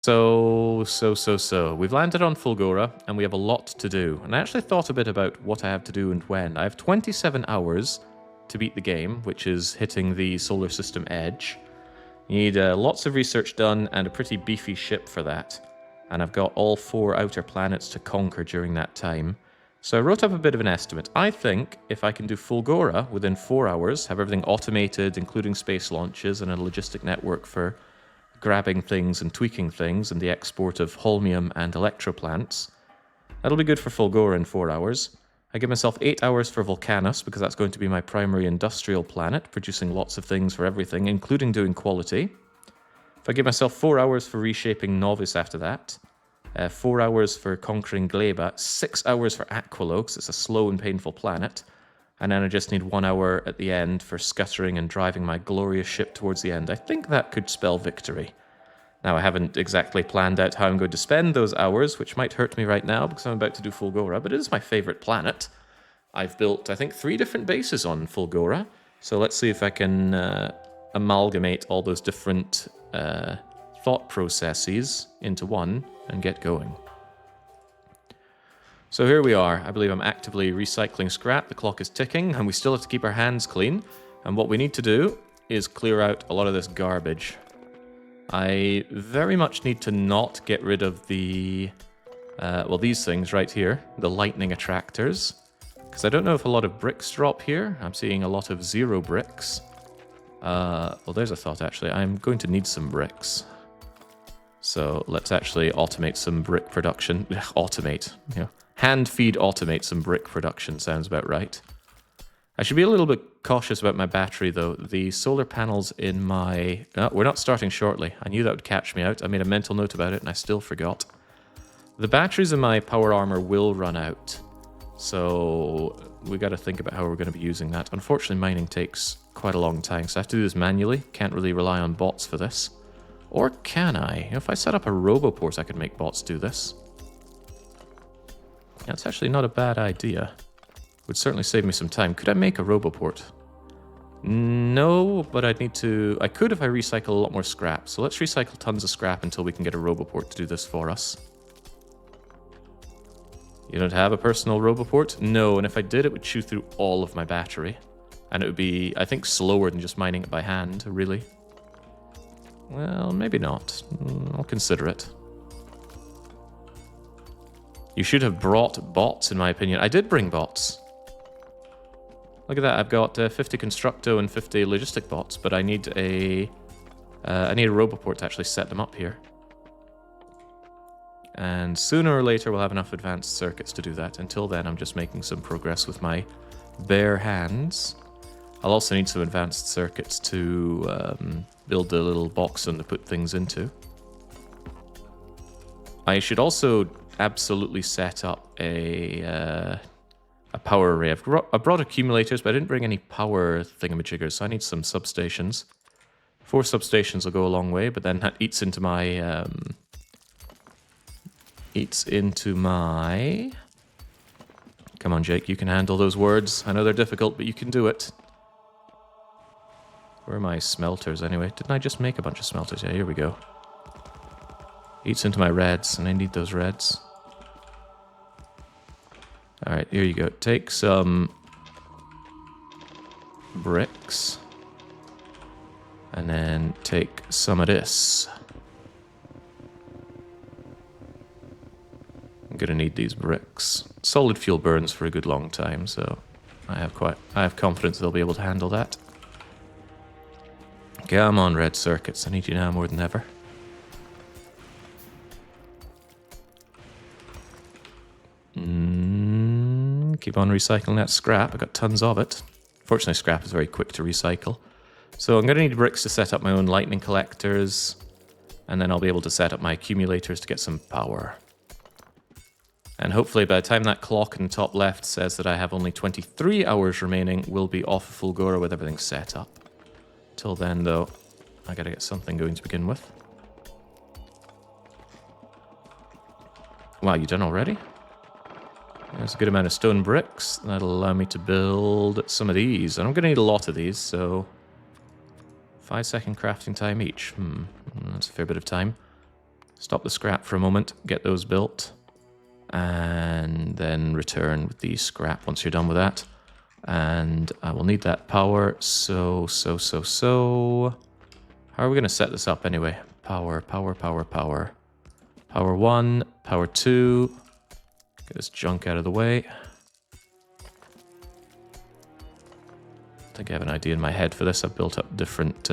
So. We've landed on Fulgora, and we have a lot to do. And I actually thought a bit about what I have to do and when. I have 27 hours to beat the game, which is hitting the solar system edge. You need lots of research done and a pretty beefy ship for that. And I've got all 4 outer planets to conquer during that time. So I wrote up a bit of an estimate. I think if I can do Fulgora within 4 hours, have everything automated, including space launches and a logistic network for grabbing things and tweaking things and the export of holmium and electroplants, that'll be good for Fulgora in 4 hours. I give myself 8 hours for Volcanus, because that's going to be my primary industrial planet, producing lots of things for everything, including doing quality. If I give myself 4 hours for reshaping Novus after that, 4 hours for conquering Gleba, 6 hours for Aquilo, because it's a slow and painful planet, and then I just need 1 hour at the end for scuttering and driving my glorious ship towards the end. I think that could spell victory. Now, I haven't exactly planned out how I'm going to spend those hours, which might hurt me right now because I'm about to do Fulgora, but it is my favorite planet. I've built, I think, 3 different bases on Fulgora, so let's see if I can amalgamate all those different thought processes into one and get going. So here we are. I believe I'm actively recycling scrap. The clock is ticking, and we still have to keep our hands clean. And what we need to do is clear out a lot of this garbage. I very much need to not get rid of the, well, these things right here, the lightning attractors, because I don't know if a lot of bricks drop here. I'm seeing a lot of 0 bricks. Well, there's a thought, actually. I'm going to need some bricks. So let's actually automate some brick production. Automate, you know. Hand feed automate some brick production sounds about right. I should be a little bit cautious about my battery, though. The solar panels in my... we're not starting shortly. I knew that would catch me out. I made a mental note about it, and I still forgot. The batteries in my power armor will run out. So we got to think about how we're going to be using that. Unfortunately, mining takes quite a long time, so I have to do this manually. Can't really rely on bots for this. Or can I? If I set up a roboport, I could make bots do this. That's actually not a bad idea. Would certainly save me some time. Could I make a roboport? No, but I'd need to... I could if I recycle a lot more scrap. So let's recycle tons of scrap until we can get a roboport to do this for us. You don't have a personal roboport? No, and if I did, it would chew through all of my battery. And it would be, I think, slower than just mining it by hand, really. Well, maybe not. I'll consider it. You should have brought bots, in my opinion. I did bring bots. Look at that, I've got 50 Constructo and 50 Logistic bots, but I need a roboport to actually set them up here. And sooner or later we'll have enough advanced circuits to do that. Until then, I'm just making some progress with my bare hands. I'll also need some advanced circuits to build a little box and to put things into. I should also absolutely set up a power array. I brought accumulators, but I didn't bring any power thingamajiggers, so I need some substations. 4 substations will go a long way, but then that eats into my... Come on, Jake, you can handle those words. I know they're difficult, but you can do it. Where are my smelters, anyway? Didn't I just make a bunch of smelters? Yeah, here we go. Eats into my reds, and I need those reds. Alright, here you go. Take some bricks. And then take some of this. I'm gonna need these bricks. Solid fuel burns for a good long time, so I have confidence they'll be able to handle that. Come on, red circuits. I need you now more than ever. Keep on recycling that scrap. I've got tons of it. Fortunately, scrap is very quick to recycle. So I'm going to need bricks to set up my own lightning collectors. And then I'll be able to set up my accumulators to get some power. And hopefully by the time that clock in the top left says that I have only 23 hours remaining, we'll be off of Fulgora with everything set up. Till then, though, I gotta get something going to begin with. Wow, you done already? There's a good amount of stone bricks. That'll allow me to build some of these. And I'm going to need a lot of these, so... 5-second crafting time each. That's a fair bit of time. Stop the scrap for a moment, get those built, and then return with the scrap once you're done with that. And I will need that power, so. How are we going to set this up anyway? Power. Power 1, power 2. Get this junk out of the way. I think I have an idea in my head for this. I've built up different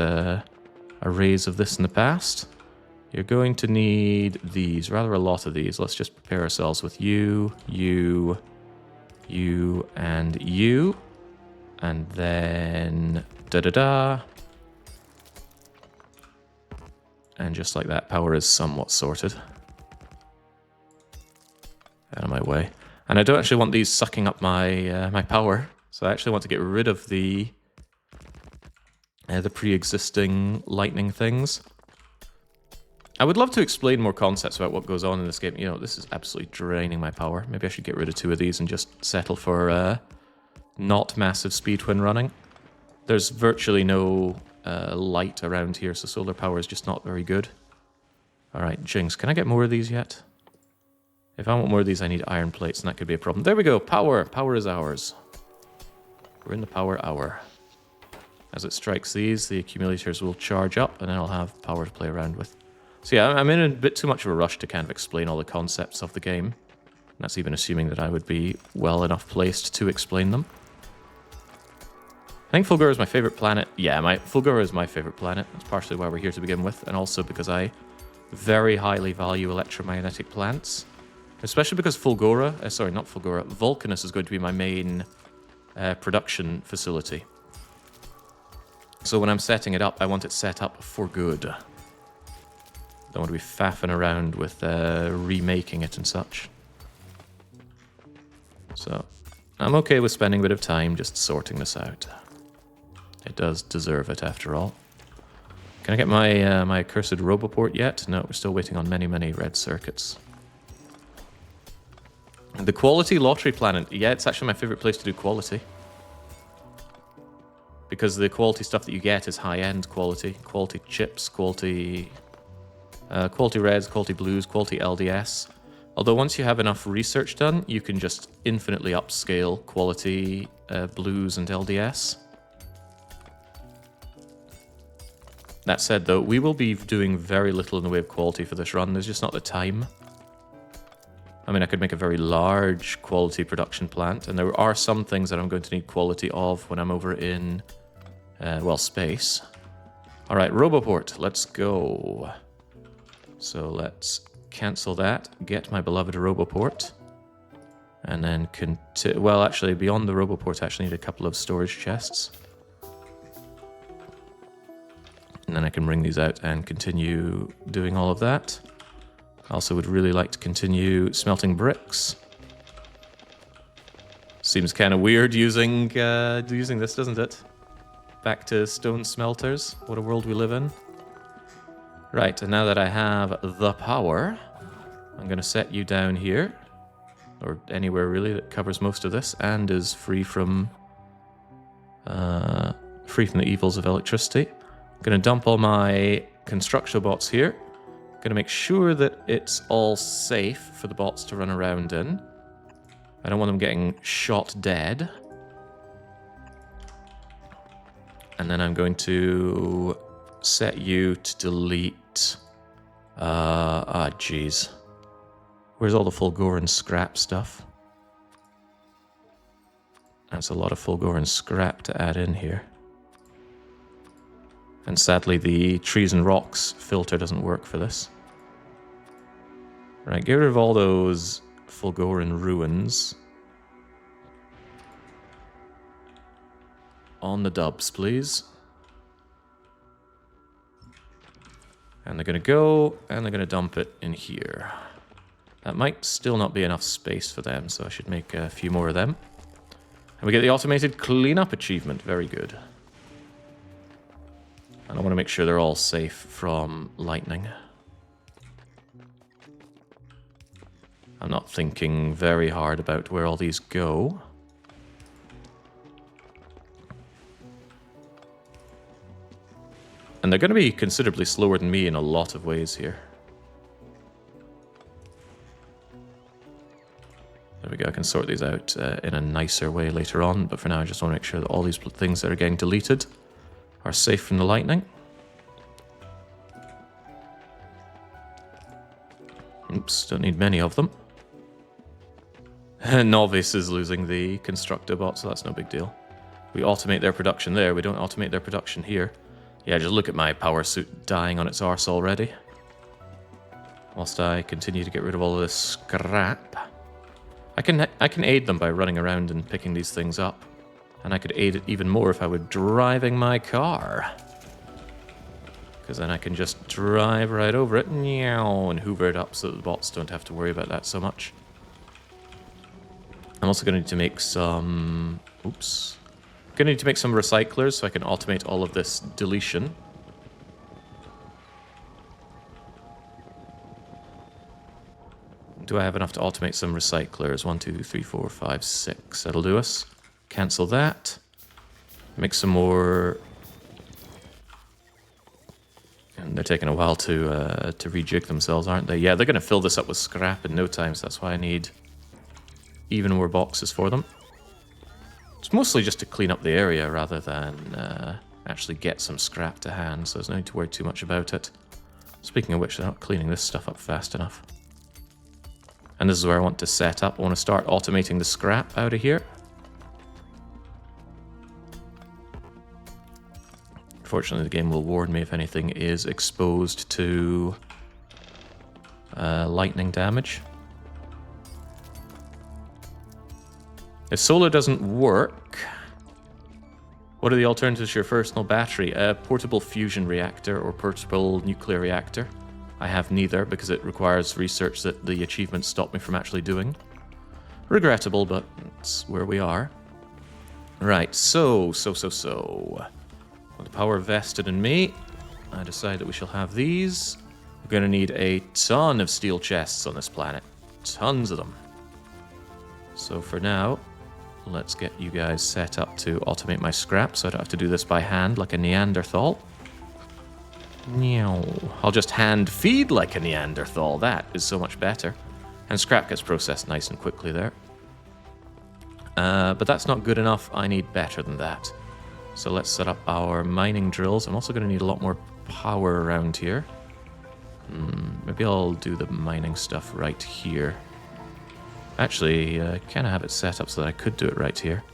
arrays of this in the past. You're going to need these, rather a lot of these. Let's just prepare ourselves with you, and you. And then da-da-da. And just like that, power is somewhat sorted. Out of my way. And I don't actually want these sucking up my my power. So I actually want to get rid of the pre-existing lightning things. I would love to explain more concepts about what goes on in this game. You know, this is absolutely draining my power. Maybe I should get rid of 2 of these and just settle for not massive speed when running. There's virtually no light around here, so solar power is just not very good. Alright, Jinx, can I get more of these yet? If I want more of these, I need iron plates, and that could be a problem. There we go, power! Power is ours. We're in the power hour. As it strikes these, the accumulators will charge up, and then I'll have power to play around with. So yeah, I'm in a bit too much of a rush to kind of explain all the concepts of the game. And that's even assuming that I would be well enough placed to explain them. I think Fulgora is my favorite planet. Yeah, Fulgora is my favorite planet. That's partially why we're here to begin with, and also because I very highly value electromagnetic plants. Especially because Fulgora, sorry, not Fulgora, Vulcanus is going to be my main production facility. So when I'm setting it up, I want it set up for good. Don't want to be faffing around with remaking it and such. So I'm okay with spending a bit of time just sorting this out. It does deserve it, after all. Can I get my my accursed Roboport yet? No, we're still waiting on many red circuits. The quality lottery planet. Yeah, it's actually my favorite place to do quality. Because the quality stuff that you get is high-end quality. Quality chips, quality reds, quality blues, quality LDS. Although once you have enough research done, you can just infinitely upscale quality blues and LDS. That said, though, we will be doing very little in the way of quality for this run. There's just not the time. I mean, I could make a very large quality production plant, and there are some things that I'm going to need quality of when I'm over in, well, space. All right, Roboport, let's go. So let's cancel that, get my beloved Roboport, and then well, actually, beyond the Roboport, I actually need a couple of storage chests. And then I can bring these out and continue doing all of that. I also would really like to continue smelting bricks. Seems kind of weird using this, doesn't it? Back to stone smelters. What a world we live in. Right, and now that I have the power, I'm going to set you down here. Or anywhere, really, that covers most of this and is free from the evils of electricity. I'm going to dump all my construction bots here. Going to make sure that it's all safe for the bots to run around in. I don't want them getting shot dead. And then I'm going to set you to delete... jeez. Where's all the Fulgoran scrap stuff? That's a lot of Fulgoran scrap to add in here. And sadly, the trees and rocks filter doesn't work for this. Right, get rid of all those Fulgoran ruins. On the dubs, please. And they're going to go, and they're going to dump it in here. That might still not be enough space for them, so I should make a few more of them. And we get the automated cleanup achievement. Very good. And I want to make sure they're all safe from lightning. I'm not thinking very hard about where all these go. And they're going to be considerably slower than me in a lot of ways here. There we go, I can sort these out in a nicer way later on, but for now I just want to make sure that all these things that are getting deleted are safe from the lightning. Oops, don't need many of them. Novice is losing the constructor bot, so that's no big deal. We automate their production there, we don't automate their production here. Yeah, just look at my power suit dying on its arse already. Whilst I continue to get rid of all of this scrap. I can aid them by running around and picking these things up. And I could aid it even more if I were driving my car. Because then I can just drive right over it and hoover it up so that the bots don't have to worry about that so much. I'm also going to need to make some... Oops. I'm going to need to make some recyclers so I can automate all of this deletion. Do I have enough to automate some recyclers? 1, 2, 3, 4, 5, 6. That'll do us. Cancel that. Make some more... And they're taking a while to rejig themselves, aren't they? Yeah, they're going to fill this up with scrap in no time, so that's why I need even more boxes for them. It's mostly just to clean up the area rather than actually get some scrap to hand, so there's no need to worry too much about it. Speaking of which, they're not cleaning this stuff up fast enough. And this is where I want to set up. I want to start automating the scrap out of here. Fortunately, the game will warn me if anything is exposed to lightning damage. If solar doesn't work, what are the alternatives to your personal battery? A portable fusion reactor or portable nuclear reactor. I have neither because it requires research that the achievements stop me from actually doing. Regrettable, but it's where we are. Right, so. With the power vested in me, I decide that we shall have these. We're going to need a ton of steel chests on this planet. Tons of them. So for now, let's get you guys set up to automate my scrap so I don't have to do this by hand like a Neanderthal. I'll just hand feed like a Neanderthal. That is so much better. And scrap gets processed nice and quickly there. But that's not good enough. I need better than that. So let's set up our mining drills. I'm also going to need a lot more power around here. Maybe I'll do the mining stuff right here. Actually, I kind of have it set up so that I could do it right here.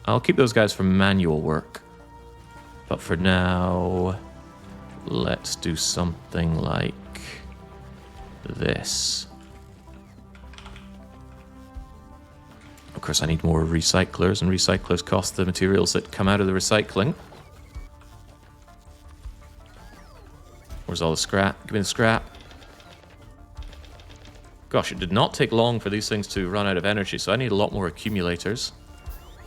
I'll keep those guys for manual work. But for now, let's do something like this. Of course, I need more recyclers, and recyclers cost the materials that come out of the recycling. Where's all the scrap? Give me the scrap. Gosh, it did not take long for these things to run out of energy, so I need a lot more accumulators.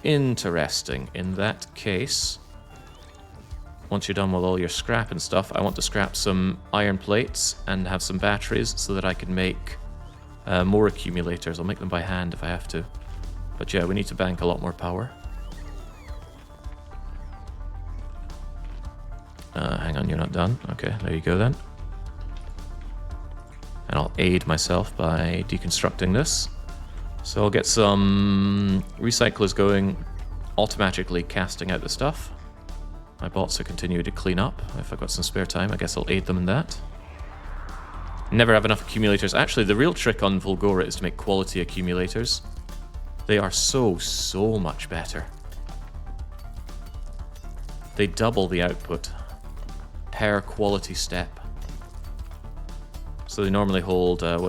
Interesting. In that case, once you're done with all your scrap and stuff, I want to scrap some iron plates and have some batteries so that I can make more accumulators. I'll make them by hand if I have to. But yeah, we need to bank a lot more power. Hang on, you're not done. Okay, there you go then. And I'll aid myself by deconstructing this. So I'll get some recyclers going, automatically casting out the stuff. My bots will continue to clean up. If I've got some spare time, I guess I'll aid them in that. Never have enough accumulators. Actually, the real trick on Fulgora is to make quality accumulators. They are so much better. They double the output per quality step. So they normally hold, 5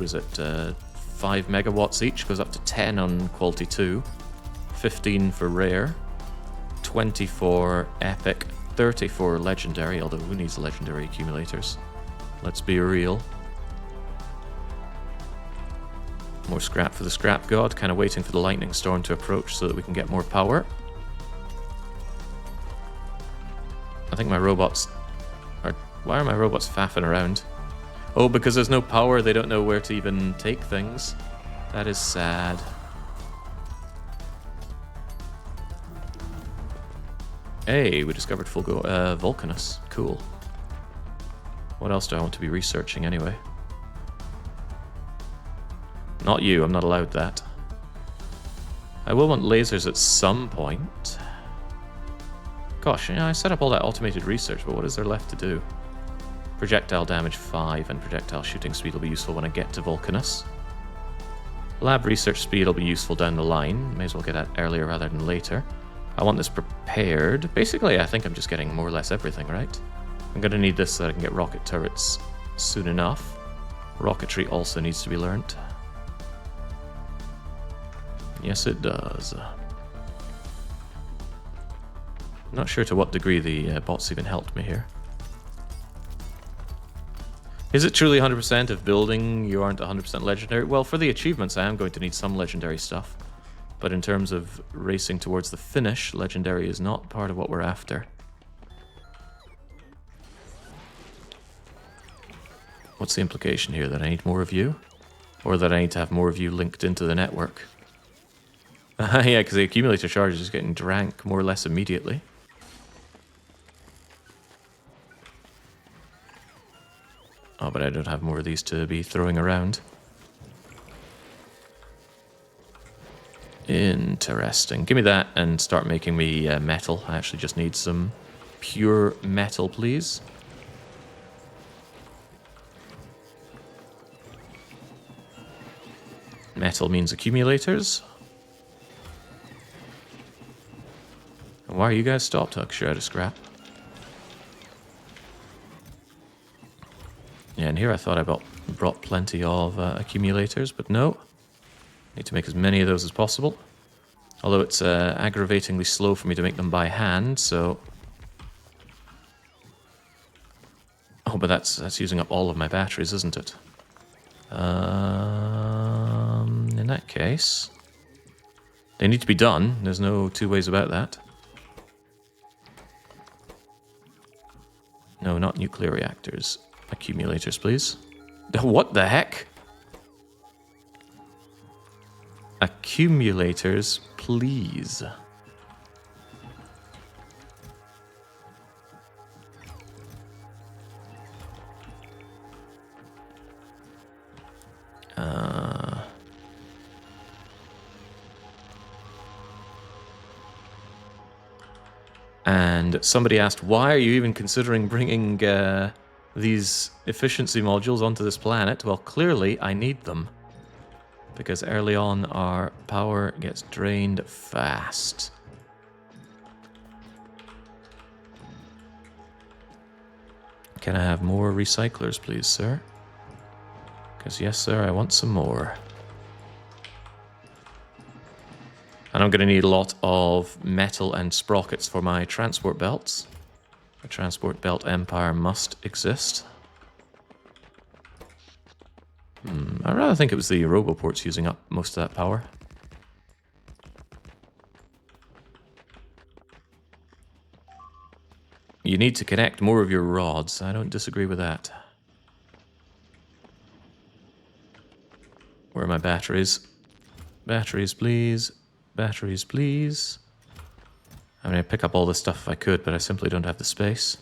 megawatts each, goes up to 10 on quality 2, 15 for rare, 20 for epic, 30 for legendary, although who needs legendary accumulators? Let's be real. More scrap for the scrap god, kind of waiting for the lightning storm to approach so that we can get more power. I think my robots are... Why are my robots faffing around? Oh, because there's no power, they don't know where to even take things. That is sad. Hey, we discovered Vulcanus. Cool. What else do I want to be researching anyway? Not you, I'm not allowed that. I will want lasers at some point. Gosh, you know, I set up all that automated research, but what is there left to do? Projectile damage 5 and projectile shooting speed will be useful when I get to Vulcanus. Lab research speed will be useful down the line. May as well get that earlier rather than later. I want this prepared. Basically, I think I'm just getting more or less everything, right? I'm going to need this so that I can get rocket turrets soon enough. Rocketry also needs to be learnt. Yes, it does. Not sure to what degree the bots even helped me here. Is it truly 100% if building you aren't 100% legendary? Well, for the achievements I am going to need some legendary stuff. But in terms of racing towards the finish, legendary is not part of what we're after. What's the implication here? That I need more of you? Or that I need to have more of you linked into the network? Yeah, because the accumulator charge is getting drank more or less immediately. Oh, but I don't have more of these to be throwing around. Interesting. Give me that and start making me metal. I actually just need some pure metal, please. Metal means accumulators. And why are you guys stopped? Oh, sure, out of scrap. Yeah, and here I thought I brought plenty of accumulators, but no. Need to make as many of those as possible. Although it's aggravatingly slow for me to make them by hand, so... Oh, but that's using up all of my batteries, isn't it? In that case... They need to be done. There's no two ways about that. No, not nuclear reactors. Accumulators, please. What the heck? Accumulators, please. And somebody asked, why are you even considering bringing these efficiency modules onto this planet? Well, clearly I need them. Because early on our power gets drained fast. Can I have more recyclers, please, sir? Because yes, sir, I want some more. And I'm going to need a lot of metal and sprockets for my transport belts. A transport belt empire must exist. I rather think it was the roboports using up most of that power. You need to connect more of your rods. I don't disagree with that. Where are my batteries? Batteries, please. Batteries, please. I mean, I'd pick up all this stuff if I could, but I simply don't have the space.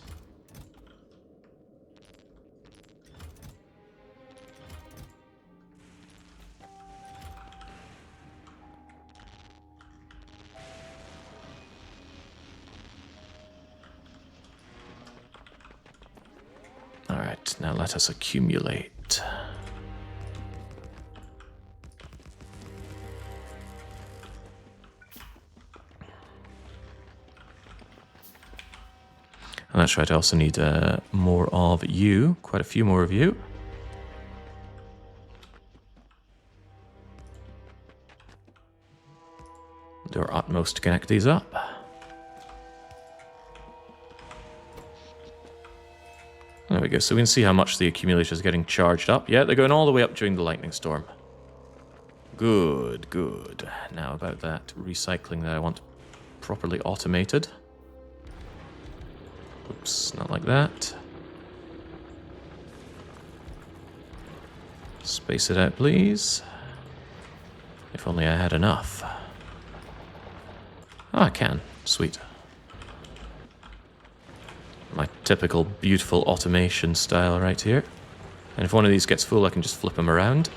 Alright, now let us accumulate. And that's right, I also need more of you, quite a few more of you. Do our utmost to connect these up. There we go, so we can see how much the accumulator is getting charged up. Yeah, they're going all the way up during the lightning storm. Good, good. Now about that recycling that I want properly automated. Oops, not like that. Space it out, please. If only I had enough. Oh, I can. Sweet. My typical beautiful automation style right here. And if one of these gets full, I can just flip them around.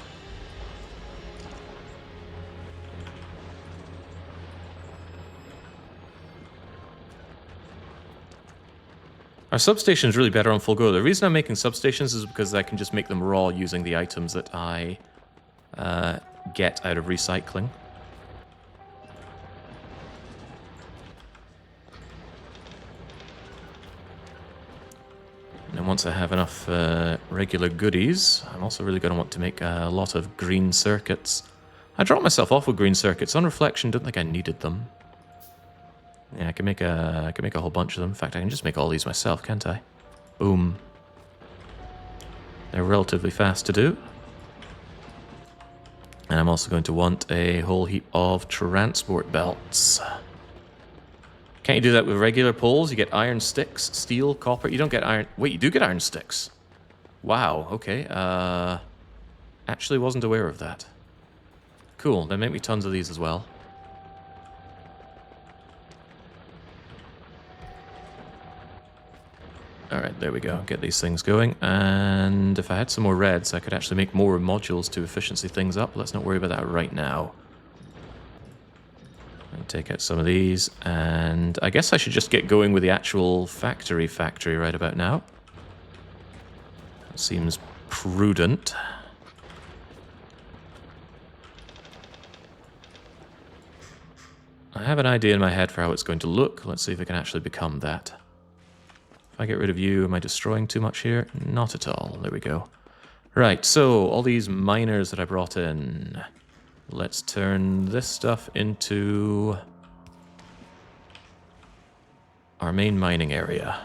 Our substation is really better on Fulgora. The reason I'm making substations is because I can just make them raw using the items that I get out of recycling. And once I have enough regular goodies, I'm also really going to want to make a lot of green circuits. I dropped myself off with green circuits. On reflection, don't think I needed them. Yeah, I can make a whole bunch of them. In fact, I can just make all these myself, can't I? Boom. They're relatively fast to do. And I'm also going to want a whole heap of transport belts. Can't you do that with regular poles? You get iron sticks, steel, copper. You don't get iron... Wait, you do get iron sticks. Wow, okay. Actually wasn't aware of that. Cool, then make me tons of these as well. Alright, there we go. Get these things going. And if I had some more reds, I could actually make more modules to efficiency things up. Let's not worry about that right now. And take out some of these. And I guess I should just get going with the actual factory right about now. That seems prudent. I have an idea in my head for how it's going to look. Let's see if it can actually become that. If I get rid of you, am I destroying too much here? Not at all. There we go. Right, so all these miners that I brought in. Let's turn this stuff into our main mining area.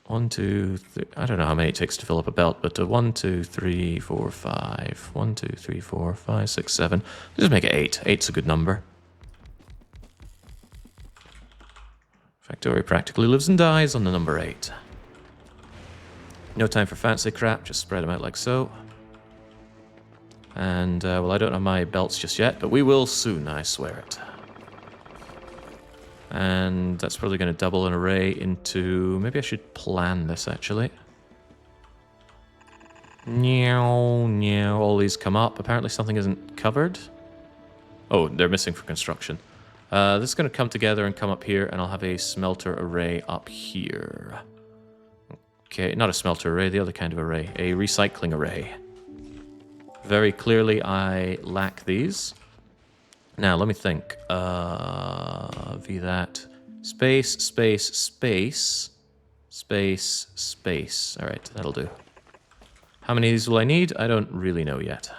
1, 2, 3. I don't know how many it takes to fill up a belt, but 1, 2, 3, 4, 5. 1, 2, 3, 4, 5, 6, 7. Let's just make it 8. 8's a good number. Factorio practically lives and dies on the number 8. No time for fancy crap, just spread them out like so. And, well, I don't have my belts just yet, but we will soon, I swear it. And that's probably going to double an array into... Maybe I should plan this, actually. Meow, meow, all these come up. Apparently something isn't covered. Oh, they're missing for construction. This is going to come together and come up here, and I'll have a smelter array up here. Okay, not a smelter array, the other kind of array. A recycling array. Very clearly, I lack these. Now, let me think. V that. Space, space, space. Space, space. Alright, that'll do. How many of these will I need? I don't really know yet.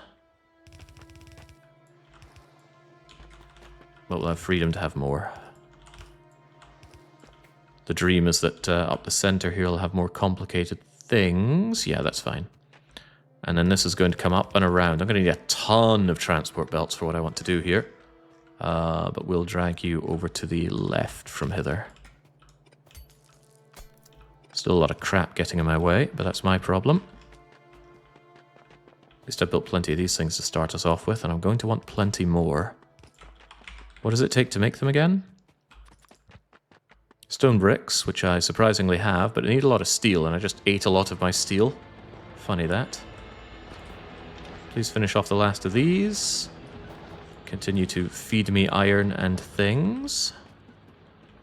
But we'll have freedom to have more. The dream is that up the center here I'll have more complicated things. Yeah, that's fine. And then this is going to come up and around. I'm going to need a ton of transport belts for what I want to do here. But we'll drag you over to the left from hither. Still a lot of crap getting in my way, but that's my problem. At least I built plenty of these things to start us off with, and I'm going to want plenty more. What does it take to make them again? Stone bricks, which I surprisingly have, but I need a lot of steel, and I just ate a lot of my steel. Funny that. Please finish off the last of these. Continue to feed me iron and things.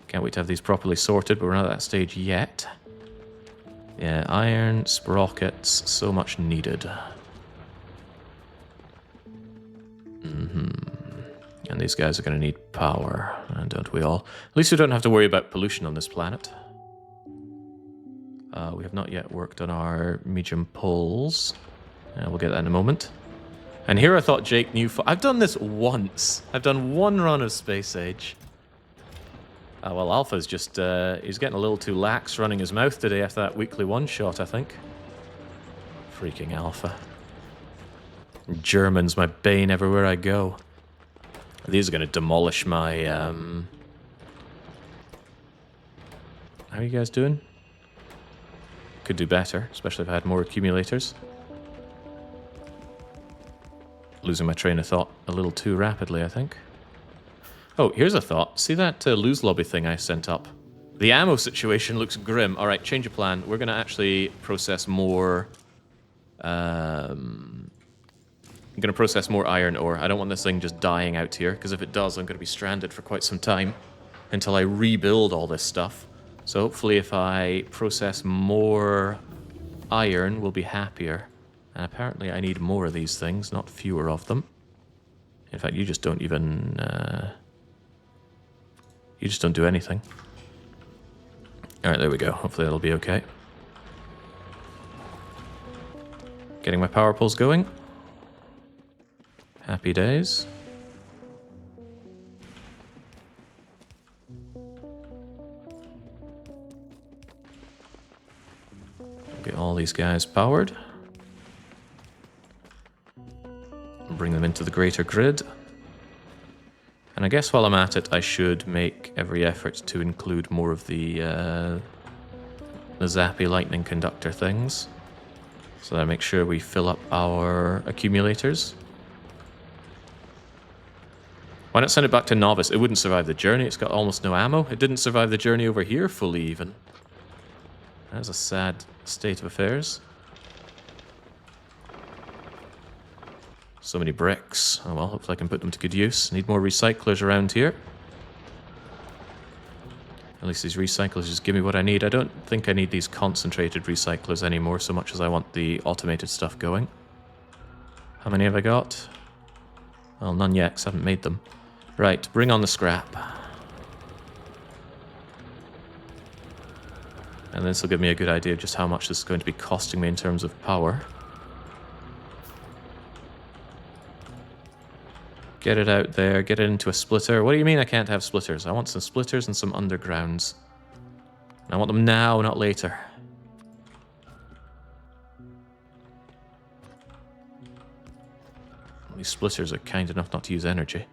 Can't wait to have these properly sorted, but we're not at that stage yet. Yeah, iron, sprockets, so much needed. And these guys are going to need power, and don't we all? At least we don't have to worry about pollution on this planet. We have not yet worked on our medium poles. We'll get that in a moment. And here I thought Jake knew... I've done this once. I've done one run of Space Age. Well, Alpha's just... he's getting a little too lax running his mouth today after that weekly one-shot, I think. Freaking Alpha. German's my bane everywhere I go. These are going to demolish my... How are you guys doing? Could do better, especially if I had more accumulators. Losing my train of thought a little too rapidly, I think. Oh, here's a thought. See that lose lobby thing I sent up? The ammo situation looks grim. Alright, change of plan. We're going to actually process more... I'm going to process more iron ore. I don't want this thing just dying out here, because if it does, I'm going to be stranded for quite some time. until I rebuild all this stuff. So hopefully if I process more iron, we'll be happier. And apparently I need more of these things, not fewer of them. In fact, you just don't even... you just don't do anything. Alright, there we go. Hopefully that'll be okay. Getting my power poles going. Happy days. Get all these guys powered. Bring them into the greater grid. And I guess while I'm at it, I should make every effort to include more of the zappy lightning conductor things. So that I make sure we fill up our accumulators. Why not send it back to Novice? It wouldn't survive the journey. It's got almost no ammo. It didn't survive the journey over here fully even. That's a sad state of affairs. So many bricks. Oh well, hopefully I can put them to good use. Need more recyclers around here. At least these recyclers just give me what I need. I don't think I need these concentrated recyclers anymore so much as I want the automated stuff going. How many have I got? Well, none yet, 'cause I haven't made them. Right, bring on the scrap. And this will give me a good idea of just how much this is going to be costing me in terms of power. Get it out there, get it into a splitter. What do you mean I can't have splitters? I want some splitters and some undergrounds. And I want them now, not later. These splitters are kind enough not to use energy.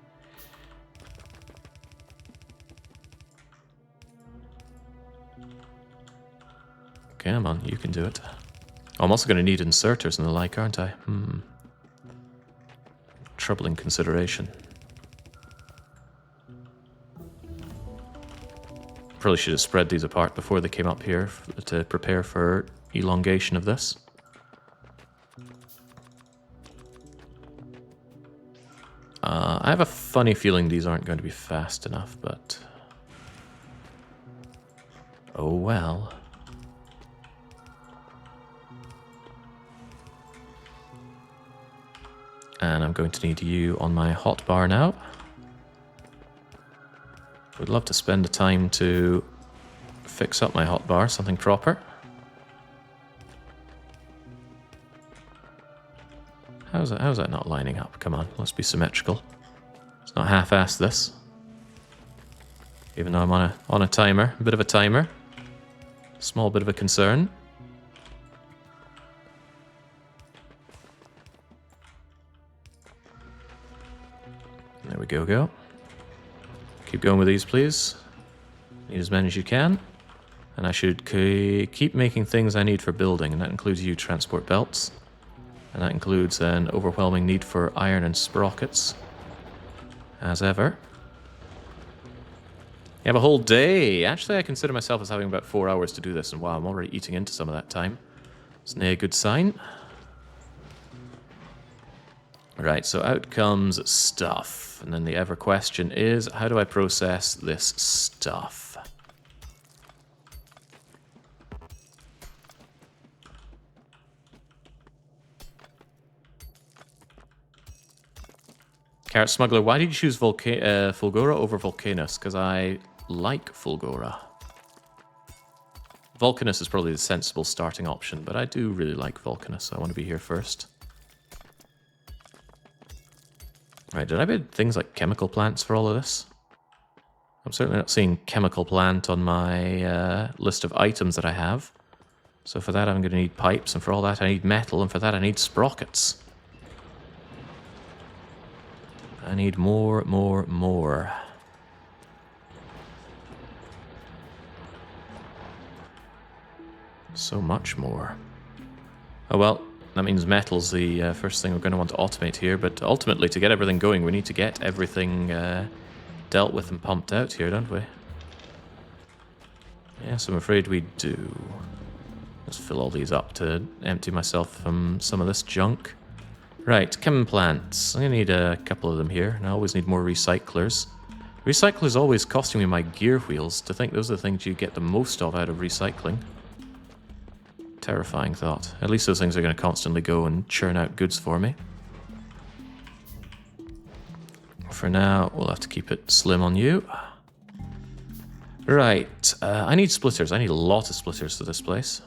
Come on, you can do it. I'm also going to need inserters and the like, aren't I? Troubling consideration. Probably should have spread these apart before they came up here to prepare for elongation of this. I have a funny feeling these aren't going to be fast enough, but... oh well. And I'm going to need you on my hotbar now. Would love to spend the time to fix up my hotbar, something proper. How's that not lining up? Come on, let's be symmetrical. Let's not half-ass this. Even though I'm on a timer, a bit of a timer. Small bit of a concern. There we go. Keep going with these, please. Need as many as you can. And I should keep making things I need for building, and that includes you transport belts. And that includes an overwhelming need for iron and sprockets. As ever. You have a whole day. Actually, I consider myself as having about 4 hours to do this, and wow, I'm already eating into some of that time. Isn't that a good sign? Right, so out comes stuff. And then the ever question is, how do I process this stuff? Carrot Smuggler, why did you choose Fulgora over Volcanus? Because I like Fulgora. Volcanus is probably the sensible starting option, but I do really like Volcanus, so I want to be here first. Right, did I build things like chemical plants for all of this? I'm certainly not seeing chemical plant on my list of items that I have. So for that I'm going to need pipes, and for all that I need metal, and for that I need sprockets. I need more. So much more. Oh well. That means metal's the first thing we're going to want to automate here, but ultimately, to get everything going, we need to get everything dealt with and pumped out here, don't we? Yes, I'm afraid we do. Let's fill all these up to empty myself from some of this junk. Right, chem plants. I'm going to need a couple of them here, and I always need more recyclers. Recycle is always costing me my gear wheels. To think those are the things you get the most of out of recycling. Terrifying thought. At least those things are going to constantly go and churn out goods for me. For now, we'll have to keep it slim on you. Right, I need splitters. I need a lot of splitters for this place.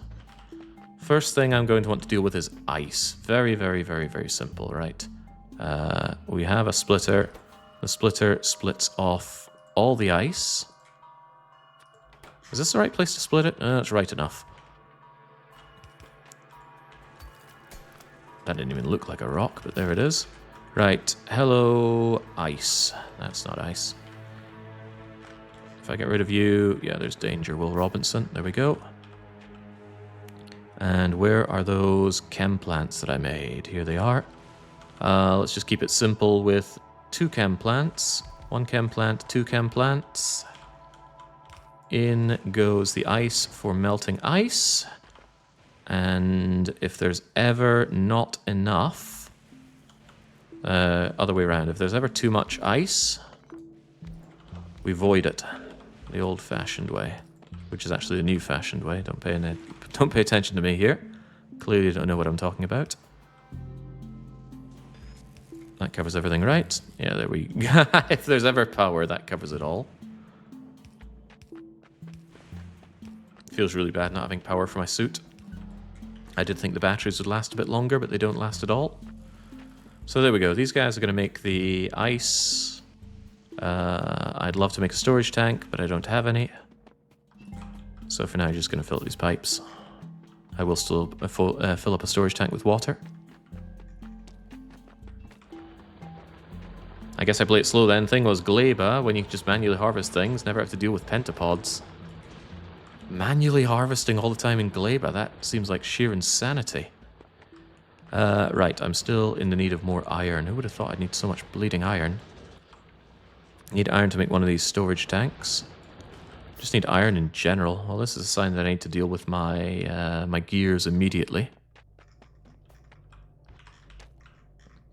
First thing I'm going to want to deal with is ice. Very, very, very, very simple, right? We have a splitter. The splitter splits off all the ice. Is this the right place to split it? That's right enough. That didn't even look like a rock, but there it is. Right, hello, ice. That's not ice. If I get rid of you, yeah, there's danger, Will Robinson. There we go. And where are those chem plants that I made? Here they are. Let's just keep it simple with 2 chem plants. 1 chem plant, 2 chem plants. In goes the ice for melting ice. And if there's ever not enough... other way around. If there's ever too much ice, we void it. The old-fashioned way. Which is actually the new-fashioned way. Don't pay attention to me here. Clearly don't know what I'm talking about. That covers everything, right? Yeah, there we go. If there's ever power, that covers it all. Feels really bad not having power for my suit. I did think the batteries would last a bit longer, but they don't last at all. So there we go. These guys are going to make the ice. I'd love to make a storage tank, but I don't have any. So for now, I'm just going to fill up these pipes. I will still fill up a storage tank with water. I guess I play it slow then. Thing was Gleba, when you just manually harvest things, never have to deal with pentapods. Manually harvesting all the time in Gleba, that seems like sheer insanity. Right, I'm still in the need of more iron. Who would have thought I'd need so much bleeding iron? Need iron to make one of these storage tanks. Just need iron in general. Well, this is a sign that I need to deal with my my gears immediately.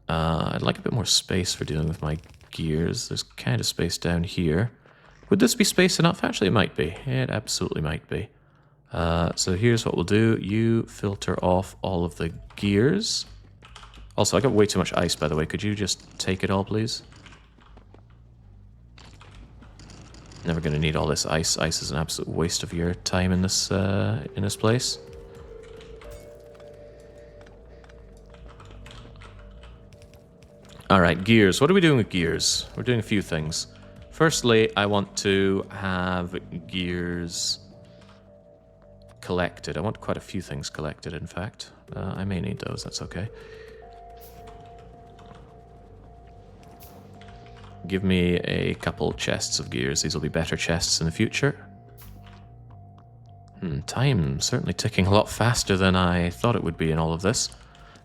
I'd like a bit more space for dealing with my gears. There's kind of space down here. Would this be space enough? Actually, it might be. It absolutely might be. So here's what we'll do. You filter off all of the gears. Also, I got way too much ice, by the way. Could you just take it all, please? Never going to need all this ice. Ice is an absolute waste of your time in this place. Alright, gears. What are we doing with gears? We're doing a few things. Firstly, I want to have gears collected. I want quite a few things collected, in fact. I may need those, that's okay. Give me a couple chests of gears. These will be better chests in the future. Time certainly ticking a lot faster than I thought it would be in all of this.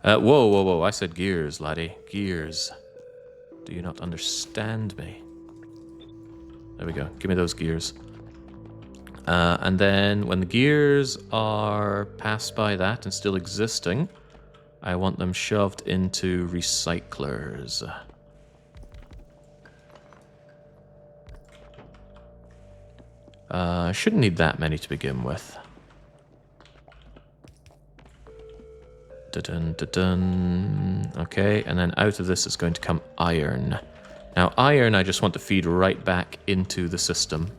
Whoa, whoa, whoa. I said gears, laddie. Gears. Do you not understand me? There we go. Give me those gears. And then when the gears are passed by that and still existing, I want them shoved into recyclers. I shouldn't need that many to begin with. Dun, dun, dun. Okay, and then out of this is going to come iron. Now, iron I just want to feed right back into the system,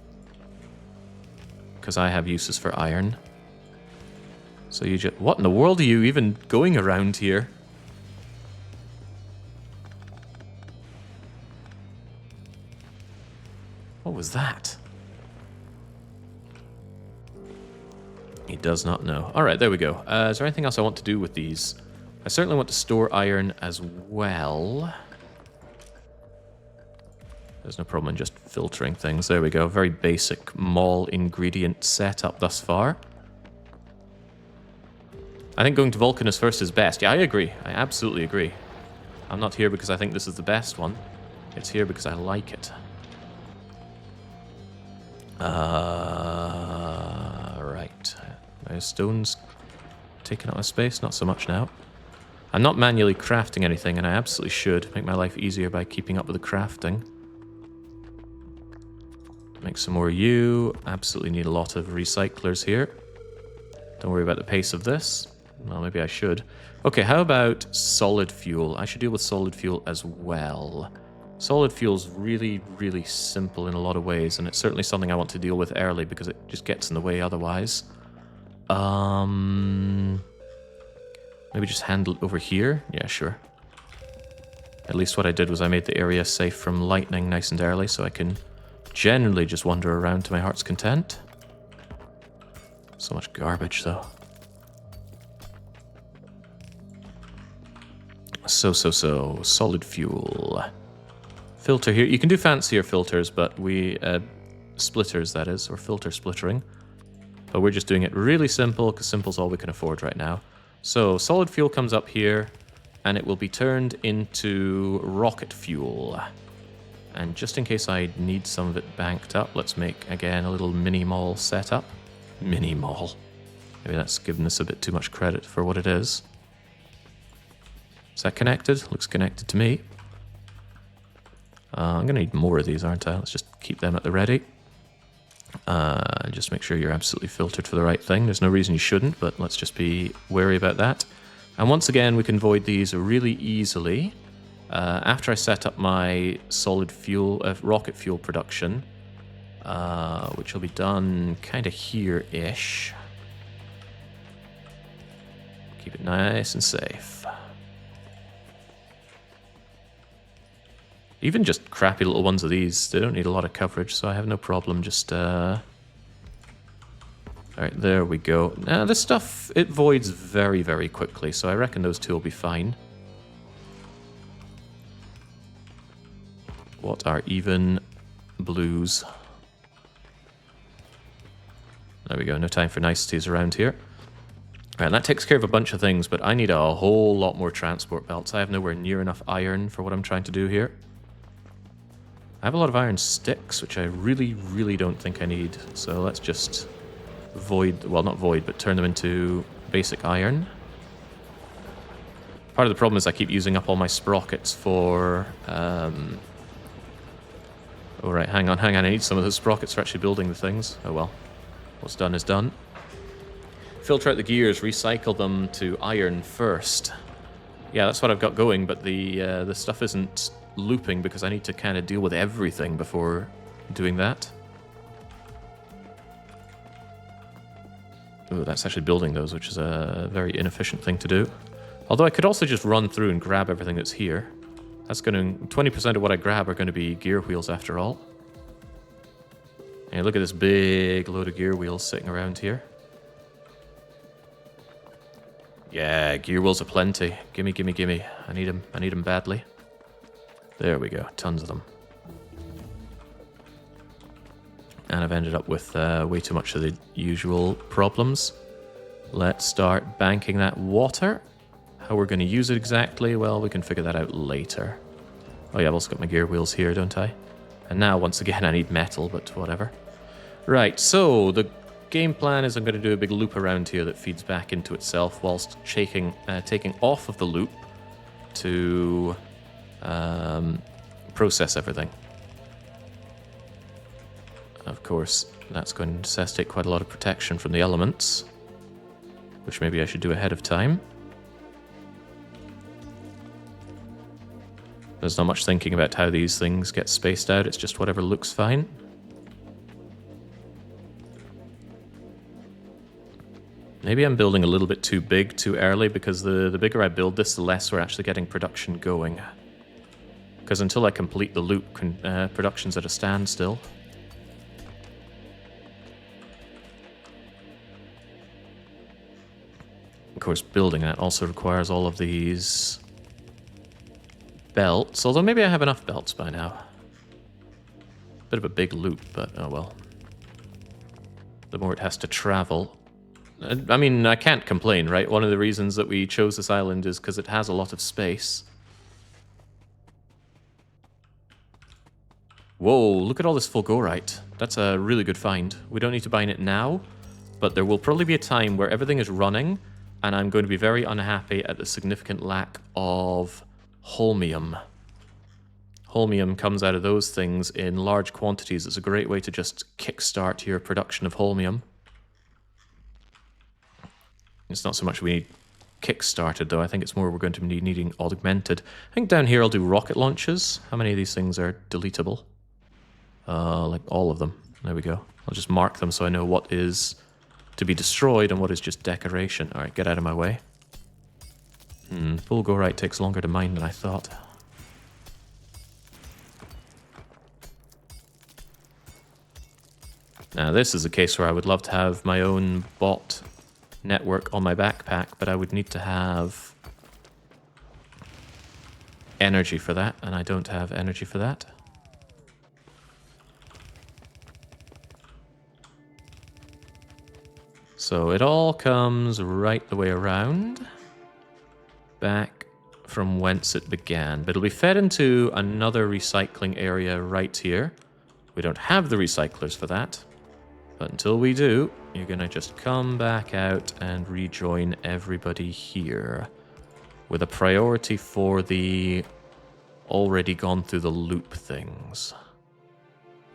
because I have uses for iron. So you just... What in the world are you even going around here? What was that? He does not know. Alright, there we go. Is there anything else I want to do with these? I certainly want to store iron as well. There's no problem in just filtering things. There we go. Very basic mall ingredient setup thus far. I think going to Vulcanus first is best. Yeah, I agree. I absolutely agree. I'm not here because I think this is the best one. It's here because I like it. Right. My stone's taking up my space. Not so much now. I'm not manually crafting anything, and I absolutely should make my life easier by keeping up with the crafting. Make some more U. Absolutely need a lot of recyclers here. Don't worry about the pace of this. Well, maybe I should. Okay, how about solid fuel? I should deal with solid fuel as well. Solid fuel's really, really simple in a lot of ways, and it's certainly something I want to deal with early because it just gets in the way otherwise. Maybe just handle it over here? Yeah, sure. At least what I did was I made the area safe from lightning nice and early, so I can generally just wander around to my heart's content. So much garbage, though. Solid fuel. Filter here. You can do fancier filters, but splitters, that is, or filter splittering. But we're just doing it really simple, because simple's all we can afford right now. So, solid fuel comes up here, and it will be turned into rocket fuel. And just in case I need some of it banked up, let's make, again, a little mini-mall setup. Mini-mall. Maybe that's giving us a bit too much credit for what it is. Is that connected? Looks connected to me. I'm going to need more of these, aren't I? Let's just keep them at the ready. Just make sure you're absolutely filtered for the right thing. There's no reason you shouldn't, but let's just be wary about that. And once again, we can void these really easily. After I set up my solid fuel, rocket fuel production, which will be done kind of here-ish. Keep it nice and safe. Even just crappy little ones of these, they don't need a lot of coverage, so I have no problem just, Alright, there we go. Now, this stuff, it voids very, very quickly, so I reckon those two will be fine. What are even blues? There we go, no time for niceties around here. Alright, that takes care of a bunch of things, but I need a whole lot more transport belts. I have nowhere near enough iron for what I'm trying to do here. I have a lot of iron sticks, which I really, really don't think I need. So let's just void, well, not void, but turn them into basic iron. Part of the problem is I keep using up all my sprockets for... Alright, hang on, I need some of those sprockets for actually building the things. Oh well, what's done is done. Filter out the gears, recycle them to iron first. Yeah, that's what I've got going, but the stuff isn't looping because I need to kind of deal with everything before doing that. Oh, that's actually building those, which is a very inefficient thing to do. Although I could also just run through and grab everything that's here. That's going to... 20% of what I grab are going to be gear wheels after all. And look at this big load of gear wheels sitting around here. Yeah, gear wheels aplenty. Gimme, gimme, gimme. I need them. I need them badly. There we go. Tons of them. And I've ended up with way too much of the usual problems. Let's start banking that water. How we're going to use it exactly, well, we can figure that out later. Oh yeah, I've also got my gear wheels here, don't I? And now, once again, I need metal, but whatever. Right, so the game plan is I'm going to do a big loop around here that feeds back into itself whilst taking off of the loop to process everything. Of course, that's going to necessitate quite a lot of protection from the elements, which maybe I should do ahead of time. There's not much thinking about how these things get spaced out, it's just whatever looks fine. Maybe I'm building a little bit too big too early, because the bigger I build this, the less we're actually getting production going. Because until I complete the loop, production's at a standstill. Of course, building that also requires all of these belts, although maybe I have enough belts by now. Bit of a big loop, but oh well. The more it has to travel. I mean, I can't complain, right? One of the reasons that we chose this island is because it has a lot of space. Whoa, look at all this Fulgorite. That's a really good find. We don't need to mine it now, but there will probably be a time where everything is running, and I'm going to be very unhappy at the significant lack of holmium. Holmium comes out of those things in large quantities. It's a great way to just kickstart your production of holmium. It's not so much we need kick-started, though. I think it's more we're going to be needing augmented. I think down here I'll do rocket launches. How many of these things are deletable? Like all of them. There we go. I'll just mark them so I know what is to be destroyed and what is just decoration. Alright, get out of my way. Fulgorite takes longer to mine than I thought. Now this is a case where I would love to have my own bot network on my backpack, but I would need to have energy for that, and I don't have energy for that. So it all comes right the way around, back from whence it began. But it'll be fed into another recycling area right here. We don't have the recyclers for that, but until we do, you're gonna just come back out and rejoin everybody here with a priority for the already gone through the loop things.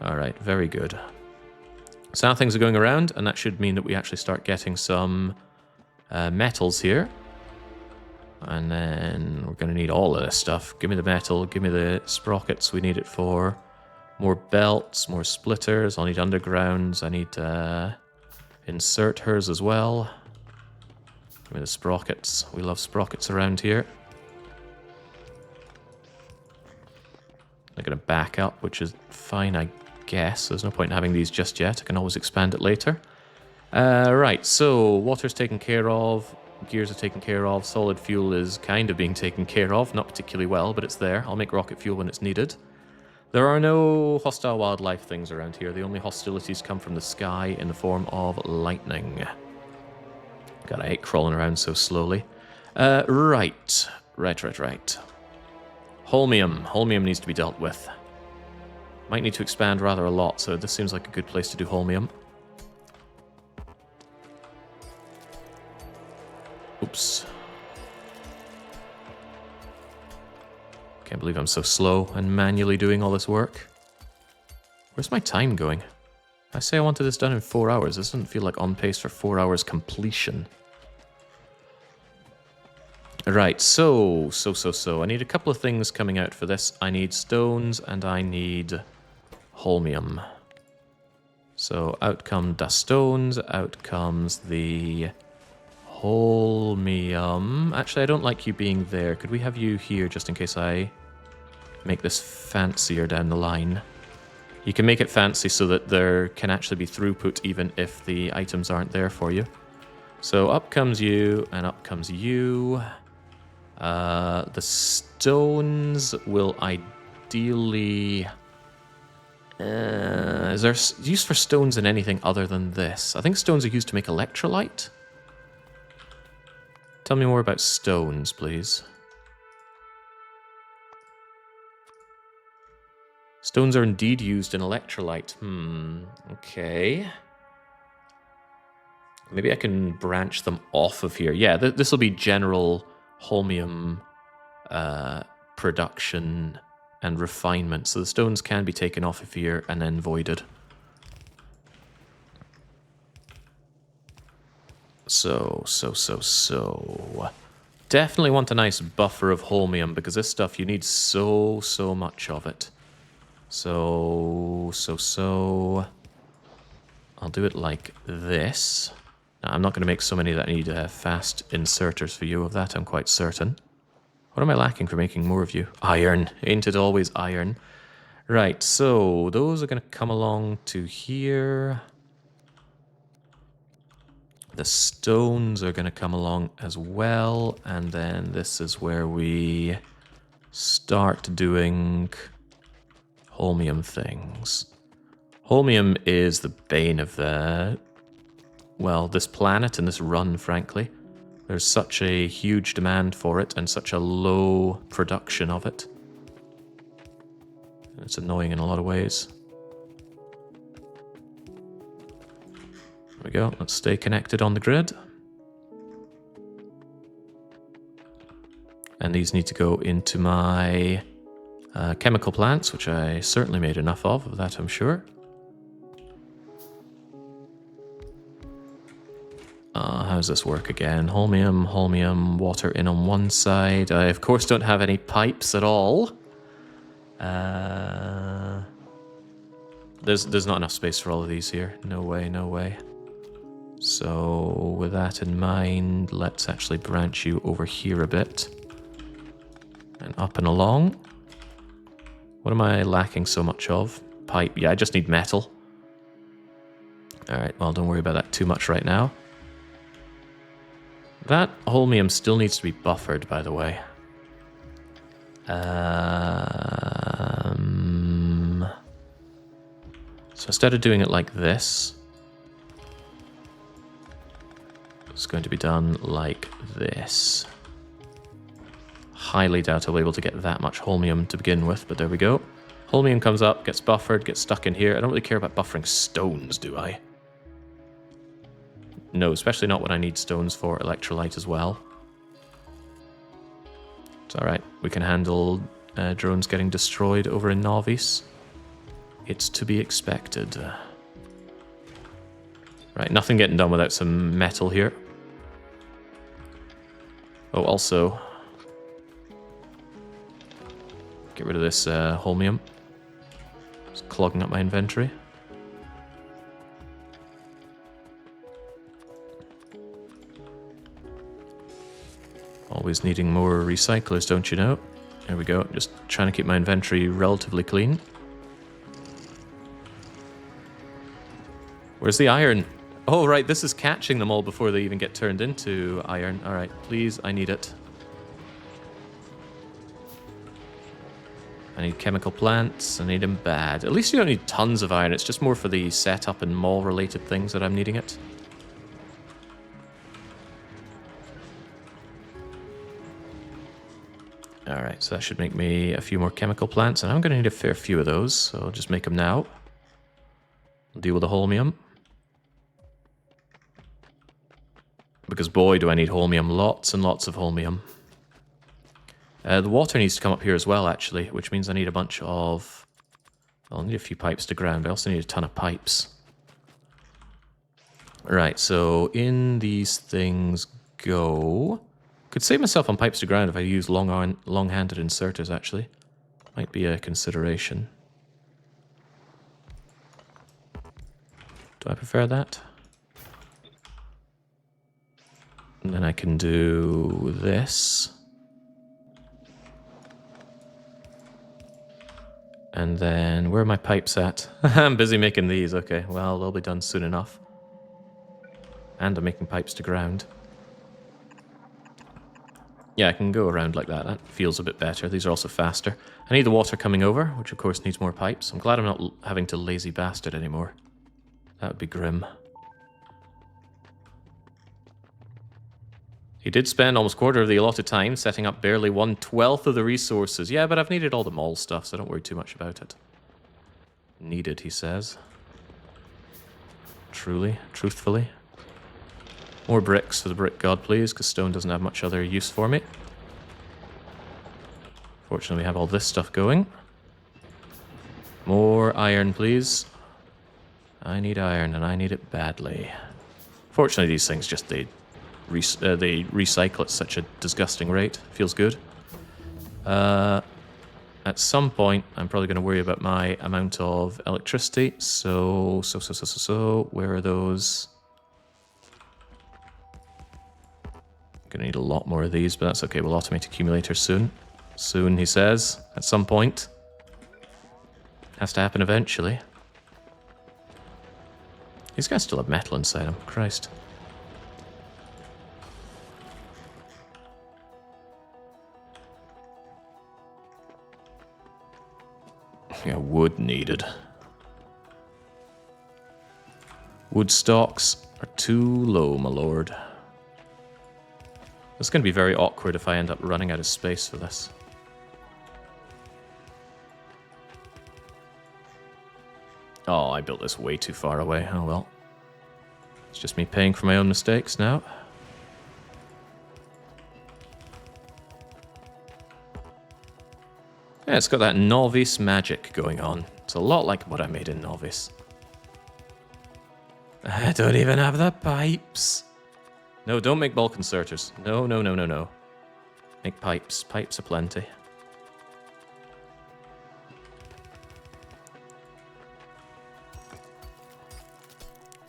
Alright, very good. So now things are going around, and that should mean that we actually start getting some metals here. And then we're going to need all of this stuff. Give me the metal, give me the sprockets. We need it for more belts, more splitters. I'll need undergrounds. I need inserters as well. Give me the sprockets. We love sprockets around here. They're going to back up, which is fine, I guess. There's no point in having these just yet. I can always expand it later. Right, so water's taken care of. Gears are taken care of. Solid fuel is kind of being taken care of. Not particularly well, but it's there. I'll make rocket fuel when it's needed. There are no hostile wildlife things around here. The only hostilities come from the sky in the form of lightning. God, I hate crawling around so slowly. Right. Holmium. Holmium needs to be dealt with. Might need to expand rather a lot, so this seems like a good place to do holmium. Oops. Can't believe I'm so slow and manually doing all this work. Where's my time going? I say I wanted this done in 4 hours. This doesn't feel like on pace for 4 hours completion. Right, so. I need a couple of things coming out for this. I need stones and I need holmium. So out come the stones, out comes the holmium. Actually, I don't like you being there. Could we have you here just in case I make this fancier down the line? You can make it fancy so that there can actually be throughput even if the items aren't there for you. So up comes you, and up comes you. The stones will ideally... is there use for stones in anything other than this? I think stones are used to make electrolyte. Tell me more about stones, please. Stones are indeed used in electrolyte. Okay. Maybe I can branch them off of here. Yeah, this will be general holmium production and refinement. So the stones can be taken off of here and then voided. So. Definitely want a nice buffer of holmium because this stuff, you need so much of it. So. I'll do it like this. Now, I'm not going to make so many that I need fast inserters for you. Of that, I'm quite certain. What am I lacking for making more of you? Iron. Ain't it always iron? Right, so those are going to come along to here. The stones are going to come along as well. And then this is where we start doing holmium things. Holmium is the bane of this planet and this run, frankly. There's such a huge demand for it and such a low production of it. It's annoying in a lot of ways. There we go. Let's stay connected on the grid. And these need to go into my Chemical plants, which I certainly made enough of that I'm sure. How does this work again? Holmium, water in on one side. I, of course, don't have any pipes at all. There's not enough space for all of these here. No way, no way. So, with that in mind, let's actually branch you over here a bit. And up and along. What am I lacking so much of? Pipe. Yeah, I just need metal. Alright, well, don't worry about that too much right now. That holmium still needs to be buffered, by the way. So instead of doing it like this, it's going to be done like this. Highly doubt I'll be able to get that much holmium to begin with, but there we go. Holmium comes up, gets buffered, gets stuck in here. I don't really care about buffering stones, do I? No, especially not when I need stones for electrolyte as well. It's alright. We can handle drones getting destroyed over in Novice. It's to be expected. Right, nothing getting done without some metal here. Oh, also, get rid of this holmium. It's clogging up my inventory. Always needing more recyclers, don't you know? There we go. Just trying to keep my inventory relatively clean. Where's the iron? Oh, right, this is catching them all before they even get turned into iron. Alright, please, I need it. I need chemical plants. I need them bad. At least you don't need tons of iron. It's just more for the setup and mall-related things that I'm needing it. Alright, so that should make me a few more chemical plants, and I'm going to need a fair few of those, so I'll just make them now. I'll deal with the holmium. Because boy, do I need holmium. Lots and lots of holmium. The water needs to come up here as well, actually, which means I need a bunch of... Well, I'll need a few pipes to ground. I also need a ton of pipes. Right, so in these things go... Could save myself on pipes to ground if I use long-handed inserters, actually. Might be a consideration. Do I prefer that? And then I can do this. And then, where are my pipes at? I'm busy making these, okay. Well, they'll be done soon enough. And I'm making pipes to ground. Yeah, I can go around like that. That feels a bit better. These are also faster. I need the water coming over, which of course needs more pipes. I'm glad I'm not having to lazy bastard anymore. That would be grim. He did spend almost a quarter of the allotted time setting up barely 1/12 of the resources. Yeah, but I've needed all the mall stuff, so don't worry too much about it. Needed, he says. Truly, truthfully. More bricks for the brick god, please, because stone doesn't have much other use for me. Fortunately, we have all this stuff going. More iron, please. I need iron, and I need it badly. Fortunately, these things just, they recycle at such a disgusting rate. Feels good. At some point, I'm probably going to worry about my amount of electricity. So, where are those? Gonna need a lot more of these, but that's okay. We'll automate accumulators soon. Soon, he says. At some point. Has to happen eventually. These guys still have metal inside them. Christ. Yeah, wood needed. Wood stocks are too low, my lord. It's going to be very awkward if I end up running out of space for this. Oh, I built this way too far away. Oh well. It's just me paying for my own mistakes now. Yeah, it's got that novice magic going on. It's a lot like what I made in novice. I don't even have the pipes. No, don't make bulk inserters. No, no, no, no, no. Make pipes. Pipes aplenty.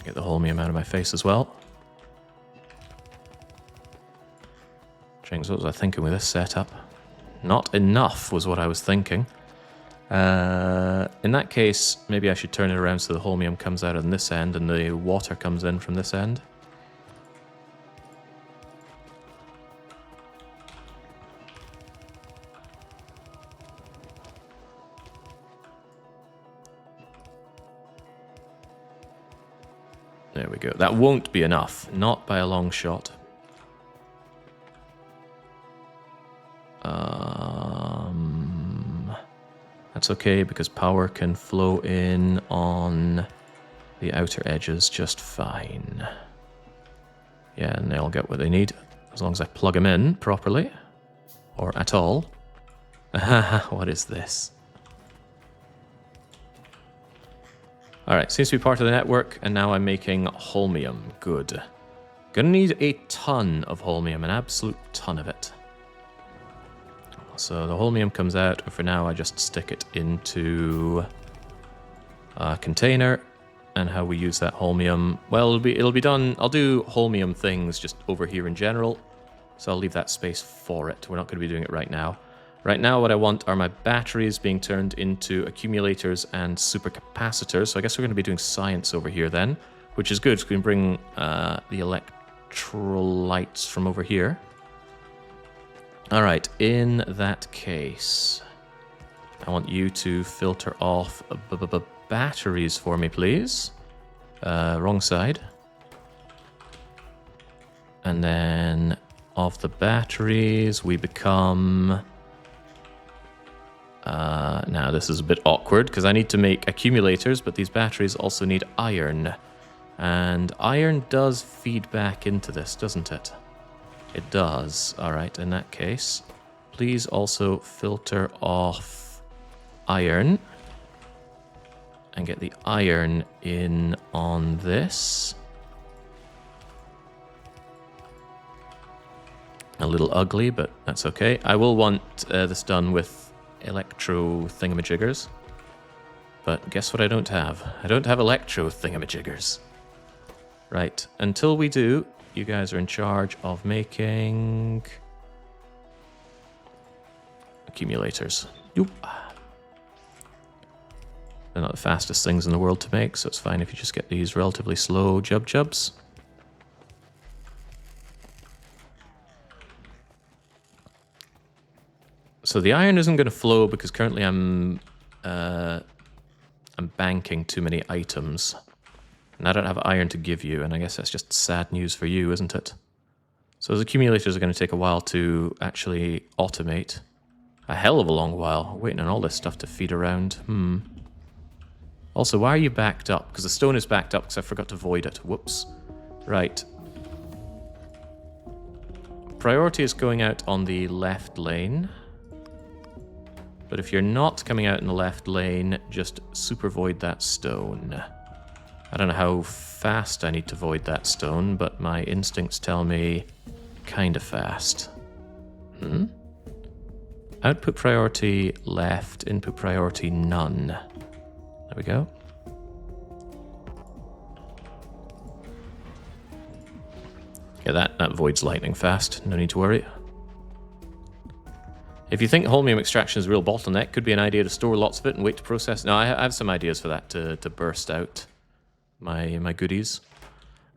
Get the holmium out of my face as well. Jinx, what was I thinking with this setup? Not enough was what I was thinking. In that case, maybe I should turn it around so the holmium comes out on this end and the water comes in from this end. There we go. That won't be enough. Not by a long shot. That's okay because power can flow in on the outer edges just fine. Yeah, and they'll get what they need as long as I plug them in properly. Or at all. What is this? Alright, seems to be part of the network, and now I'm making holmium. Good. Gonna need a ton of holmium, an absolute ton of it. So the holmium comes out, and for now I just stick it into a container. And how we use that holmium, well, it'll be done. I'll do holmium things just over here in general. So I'll leave that space for it. We're not going to be doing it right now. Right now what I want are my batteries being turned into accumulators and supercapacitors. So I guess we're going to be doing science over here then, which is good. So we can bring the electrolytes from over here. All right, in that case, I want you to filter off batteries for me, please. Wrong side. And then of the batteries, we become... now this is a bit awkward because I need to make accumulators, but these batteries also need iron. And iron does feed back into this, doesn't it? It does. Alright, in that case, please also filter off iron. And get the iron in on this. A little ugly, but that's okay. I will want this done with electro thingamajiggers. But guess what I don't have? I don't have electro thingamajiggers. Right, until we do, you guys are in charge of making accumulators. Yoop. They're not the fastest things in the world to make, so it's fine if you just get these relatively slow jubs. So the iron isn't going to flow because currently I'm banking too many items. And I don't have iron to give you, and I guess that's just sad news for you, isn't it? So those accumulators are going to take a while to actually automate. A hell of a long while, waiting on all this stuff to feed around. Also, why are you backed up? Because the stone is backed up because I forgot to void it. Whoops. Right. Priority is going out on the left lane. But if you're not coming out in the left lane, just super void that stone. I don't know how fast I need to void that stone, but my instincts tell me kinda fast. Output priority left, input priority none. There we go. Yeah, that voids lightning fast. No need to worry. If you think holmium extraction is a real bottleneck, could be an idea to store lots of it and wait to process. No, I have some ideas for that to burst out my goodies.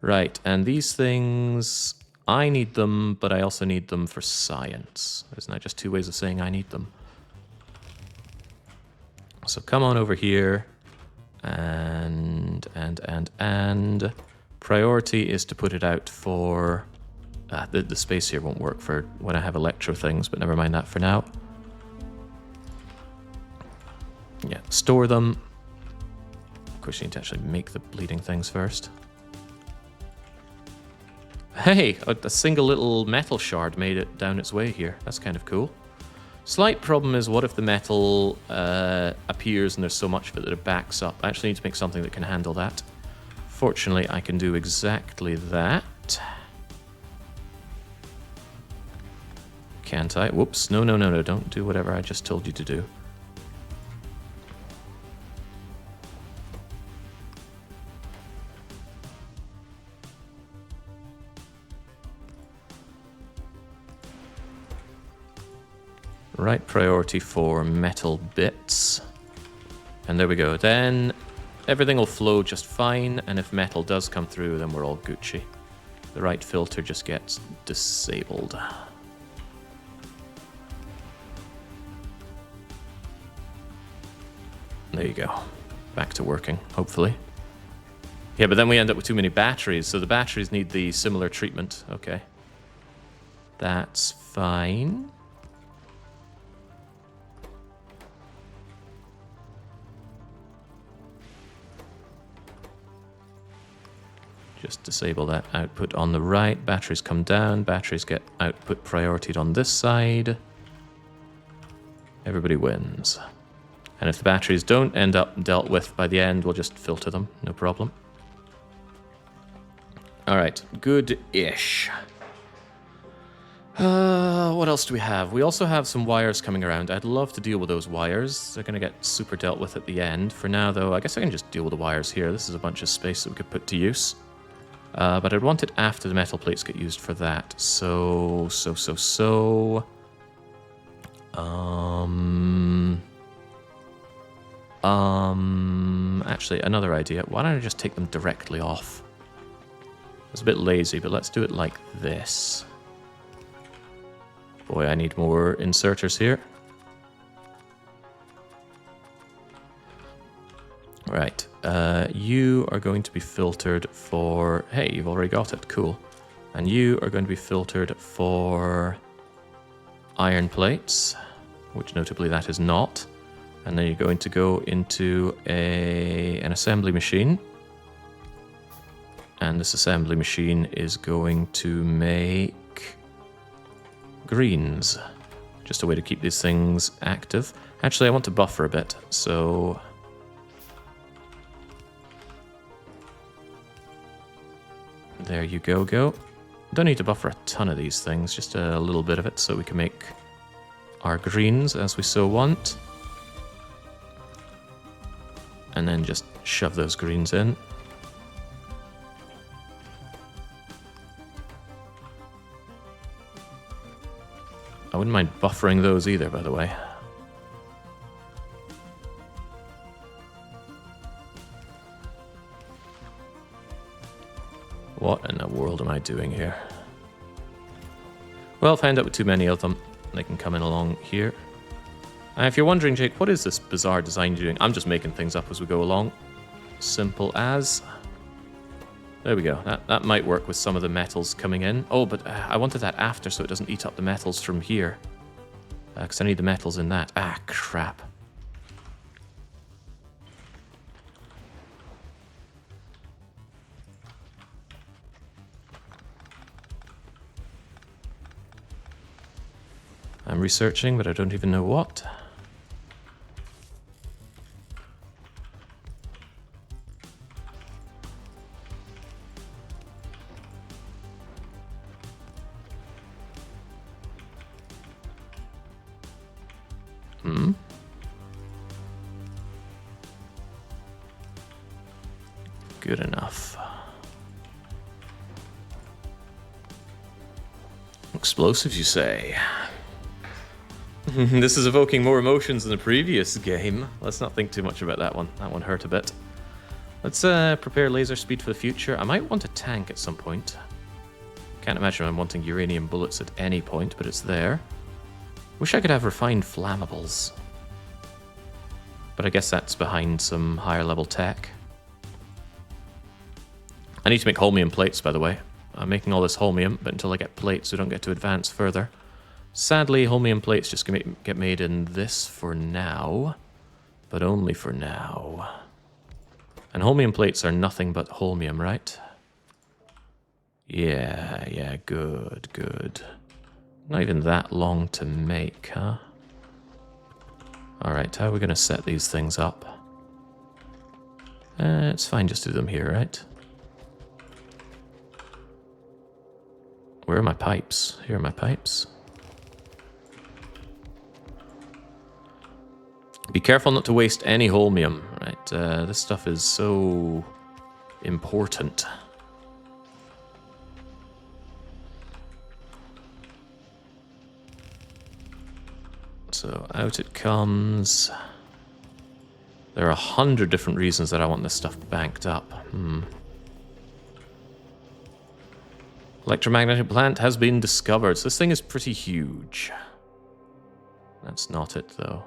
Right, and these things, I need them, but I also need them for science. Isn't that just two ways of saying I need them? So come on over here, and priority is to put it out for... the space here won't work for when I have electro things, but never mind that for now. Yeah, store them. Of course, you need to actually make the bleeding things first. Hey, a single little metal shard made it down its way here. That's kind of cool. Slight problem is, what if the metal appears and there's so much of it that it backs up? I actually need to make something that can handle that. Fortunately, I can do exactly that. Can't I? Whoops. No, no, no, no. Don't do whatever I just told you to do. Right priority for metal bits. And there we go. Then everything will flow just fine, and if metal does come through, then we're all Gucci. The right filter just gets disabled. There you go. Back to working, hopefully. Yeah, but then we end up with too many batteries, so the batteries need the similar treatment. Okay. That's fine. Just disable that output on the right. Batteries come down. Batteries get output prioritied on this side. Everybody wins. And if the batteries don't end up dealt with by the end, we'll just filter them. No problem. Alright. Good-ish. What else do we have? We also have some wires coming around. I'd love to deal with those wires. They're going to get super dealt with at the end. For now, though, I guess I can just deal with the wires here. This is a bunch of space that we could put to use. But I'd want it after the metal plates get used for that. Actually, another idea. Why don't I just take them directly off? It's a bit lazy, but let's do it like this. Boy, I need more inserters here. Right, you are going to be filtered for... Hey, you've already got it, cool. And you are going to be filtered for iron plates, which notably that is not. And then you're going to go into an assembly machine. And this assembly machine is going to make greens. Just a way to keep these things active. Actually, I want to buffer a bit, so... There you go. Don't need to buffer a ton of these things, just a little bit of it so we can make our greens as we so want. And then just shove those greens in. I wouldn't mind buffering those either, by the way. What in the world am I doing here? Well, if I end up with too many of them, they can come in along here. If you're wondering, Jake, what is this bizarre design you're doing? I'm just making things up as we go along. Simple as. There we go. That might work with some of the metals coming in. Oh, but I wanted that after so it doesn't eat up the metals from here. Because I need the metals in that. Ah, crap. I'm researching, but I don't even know what. Good enough. Explosives, you say? This is evoking more emotions than the previous game. Let's not think too much about that one. That one hurt a bit. Let's prepare laser speed for the future. I might want a tank at some point. Can't imagine I'm wanting uranium bullets at any point, but it's there. Wish I could have refined flammables. But I guess that's behind some higher level tech. I need to make holmium plates, by the way. I'm making all this holmium, but until I get plates, we don't get to advance further. Sadly, holmium plates just get made in this for now, but only for now. And holmium plates are nothing but holmium, right? Yeah, good. Not even that long to make, huh? Alright, how are we going to set these things up? It's fine just to do them here, right? Where are my pipes? Here are my pipes. Be careful not to waste any holmium, right? This stuff is so important. So out it comes. There are 100 different reasons that I want this stuff banked up. Electromagnetic plant has been discovered. So this thing is pretty huge. That's not it, though.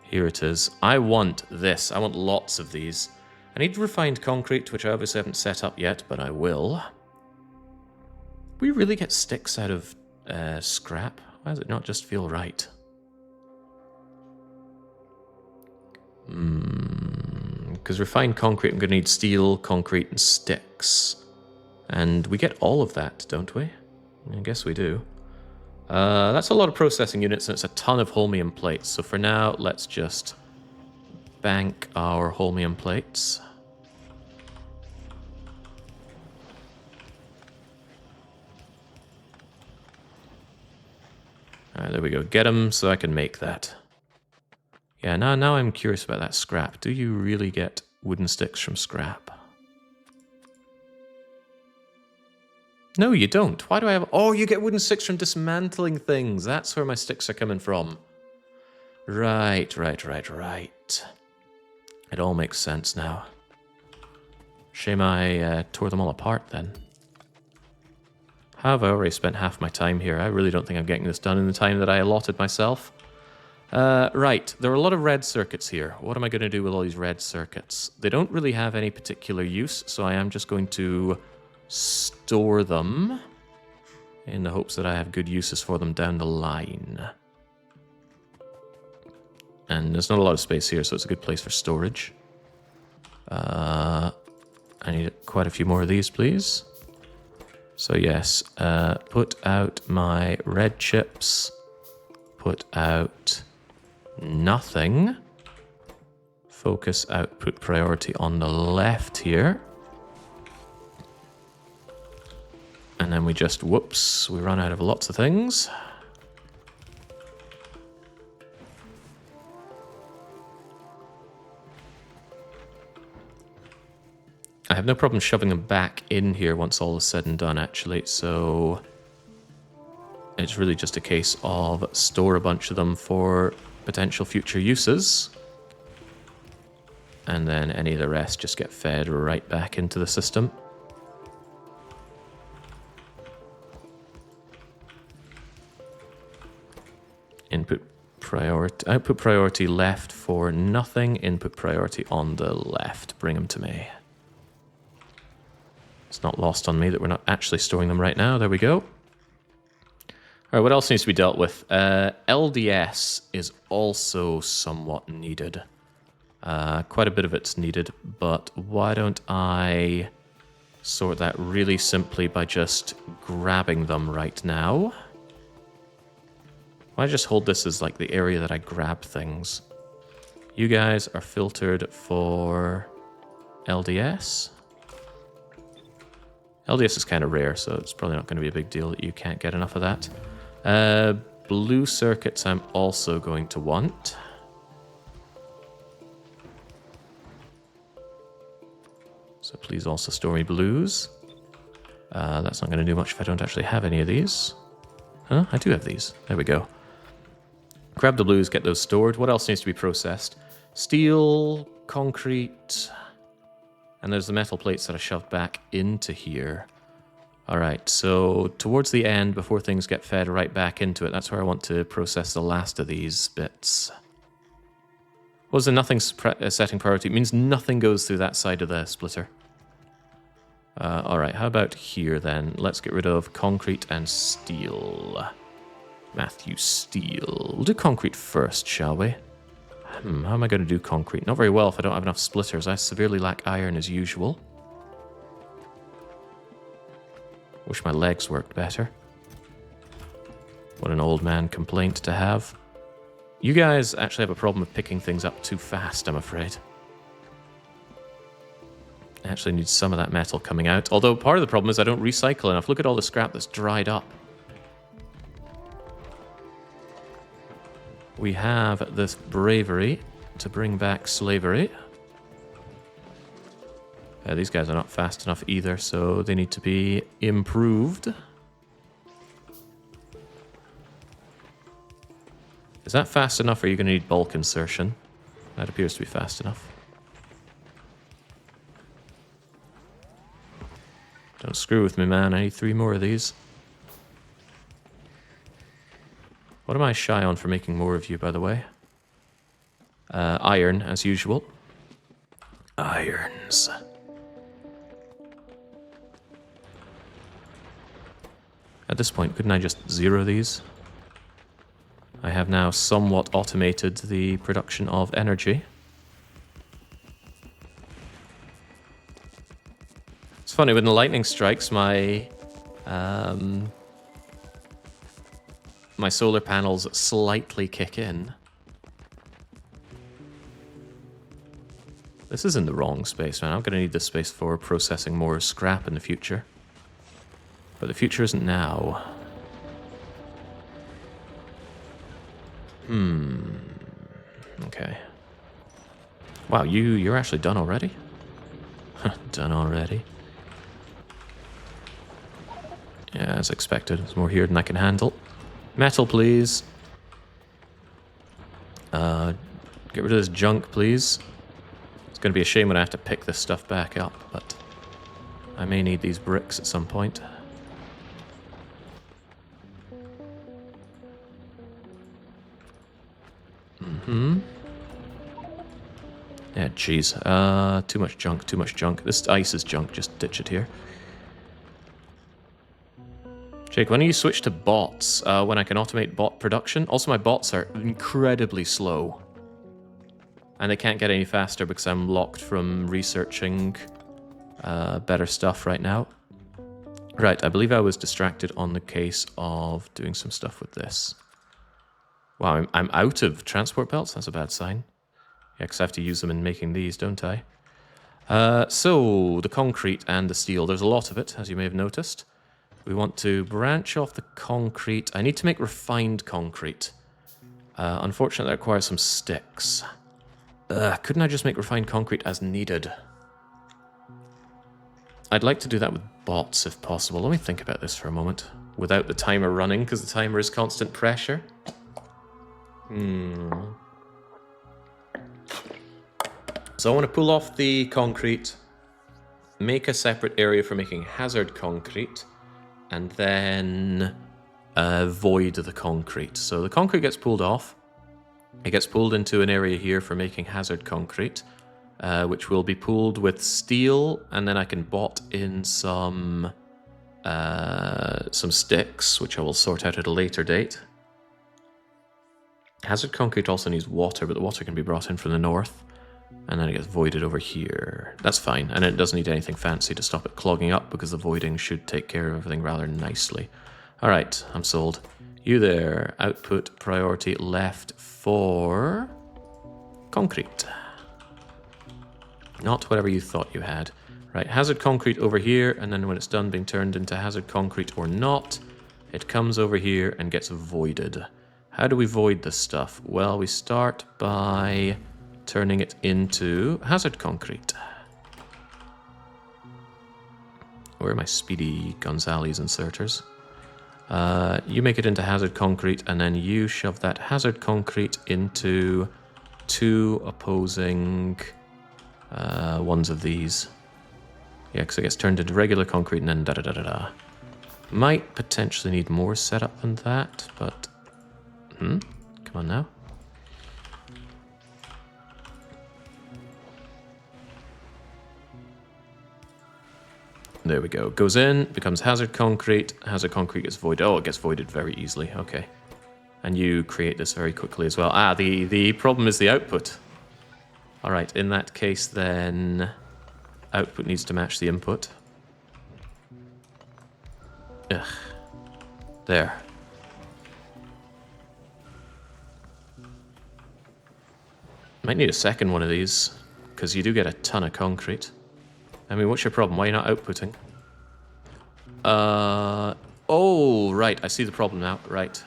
Here it is. I want this. I want lots of these. I need refined concrete, which I obviously haven't set up yet, but I will. We really get sticks out of scrap? Why does it not just feel right? Because refined concrete, I'm going to need steel, concrete, and sticks. And we get all of that, don't we? I guess we do. That's a lot of processing units, and it's a ton of holmium plates. So for now, let's just bank our holmium plates. Alright, there we go. Get them so I can make that. Yeah, now I'm curious about that scrap. Do you really get wooden sticks from scrap? No, you don't. Why do I have... Oh, you get wooden sticks from dismantling things. That's where my sticks are coming from. Right. It all makes sense now. Shame I tore them all apart then. Have I already spent half my time here? I really don't think I'm getting this done in the time that I allotted myself. Right, there are a lot of red circuits here. What am I going to do with all these red circuits? They don't really have any particular use, so I am just going to store them in the hopes that I have good uses for them down the line. And there's not a lot of space here, so it's a good place for storage. I need quite a few more of these, please. So yes, put out my red chips. Put out nothing. Focus output priority on the left here. And then we just, whoops, we run out of lots of things. I have no problem shoving them back in here once all is said and done, actually, so it's really just a case of store a bunch of them for potential future uses. And then any of the rest just get fed right back into the system. Output priority left for nothing. Input priority on the left. Bring them to me. It's not lost on me that we're not actually storing them right now. There we go. Alright, what else needs to be dealt with? LDS is also somewhat needed. Quite a bit of it's needed, but why don't I sort that really simply by just grabbing them right now? Why just hold this as like the area that I grab things? You guys are filtered for LDS. LDS is kind of rare, so it's probably not going to be a big deal that you can't get enough of that. Blue circuits I'm also going to want. So please also store me blues. That's not going to do much if I don't actually have any of these. Huh? I do have these. There we go. Grab the blues, get those stored. What else needs to be processed? Steel, concrete, and there's the metal plates that I shoved back into here. Alright, so towards the end, before things get fed right back into it, that's where I want to process the last of these bits. What was the nothing setting priority? It means nothing goes through that side of the splitter. Alright, how about here then? Let's get rid of concrete and steel. Matthew Steel. We'll do concrete first, shall we? How am I going to do concrete? Not very well if I don't have enough splitters. I severely lack iron as usual. Wish my legs worked better. What an old man complaint to have. You guys actually have a problem with picking things up too fast, I'm afraid. I actually need some of that metal coming out. Although part of the problem is I don't recycle enough. Look at all the scrap that's dried up. We have this bravery to bring back slavery. These guys are not fast enough either, so they need to be improved. Is that fast enough, or are you going to need bulk insertion? That appears to be fast enough. Don't screw with me, man. I need 3 more of these. What am I shy on for making more of you, by the way? Iron, as usual. Irons. At this point, couldn't I just 0 these? I have now somewhat automated the production of energy. It's funny, when the lightning strikes, my solar panels slightly kick in. This is in the wrong space, man. I'm going to need this space for processing more scrap in the future. But the future isn't now. Okay. Wow, you're actually done already? Done already? Yeah, as expected. There's more here than I can handle. Metal, please. Get rid of this junk, please. It's going to be a shame when I have to pick this stuff back up, but I may need these bricks at some point. Yeah, jeez. Too much junk, too much junk. This ice is junk, just ditch it here. Jake, when do you switch to bots? When I can automate bot production? Also, my bots are incredibly slow. And they can't get any faster because I'm locked from researching better stuff right now. Right, I believe I was distracted on the case of doing some stuff with this. Wow, I'm out of transport belts? That's a bad sign. Yeah, because I have to use them in making these, don't I? So, the concrete and the steel. There's a lot of it, as you may have noticed. We want to branch off the concrete. I need to make refined concrete. Unfortunately, that requires some sticks. Couldn't I just make refined concrete as needed? I'd like to do that with bots, if possible. Let me think about this for a moment. Without the timer running, because the timer is constant pressure. So I want to pull off the concrete, make a separate area for making hazard concrete, and then void the concrete. So the concrete gets pulled off. It gets pulled into an area here for making hazard concrete, which will be pulled with steel, and then I can bot in some sticks, which I will sort out at a later date. Hazard concrete also needs water, but the water can be brought in from the north. And then it gets voided over here. That's fine, and it doesn't need anything fancy to stop it clogging up, because the voiding should take care of everything rather nicely. Alright, I'm sold. You there. Output priority left for concrete. Not whatever you thought you had. Right, hazard concrete over here, and then when it's done being turned into hazard concrete or not, it comes over here and gets voided. How do we void this stuff? Well, we start by turning it into hazard concrete. Where are my speedy Gonzales inserters? You make it into hazard concrete, and then you shove that hazard concrete into 2 opposing ones of these. Yeah, because it gets turned into regular concrete and then da-da-da-da-da. Might potentially need more setup than that, but... come on now. There we go. Goes in, becomes hazard concrete gets voided. Oh, it gets voided very easily. Okay. And you create this very quickly as well. Ah, the problem is the output. Alright, in that case then... output needs to match the input. Ugh. There. Might need a second one of these, because you do get a ton of concrete. I mean, what's your problem? Why are you not outputting? Oh, right, I see the problem now. Right.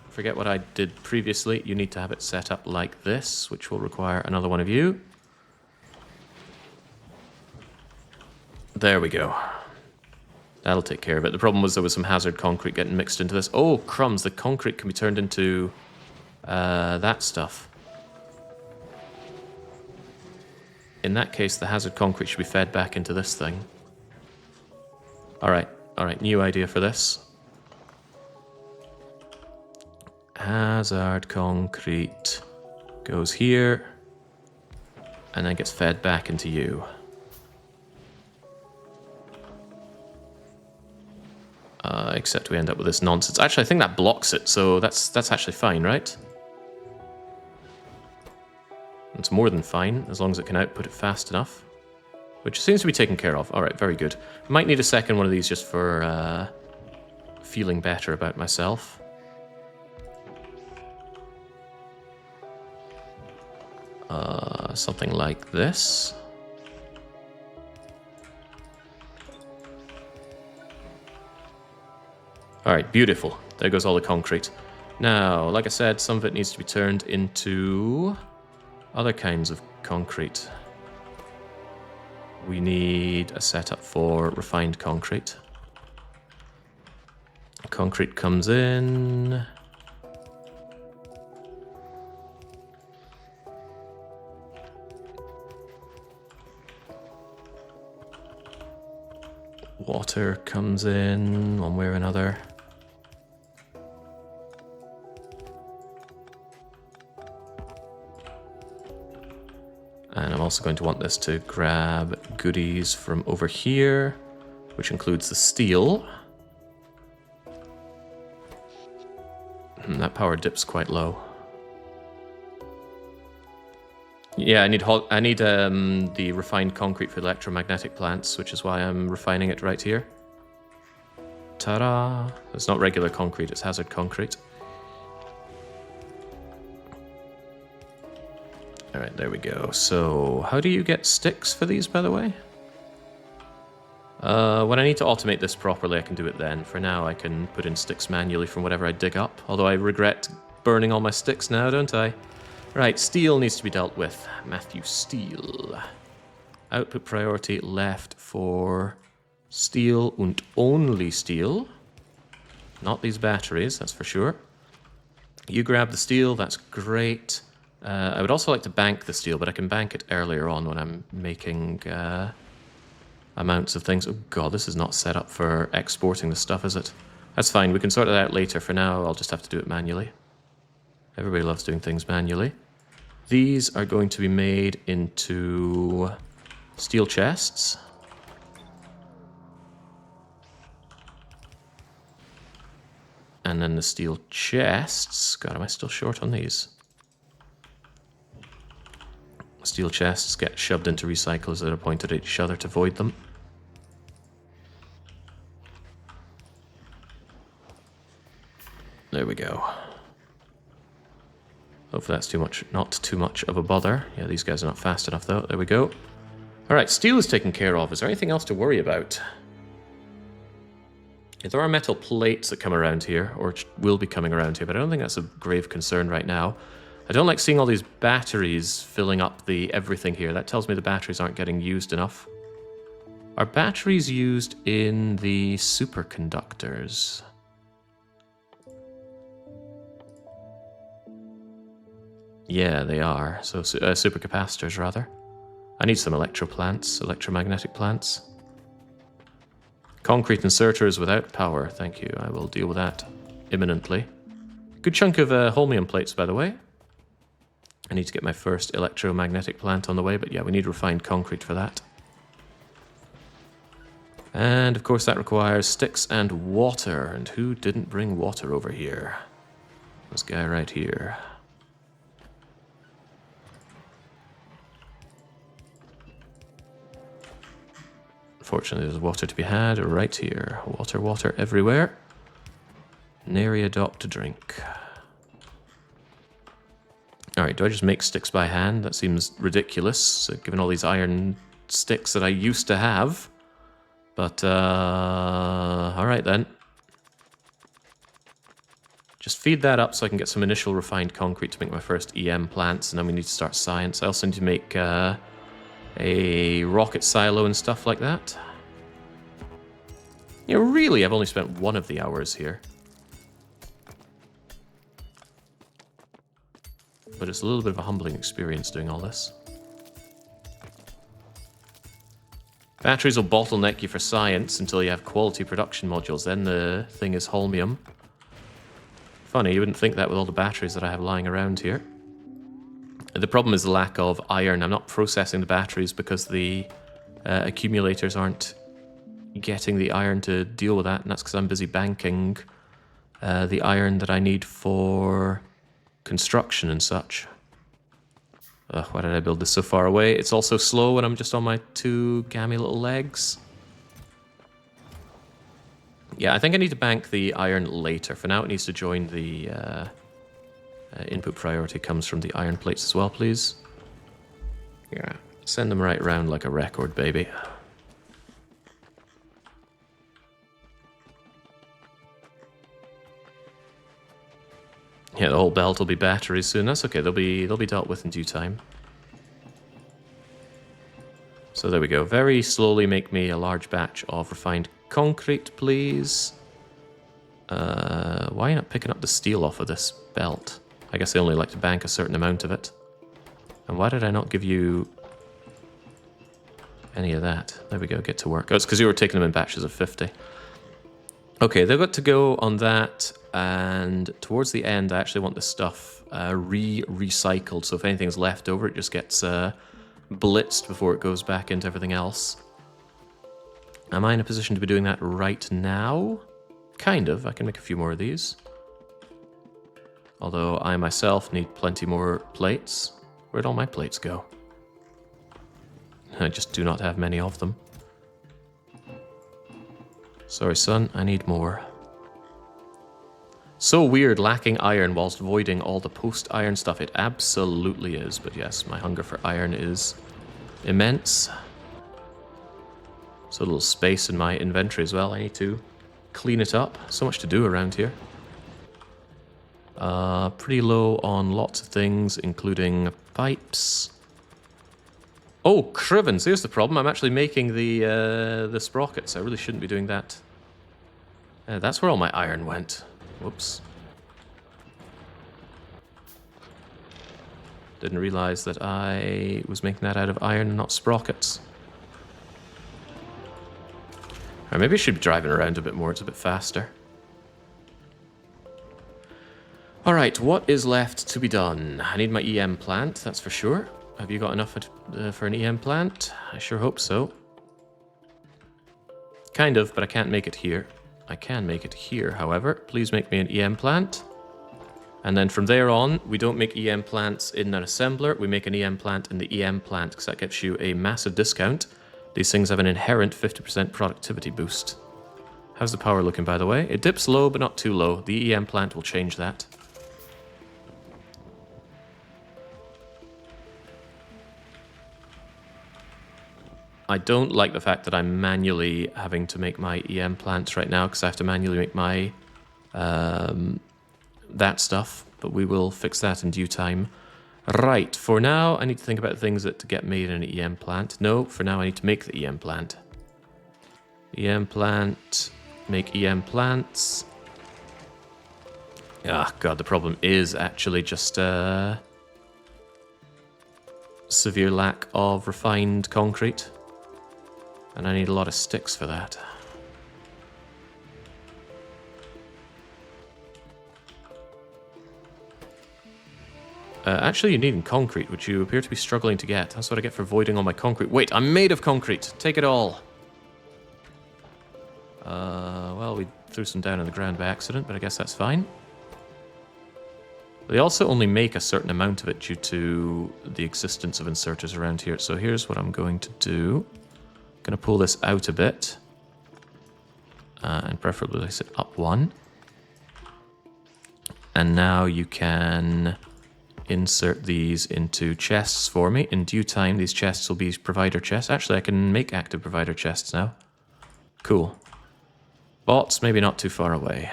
Forget what I did previously. You need to have it set up like this, which will require another one of you. There we go. That'll take care of it. The problem was there was some hazard concrete getting mixed into this. Oh, crumbs, the concrete can be turned into that stuff. In that case, the hazard concrete should be fed back into this thing. Alright, new idea for this. Hazard concrete goes here, and then gets fed back into you. Except we end up with this nonsense. Actually, I think that blocks it, so that's actually fine, right? It's more than fine, as long as it can output it fast enough. Which seems to be taken care of. Alright, very good. Might need a second one of these just for feeling better about myself. Something like this. Alright, beautiful. There goes all the concrete. Now, like I said, some of it needs to be turned into other kinds of concrete. We need a setup for refined concrete. Concrete comes in. Water comes in one way or another. And I'm also going to want this to grab goodies from over here, which includes the steel. That power dips quite low. Yeah, I need the refined concrete for the electromagnetic plants, which is why I'm refining it right here. Ta-da! It's not regular concrete, it's hazard concrete. Alright, there we go. So, how do you get sticks for these, by the way? When I need to automate this properly, I can do it then. For now, I can put in sticks manually from whatever I dig up. Although I regret burning all my sticks now, don't I? Right, steel needs to be dealt with. Matthew, steel. Output priority left for steel and only steel. Not these batteries, that's for sure. You grab the steel, that's great. I would also like to bank the steel, but I can bank it earlier on when I'm making amounts of things. Oh god, this is not set up for exporting the stuff, is it? That's fine, we can sort it out later. For now, I'll just have to do it manually. Everybody loves doing things manually. These are going to be made into steel chests. And then the steel chests... God, am I still short on these? Steel chests get shoved into recyclers that are pointed at each other to void them. There we go. Hopefully that's not too much of a bother. Yeah, these guys are not fast enough though. There we go. Alright, steel is taken care of. Is there anything else to worry about? Yeah, there are metal plates that come around here, or will be coming around here, but I don't think that's a grave concern right now. I don't like seeing all these batteries filling up the everything here. That tells me the batteries aren't getting used enough. Are batteries used in the superconductors? Yeah, they are. So supercapacitors, rather. I need some electromagnetic plants. Concrete inserters without power. Thank you. I will deal with that imminently. Good chunk of holmium plates, by the way. I need to get my first electromagnetic plant on the way, but yeah, we need refined concrete for that. And of course that requires sticks and water. And who didn't bring water over here? This guy right here. Fortunately, there's water to be had right here. Water everywhere. Nary a drop to drink. Alright, do I just make sticks by hand? That seems ridiculous, given all these iron sticks that I used to have. But, alright then. Just feed that up so I can get some initial refined concrete to make my first EM plants, and then we need to start science. I also need to make a rocket silo and stuff like that. You know, really, I've only spent one of the hours here. But it's a little bit of a humbling experience doing all this. Batteries will bottleneck you for science until you have quality production modules. Then the thing is holmium. Funny, you wouldn't think that with all the batteries that I have lying around here. The problem is the lack of iron. I'm not processing the batteries because the accumulators aren't getting the iron to deal with that, and that's because I'm busy banking the iron that I need for construction and such. Why did I build this so far away? It's also slow when I'm just on my two gammy little legs. Yeah, I think I need to bank the iron later. For now, it needs to join the input priority comes from the iron plates as well, please. Yeah, send them right round like a record, baby. Yeah, the whole belt will be batteries soon. That's okay. They'll be dealt with in due time. So there we go. Very slowly make me a large batch of refined concrete, please. Why are you not picking up the steel off of this belt? I guess they only like to bank a certain amount of it. And why did I not give you any of that? There we go. Get to work. Oh, it's because you were taking them in batches of 50. Okay, they've got to go on that. And towards the end, I actually want this stuff recycled. So if anything's left over, it just gets blitzed before it goes back into everything else. Am I in a position to be doing that right now? Kind of. I can make a few more of these. Although I myself need plenty more plates. Where'd all my plates go? I just do not have many of them. Sorry, son. I need more. So weird lacking iron whilst avoiding all the post-iron stuff. It absolutely is. But yes, my hunger for iron is immense. So a little space in my inventory as well. I need to clean it up. So much to do around here. Pretty low on lots of things, including pipes. Oh, crivens. Here's the problem. I'm actually making the sprockets. I really shouldn't be doing that. That's where all my iron went. Whoops. Didn't realize that I was making that out of iron and not sprockets. Or maybe I should be driving around a bit more. It's a bit faster. Alright, what is left to be done? I need my EM plant, that's for sure. Have you got enough for an EM plant? I sure hope so. Kind of, but I can't make it here. I can make it here, however. Please make me an EM plant. And then from there on, we don't make EM plants in an assembler. We make an EM plant in the EM plant, because that gives you a massive discount. These things have an inherent 50% productivity boost. How's the power looking, by the way? It dips low, but not too low. The EM plant will change that. I don't like the fact that I'm manually having to make my EM plants right now, because I have to manually make my that stuff, but we will fix that in due time. Right, for now, I need to think about things that get made in an EM plant. No, for now I need to make the EM plant. EM plant, make EM plants. Ah, God, the problem is actually just severe lack of refined concrete. And I need a lot of sticks for that. Actually, you need concrete, which you appear to be struggling to get. That's what I get for avoiding all my concrete. Wait, I'm made of concrete. Take it all. Well, we threw some down on the ground by accident, but I guess that's fine. They also only make a certain amount of it due to the existence of inserters around here. So here's what I'm going to do. I'm going to pull this out a bit. And preferably place it up one. And now you can insert these into chests for me. In due time, these chests will be provider chests. Actually, I can make active provider chests now. Cool. Bots, maybe not too far away.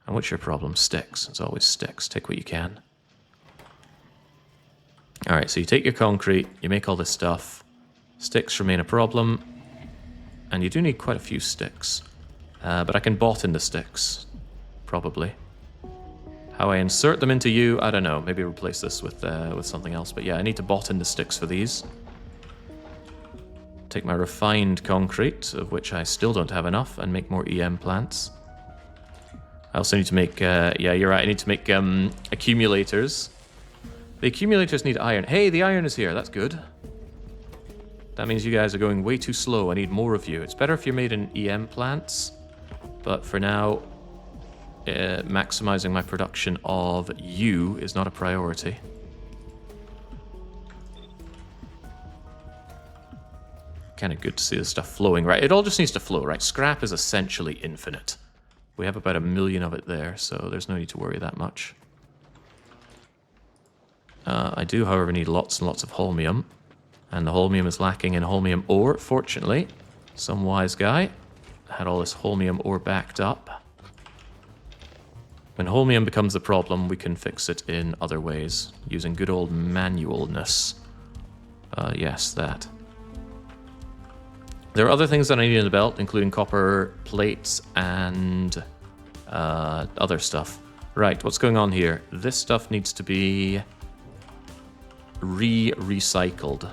And what's your problem? Sticks. It's always sticks. Take what you can. Alright, so you take your concrete, you make all this stuff. Sticks remain a problem. And you do need quite a few sticks. But I can bot in the sticks. Probably. How I insert them into you, I don't know. Maybe replace this with something else. But yeah, I need to bot in the sticks for these. Take my refined concrete, of which I still don't have enough, and make more EM plants. I also need to make, yeah, you're right, I need to make accumulators. The accumulators need iron. Hey, the iron is here, that's good. That means you guys are going way too slow, I need more of you. It's better if you're made in EM plants, but for now, maximizing my production of you is not a priority. Kind of good to see the stuff flowing, right? It all just needs to flow, right? Scrap is essentially infinite. We have about 1 million of it there, so there's no need to worry that much. I do, however, need lots and lots of holmium. And the holmium is lacking in holmium ore, fortunately. Some wise guy had all this holmium ore backed up. When holmium becomes a problem, we can fix it in other ways, using good old manualness. Yes, that. There are other things that I need in the belt, including copper plates and other stuff. Right, what's going on here? This stuff needs to be recycled.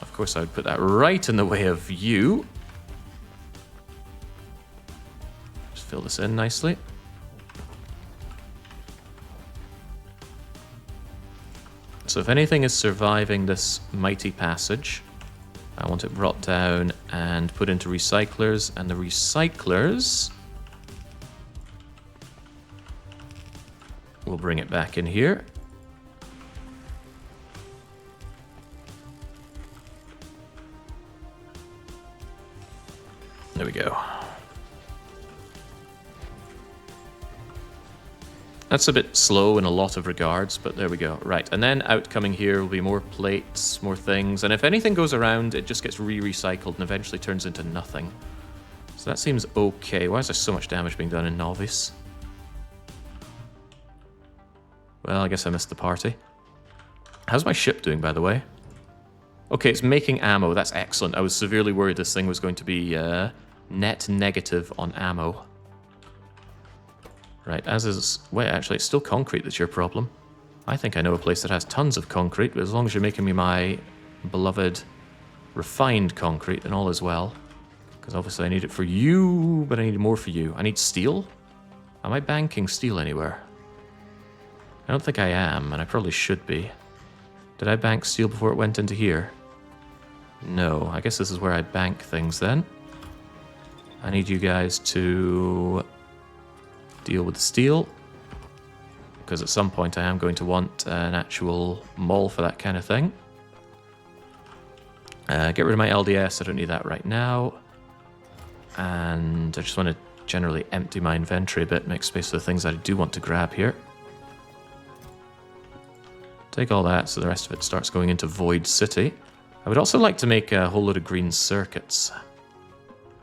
Of course, I would put that right in the way of you. Just fill this in nicely. So if anything is surviving this mighty passage, I want it brought down and put into recyclers, and the recyclers will bring it back in here. There we go. That's a bit slow in a lot of regards, but there we go. Right, and then out coming here will be more plates, more things, and if anything goes around, it just gets re-recycled and eventually turns into nothing. So that seems okay. Why is there so much damage being done in Novice? Well, I guess I missed the party. How's my ship doing, by the way? Okay, it's making ammo. That's excellent. I was severely worried this thing was going to be net negative on ammo. Right, as is... Wait, actually, it's still concrete that's your problem. I think I know a place that has tons of concrete, but as long as you're making me my beloved refined concrete, then all is well. Because obviously I need it for you, but I need more for you. I need steel? Am I banking steel anywhere? I don't think I am, and I probably should be. Did I bank steel before it went into here? No, I guess this is where I bank things then. I need you guys to deal with the steel, because at some point I am going to want an actual mall for that kind of thing. Get rid of my LDS, I don't need that right now. And I just want to generally empty my inventory a bit, make space for the things I do want to grab here. Take all that so the rest of it starts going into Void City. I would also like to make a whole load of green circuits.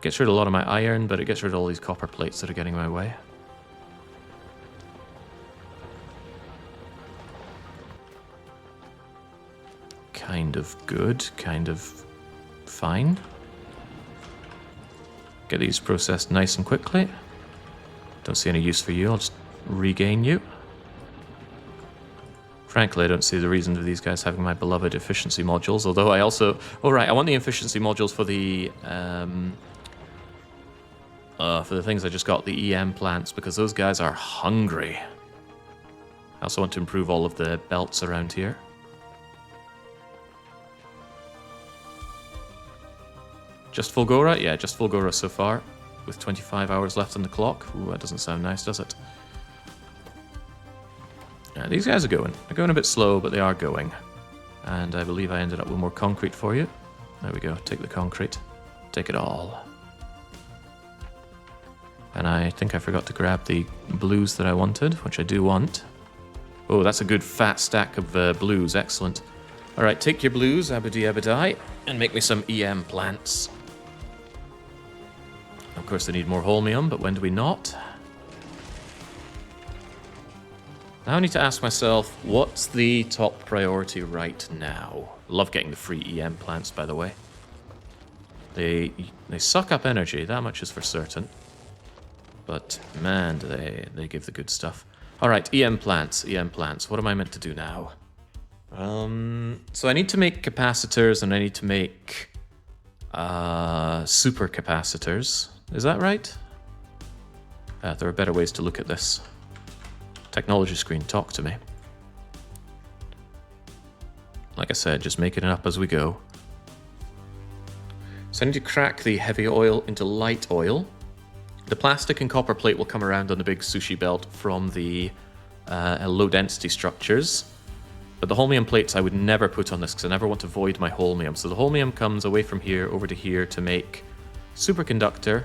Gets rid of a lot of my iron, but it gets rid of all these copper plates that are getting in my way. Kind of good, kind of fine. Get these processed nice and quickly. Don't see any use for you, I'll just regain you. Frankly, I don't see the reason for these guys having my beloved efficiency modules, although I also... Oh right, I want the efficiency modules for the things I just got, the EM plants, because those guys are hungry. I also want to improve all of the belts around here. Just Fulgora? Yeah, just Fulgora so far, with 25 hours left on the clock. Ooh, that doesn't sound nice, does it? Yeah, these guys are going. They're going a bit slow, but they are going. And I believe I ended up with more concrete for you. There we go, take the concrete. Take it all. And I think I forgot to grab the blues that I wanted, which I do want. Oh, that's a good fat stack of blues. Excellent. All right, take your blues, abadi abadai, and make me some EM plants. Of course, they need more holmium, but when do we not? Now I need to ask myself, what's the top priority right now? Love getting the free EM plants, by the way. They suck up energy, that much is for certain. But man, do they give the good stuff. Alright, EM plants, EM plants. What am I meant to do now? So I need to make capacitors and I need to make super capacitors. Is that right? There are better ways to look at this. Technology screen, talk to me. Like I said, just making it up as we go. So I need to crack the heavy oil into light oil. The plastic and copper plate will come around on the big sushi belt from the low density structures. But the holmium plates I would never put on this because I never want to void my holmium. So the holmium comes away from here over to here to make superconductor.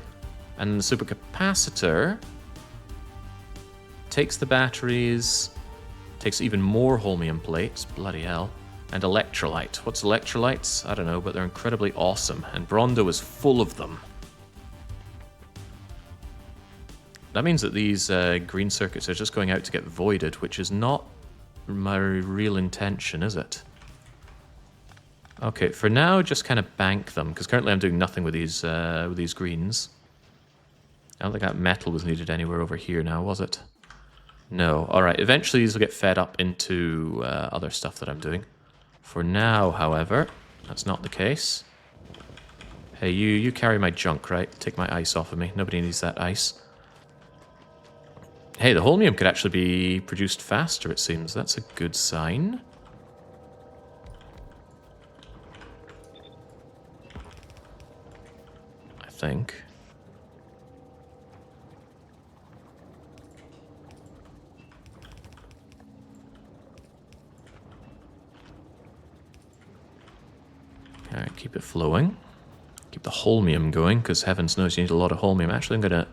And the supercapacitor takes the batteries, takes even more holmium plates, bloody hell, and electrolyte. What's electrolytes? I don't know, but they're incredibly awesome. And Brondo is full of them. That means that these green circuits are just going out to get voided, which is not my real intention, is it? Okay, for now, just kind of bank them, because currently I'm doing nothing with these greens. I don't think that metal was needed anywhere over here now, was it? No. Alright, eventually these will get fed up into other stuff that I'm doing. For now, however, that's not the case. Hey, you carry my junk, right? Take my ice off of me. Nobody needs that ice. Hey, the holmium could actually be produced faster, it seems. That's a good sign. I think. Alright, keep it flowing. Keep the holmium going, because heavens knows you need a lot of holmium. Actually, I'm going to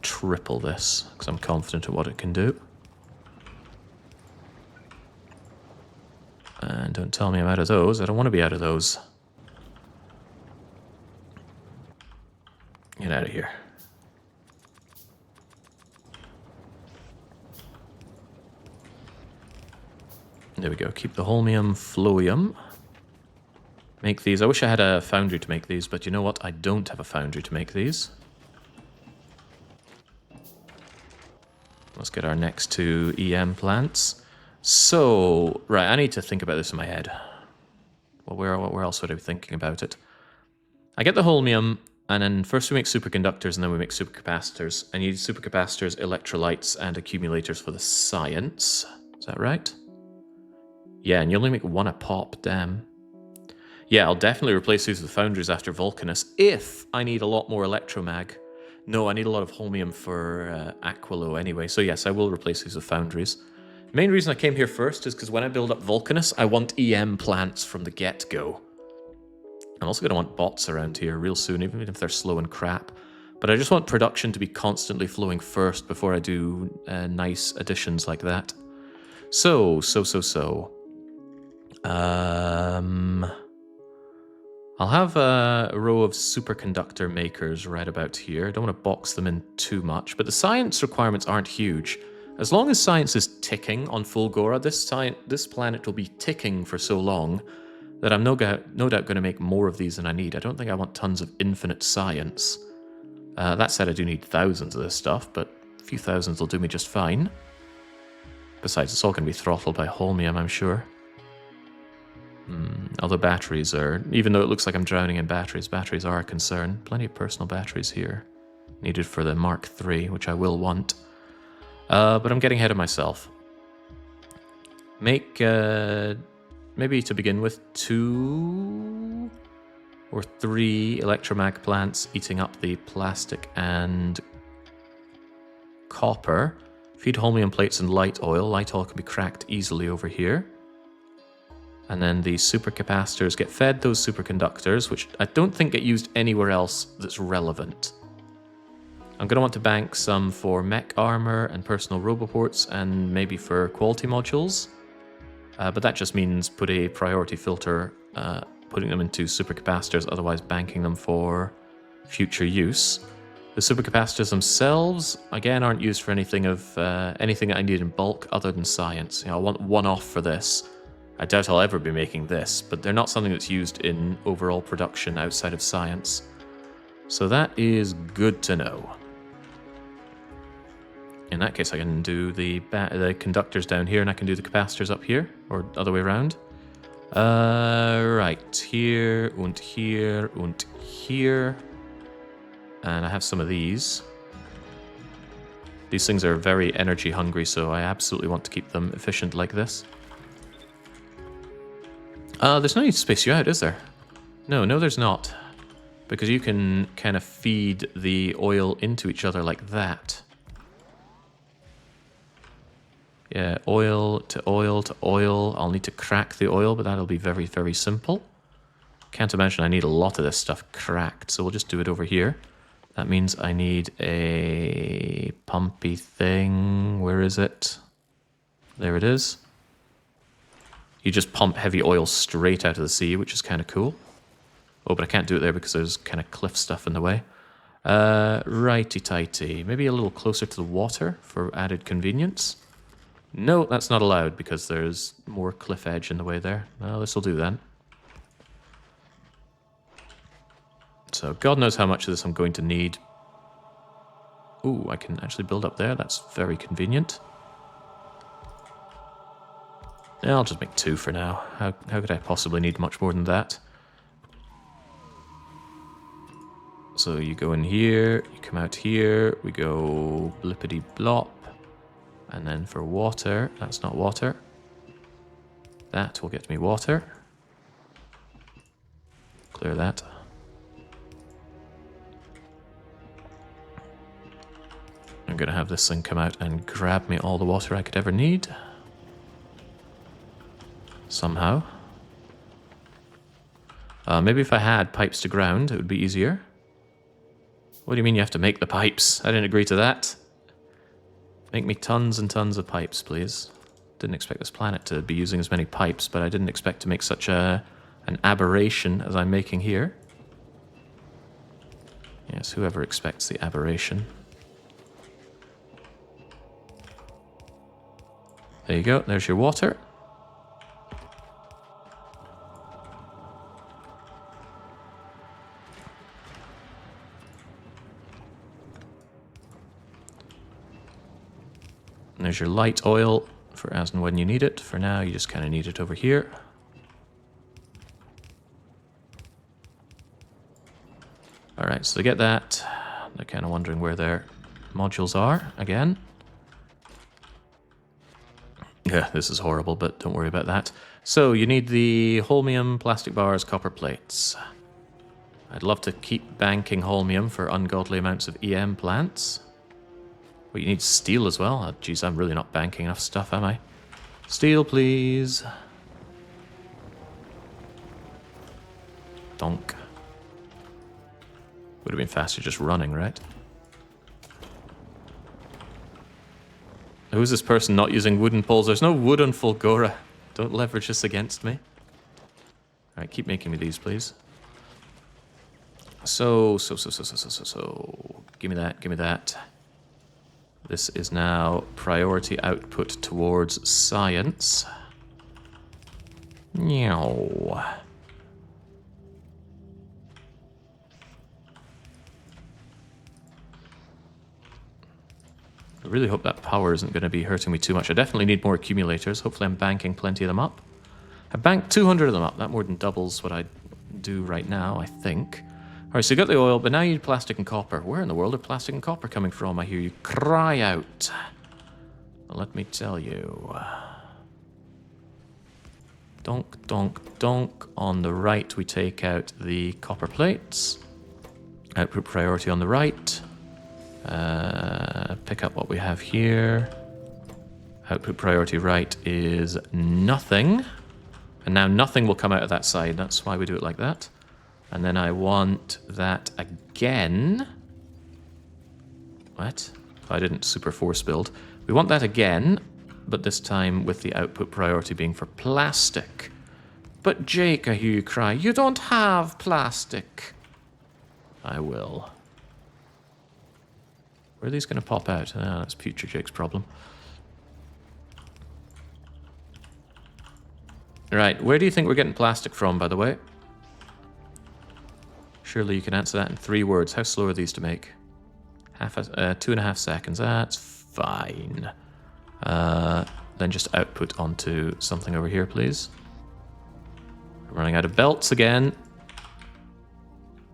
triple this, because I'm confident of what it can do. And don't tell me I'm out of those. I don't want to be out of those. Get out of here. There we go. Keep the holmium, fluium. Make these. I wish I had a foundry to make these, but you know what? I don't have a foundry to make these. Let's get our next two EM plants. So, right, I need to think about this in my head. Well, where else would I be thinking about it? I get the holmium, and then first we make superconductors, and then we make supercapacitors. I need supercapacitors, electrolytes, and accumulators for the science. Is that right? Yeah, and you only make one a pop, damn. Yeah, I'll definitely replace these with foundries after Vulcanus, if I need a lot more electromag. No, I need a lot of holmium for Aquilo anyway, so yes, I will replace these with foundries. The main reason I came here first is because when I build up Vulcanus, I want EM plants from the get-go. I'm also going to want bots around here real soon, even if they're slow and crap. But I just want production to be constantly flowing first before I do nice additions like that. So. I'll have a row of superconductor makers right about here. I don't want to box them in too much, but the science requirements aren't huge. As long as science is ticking on Fulgora, this planet will be ticking for so long that I'm no doubt going to make more of these than I need. I don't think I want tons of infinite science. That said, I do need thousands of this stuff, but a few thousands will do me just fine. Besides, it's all going to be throttled by holmium, I'm sure. Although batteries are... Even though it looks like I'm drowning in batteries, batteries are a concern. Plenty of personal batteries here. Needed for the Mark III, which I will want. But I'm getting ahead of myself. Make, maybe to begin with, 2 or 3 electromag plants eating up the plastic and copper. Feed holmium plates and light oil. Light oil can be cracked easily over here. And then the supercapacitors get fed those superconductors, which I don't think get used anywhere else that's relevant. I'm going to want to bank some for mech armor and personal roboports and maybe for quality modules. But that just means put a priority filter, putting them into supercapacitors, otherwise banking them for future use. The supercapacitors themselves, again, aren't used for anything anything that I need in bulk other than science. I want one off for this. I doubt I'll ever be making this, but they're not something that's used in overall production outside of science. So that is good to know. In that case, I can do the conductors down here, and I can do the capacitors up here, or other way around. Right, here, and here, and here. And I have some of these. These things are very energy hungry, so I absolutely want to keep them efficient like this. There's no need to space you out, is there? No, there's not. Because you can kind of feed the oil into each other like that. Yeah, oil to oil to oil. I'll need to crack the oil, but that'll be very, very simple. Can't imagine I need a lot of this stuff cracked, so we'll just do it over here. That means I need a pumpy thing. Where is it? There it is. You just pump heavy oil straight out of the sea, which is kind of cool. Oh, but I can't do it there because there's kind of cliff stuff in the way. Righty-tighty. Maybe a little closer to the water for added convenience. No, that's not allowed because there's more cliff edge in the way there. Well, this will do then. So God knows how much of this I'm going to need. Ooh, I can actually build up there. That's very convenient. Yeah, I'll just make 2 for now. How could I possibly need much more than that? So you go in here, you come out here, we go blippity blop. And then for water, that's not water. That will get me water. Clear that. I'm going to have this thing come out and grab me all the water I could ever need. Somehow. Maybe if I had pipes to ground, it would be easier. What do you mean you have to make the pipes? I didn't agree to that. Make me tons and tons of pipes, please. Didn't expect this planet to be using as many pipes, but I didn't expect to make such an aberration as I'm making here. Yes, whoever expects the aberration. There you go, there's your water. And there's your light oil for as and when you need it. For now, you just kind of need it over here. Alright, so to get that, they're kind of wondering where their modules are again. Yeah, this is horrible, but don't worry about that. So, you need the holmium, plastic bars, copper plates. I'd love to keep banking holmium for ungodly amounts of EM plants. But you need steel as well. Oh, geez, I'm really not banking enough stuff, am I? Steel, please. Donk. Would have been faster just running, right? Who's this person not using wooden poles? There's no wood on Fulgora. Don't leverage this against me. Alright, keep making me these, please. So. Give me that. This is now priority output towards science. Meow. I really hope that power isn't going to be hurting me too much. I definitely need more accumulators. Hopefully I'm banking plenty of them up. I banked 200 of them up. That more than doubles what I do right now, I think. Alright, so you got the oil, but now you need plastic and copper. Where in the world are plastic and copper coming from? I hear you cry out. Well, let me tell you. Donk, donk, donk. On the right, we take out the copper plates. Output priority on the right. Pick up what we have here. Output priority right is nothing. And now nothing will come out of that side. That's why we do it like that. And then I want that again. What? I didn't super force build. We want that again, but this time with the output priority being for plastic. But Jake, I hear you cry, you don't have plastic. I will. Where are these going to pop out? Ah, that's future Jake's problem. Right, where do you think we're getting plastic from, by the way? Surely you can answer that in 3 words. How slow are these to make? 2.5 seconds. That's fine. Then just output onto something over here, please. I'm running out of belts again.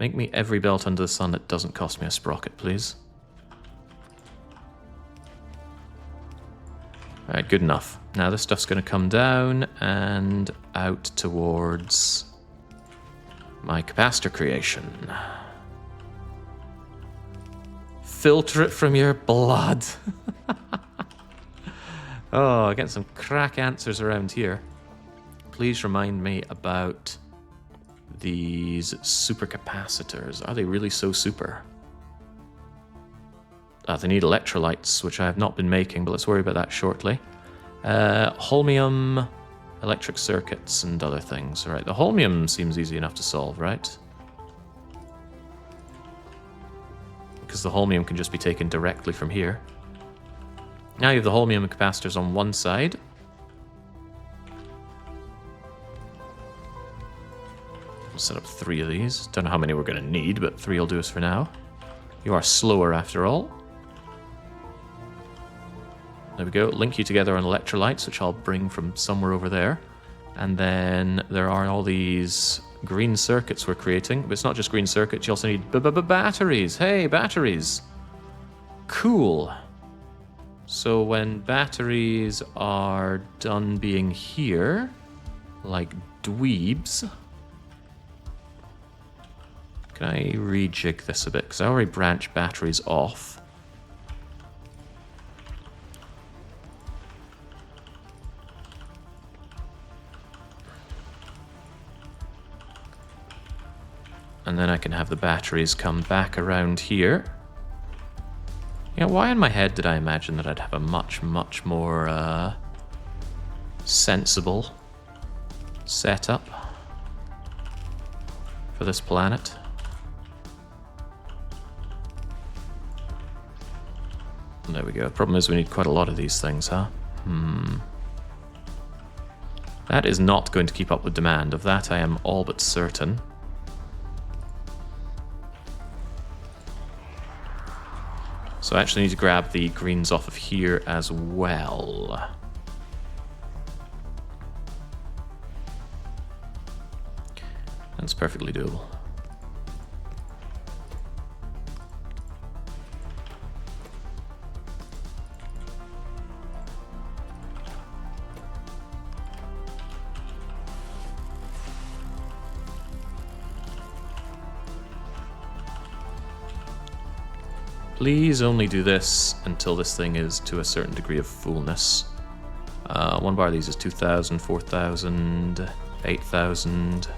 Make me every belt under the sun that doesn't cost me a sprocket, please. Alright, good enough. Now this stuff's going to come down and out towards my capacitor creation. Filter it from your blood. Oh, getting some crack answers around here. Please remind me about these supercapacitors. Are they really so super? They need electrolytes, which I have not been making, but let's worry about that shortly. Holmium, electric circuits, and other things. All right, the holmium seems easy enough to solve, right? Because the holmium can just be taken directly from here. Now you have the holmium capacitors on one side. We'll set up 3 of these. Don't know how many we're going to need, but 3 will do us for now. You are slower after all. There we go. Link you together on electrolytes, which I'll bring from somewhere over there. And then there are all these green circuits we're creating. But it's not just green circuits, you also need batteries. Hey, batteries. Cool. So when batteries are done being here, like dweebs... Can I rejig this a bit? Because I already branched batteries off. And then I can have the batteries come back around here. Yeah, why in my head did I imagine that I'd have a much, much more sensible setup for this planet? There we go. The problem is we need quite a lot of these things, huh? That is not going to keep up with demand. Of that I am all but certain. So I actually need to grab the greens off of here as well. That's perfectly doable. Please only do this until this thing is to a certain degree of fullness. 1 bar of these is 2,000, 4,000, 8,000.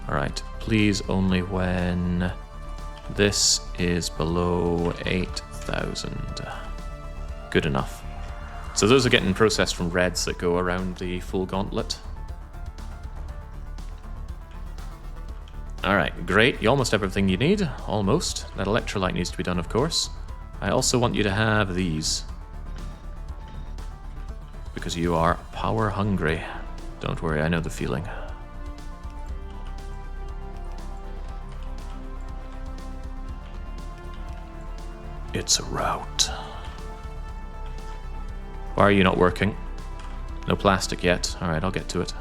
Alright, please only when this is below 8,000. Good enough. So those are getting processed from reds that go around the full gauntlet. Alright, great. You almost have everything you need. Almost. That electrolyte needs to be done, of course. I also want you to have these. Because you are power hungry. Don't worry, I know the feeling. It's a route. Why are you not working? No plastic yet. Alright, I'll get to it.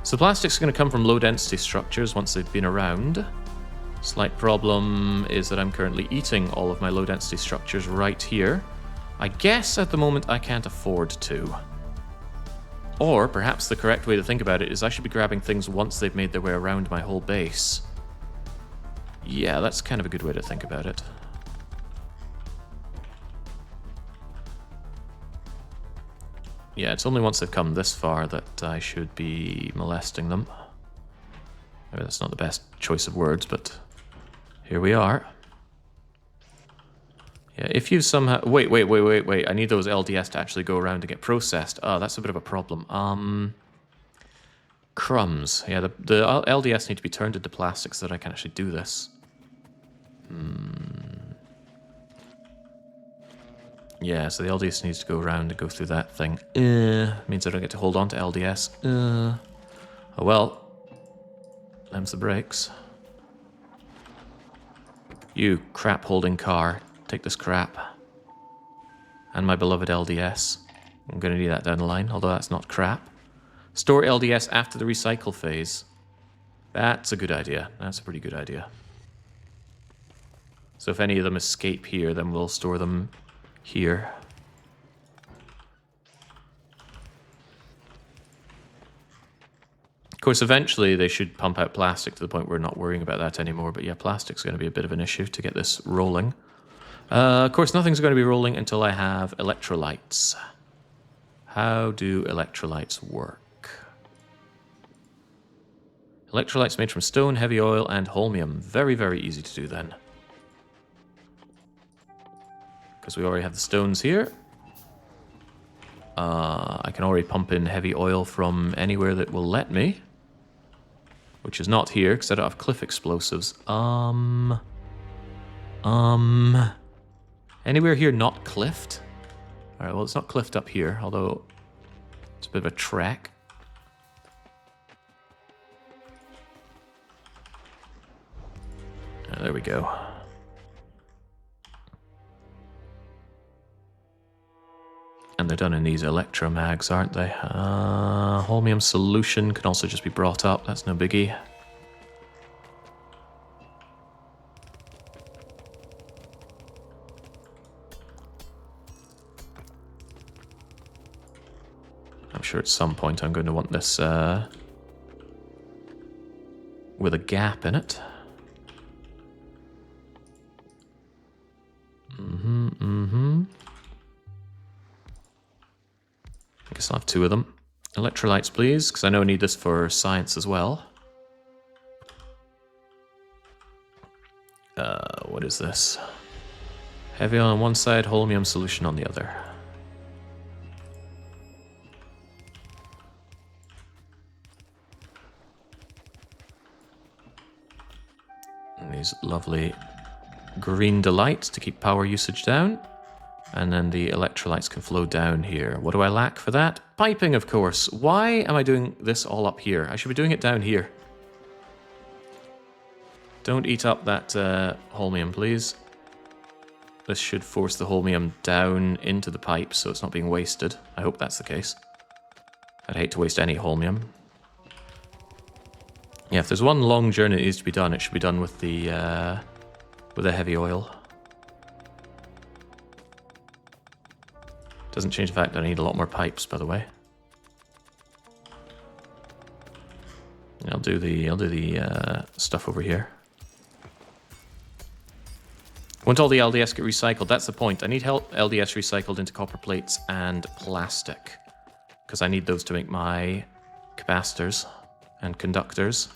So plastic's going to come from low-density structures once they've been around. Slight problem is that I'm currently eating all of my low-density structures right here. I guess at the moment I can't afford to. Or perhaps the correct way to think about it is I should be grabbing things once they've made their way around my whole base. Yeah, that's kind of a good way to think about it. Yeah, it's only once they've come this far that I should be molesting them. Maybe that's not the best choice of words, but here we are. Yeah, if you somehow... Wait. I need those LDS to actually go around and get processed. Oh, that's a bit of a problem. Crumbs. Yeah, the LDS need to be turned into plastic so that I can actually do this. Yeah, so the LDS needs to go around and go through that thing. Means I don't get to hold on to LDS. Oh well. Them's the brakes. You crap-holding car. Take this crap. And my beloved LDS. I'm going to need that down the line, although that's not crap. Store LDS after the recycle phase. That's a good idea. That's a pretty good idea. So if any of them escape here, then we'll store them here. Of course, eventually they should pump out plastic to the point where we're not worrying about that anymore. But yeah, plastic's going to be a bit of an issue to get this rolling. Of course, nothing's going to be rolling until I have electrolytes. How do electrolytes work? Electrolytes made from stone, heavy oil, and holmium. Very, very easy to do then. Because we already have the stones here. I can already pump in heavy oil from anywhere that will let me. Which is not here, because I don't have cliff explosives. Anywhere here not cliffed? Alright, well, it's not cliffed up here, although it's a bit of a trek. There we go. And they're done in these electromags, aren't they? Holmium solution can also just be brought up. That's no biggie. I'm sure at some point I'm going to want this with a gap in it. I guess I'll have two of them. Electrolytes, please, because I know I need this for science as well. What is this? Heavy on one side, holmium solution on the other. And these lovely green delights to keep power usage down. And then the electrolytes can flow down here. What do I lack for that? Piping, of course. Why am I doing this all up here? I should be doing it down here. Don't eat up that holmium, please. This should force the holmium down into the pipe so it's not being wasted. I hope that's the case. I'd hate to waste any holmium. Yeah, if there's one long journey that needs to be done, it should be done with the heavy oil. Doesn't change the fact that I need a lot more pipes, by the way. I'll do the stuff over here. Won't all the LDS get recycled? That's the point. I need LDS recycled into copper plates and plastic. Because I need those to make my capacitors and conductors.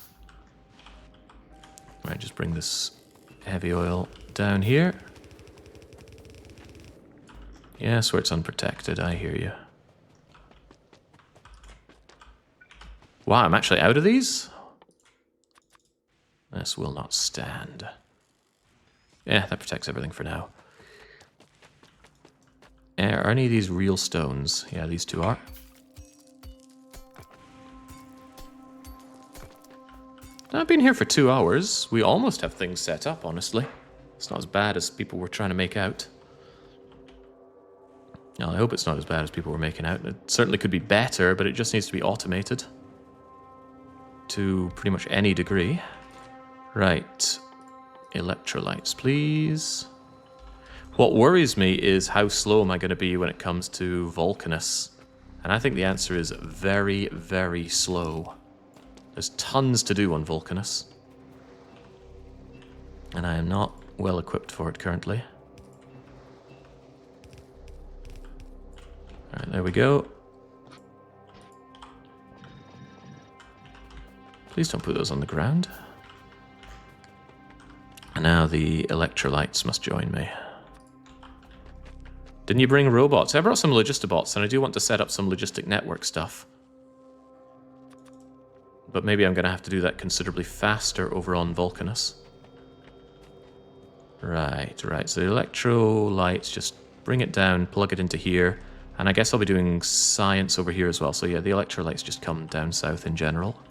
Right, just bring this heavy oil down here. Yes, where it's unprotected, I hear you. Wow, I'm actually out of these? This will not stand. Yeah, that protects everything for now. Are any of these real stones? Yeah, these two are. I've been here for 2 hours. We almost have things set up, honestly. It's not as bad as people were trying to make out. Well, I hope it's not as bad as people were making out. It certainly could be better, but it just needs to be automated. To pretty much any degree. Right. Electrolytes, please. What worries me is how slow am I going to be when it comes to Vulcanus? And I think the answer is very, very slow. There's tons to do on Vulcanus. And I am not well equipped for it currently. Alright, there we go. Please don't put those on the ground. And now the electrolytes must join me. Didn't you bring robots? I brought some logistibots, and I do want to set up some logistic network stuff. But maybe I'm going to have to do that considerably faster over on Vulcanus. Right. So the electrolytes, just bring it down, plug it into here. And I guess I'll be doing science over here as well. So yeah, the electrolytes just come down south in general.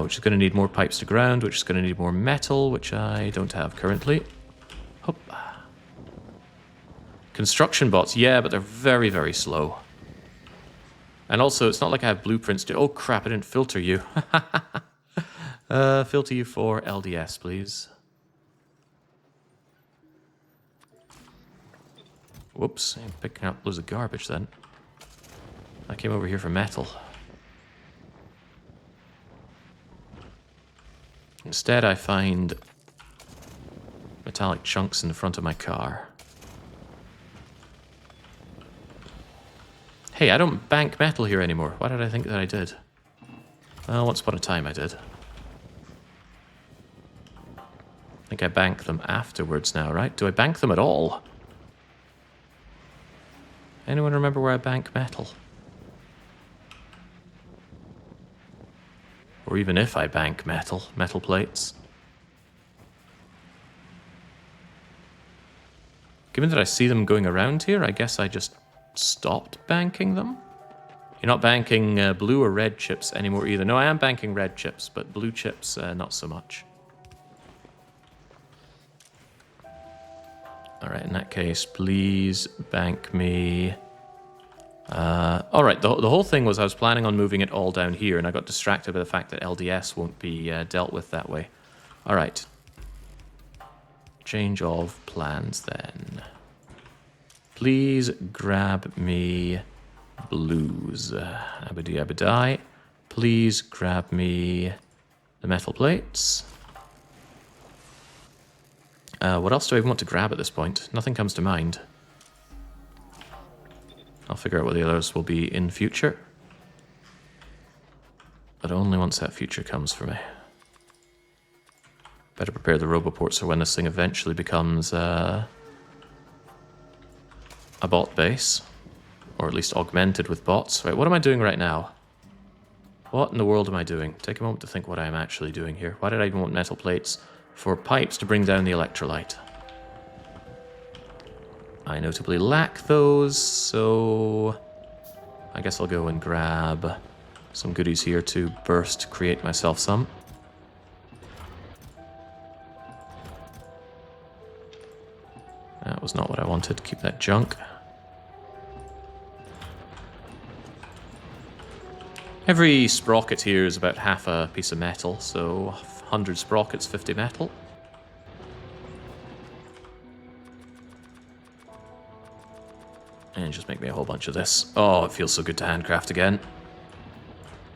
Which is going to need more pipes to ground, which is going to need more metal, which I don't have currently. Hop. Construction bots, yeah, but they're very, very slow. And also, it's not like I have blueprints to... Oh, crap, I didn't filter you. Filter you for LDS, please. Whoops, I'm picking up loads of garbage then. I came over here for metal. Instead, I find metallic chunks in the front of my car. Hey, I don't bank metal here anymore. Why did I think that I did? Well, once upon a time I did. I think I bank them afterwards now, right? Do I bank them at all? Anyone remember where I bank metal? Or even if I bank metal plates. Given that I see them going around here, I guess I just stopped banking them? You're not banking blue or red chips anymore either. No, I am banking red chips, but blue chips, not so much. Alright, in that case, please bank me... Alright, the whole thing was I was planning on moving it all down here, and I got distracted by the fact that LDS won't be dealt with that way. Alright. Change of plans, then. Please grab me blues. Abadie. Please grab me the metal plates. What else do I even want to grab at this point? Nothing comes to mind. I'll figure out what the others will be in future. But only once that future comes for me. Better prepare the roboports for when this thing eventually becomes a bot base. Or at least augmented with bots. Right, what am I doing right now? What in the world am I doing? Take a moment to think what I'm actually doing here. Why did I even want metal plates? For pipes to bring down the electrolyte. I notably lack those, so I guess I'll go and grab some goodies here to burst, create myself some. That was not what I wanted. Keep that junk. Every sprocket here is about half a piece of metal, so 100 sprockets, 50 metal. And just make me a whole bunch of this. Oh, it feels so good to handcraft again.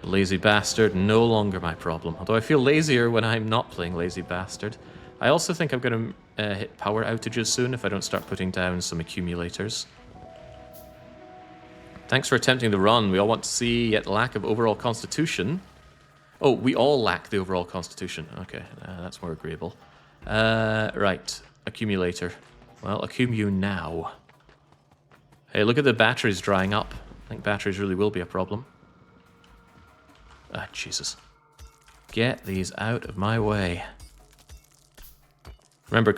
Lazy Bastard, no longer my problem. Although I feel lazier when I'm not playing Lazy Bastard. I also think I'm going to hit power outages soon if I don't start putting down some accumulators. Thanks for attempting the run. We all want to see yet lack of overall constitution. Oh, we all lack the overall constitution. Okay, that's more agreeable. Right, accumulator. Well, accumu now. Hey, look at the batteries drying up. I think batteries really will be a problem. Ah, Jesus. Get these out of my way. Remember,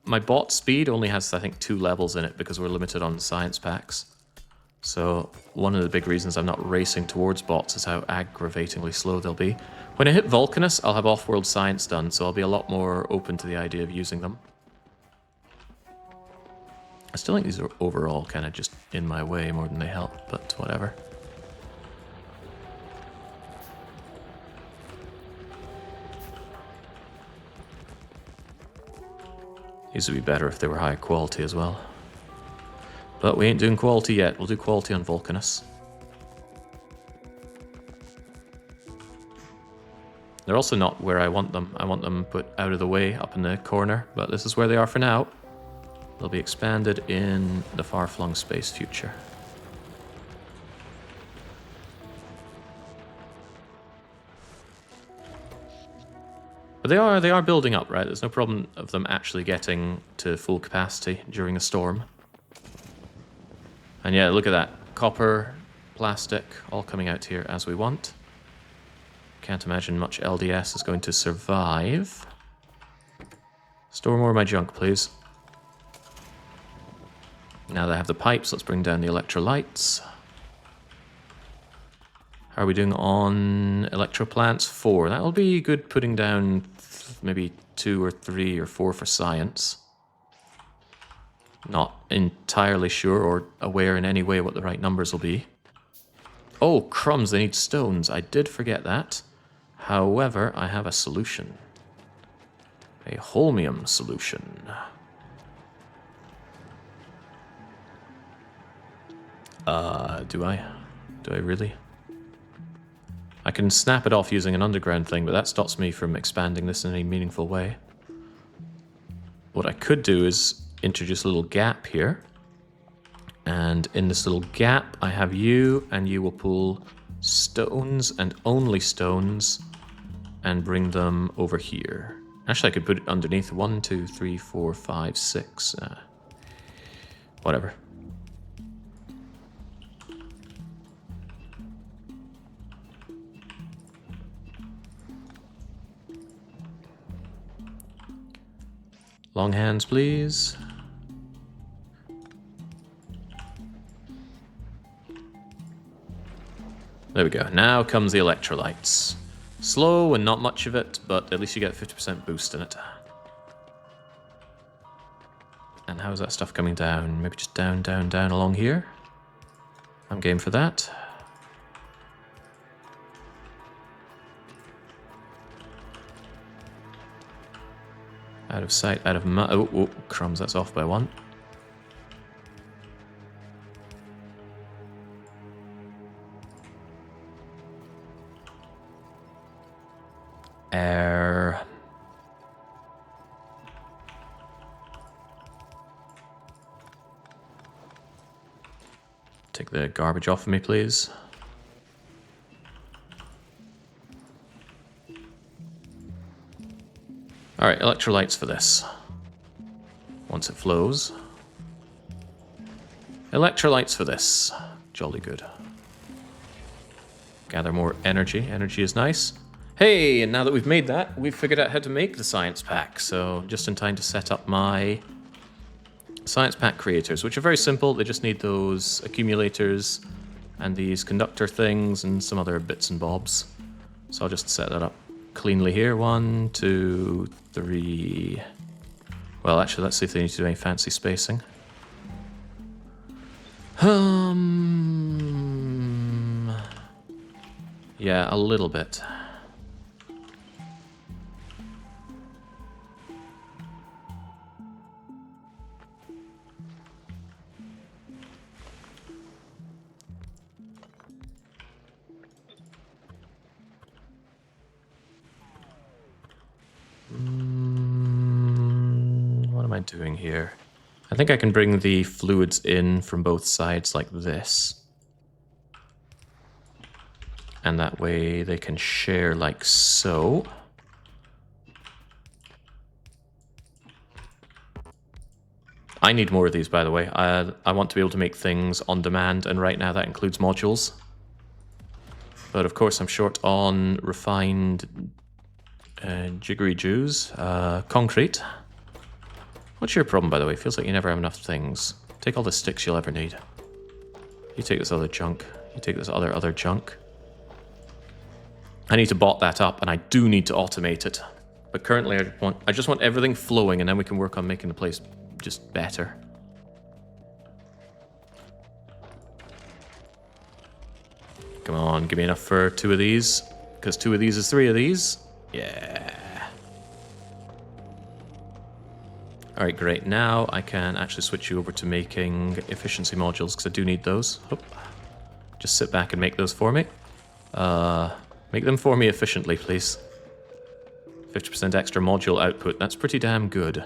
my bot speed only has, I think, 2 levels in it because we're limited on science packs. So one of the big reasons I'm not racing towards bots is how aggravatingly slow they'll be. When I hit Vulcanus, I'll have off-world science done, so I'll be a lot more open to the idea of using them. I still think these are overall kind of just in my way more than they help, but whatever. These would be better if they were high quality as well. But we ain't doing quality yet. We'll do quality on Vulcanus. They're also not where I want them. I want them put out of the way up in the corner, but this is where they are for now. They'll be expanded in the far-flung space future. But But they are building up, right? There's no problem of them actually getting to full capacity during a storm. And yeah, look at that. Copper, plastic, all coming out here as we want. Can't imagine much LDS is going to survive. Store more of my junk, please. Now that I have the pipes, let's bring down the electrolytes. How are we doing on electroplants? 4. That'll be good putting down maybe 2 or 3 or 4 for science. Not entirely sure or aware in any way what the right numbers will be. Oh, crumbs, they need stones. I did forget that. However, I have a solution. A holmium solution. Do I? Do I really? I can snap it off using an underground thing, but that stops me from expanding this in any meaningful way. What I could do is introduce a little gap here. And in this little gap, I have you, and you will pull stones and only stones and bring them over here. Actually, I could put it underneath 1, 2, 3, 4, 5, 6. Whatever. Long hands, please. There we go. Now comes the electrolytes. Slow and not much of it, but at least you get 50% boost in it. And how's that stuff coming down? Maybe just down, down, down along here? I'm game for that. Out of sight, out of oh, crumbs, that's off by 1. Air. Take the garbage off of me, please. Alright, electrolytes for this. Once it flows. Electrolytes for this. Jolly good. Gather more energy. Energy is nice. Hey, and now that we've made that, we've figured out how to make the science pack. So just in time to set up my science pack creators, which are very simple. They just need those accumulators and these conductor things and some other bits and bobs. So I'll just set that up cleanly here. 1, 2, 3. Well, actually, let's see if they need to do any fancy spacing. Yeah, a little bit. What am I doing here? I think I can bring the fluids in from both sides like this. And that way they can share like so. I need more of these, by the way. I want to be able to make things on demand, and right now that includes modules. But of course I'm short on refined jiggery Jews. Concrete. What's your problem, by the way? Feels like you never have enough things. Take all the sticks you'll ever need. You take this other junk. You take this other junk. I need to bot that up, and I do need to automate it. But currently I just want everything flowing, and then we can work on making the place just better. Come on, give me enough for 2 of these. Because 2 of these is 3 of these. Yeah. Alright, great. Now I can actually switch you over to making efficiency modules, because I do need those. Oop. Just sit back and make those for me. Make them for me efficiently, please. 50% extra module output. That's pretty damn good.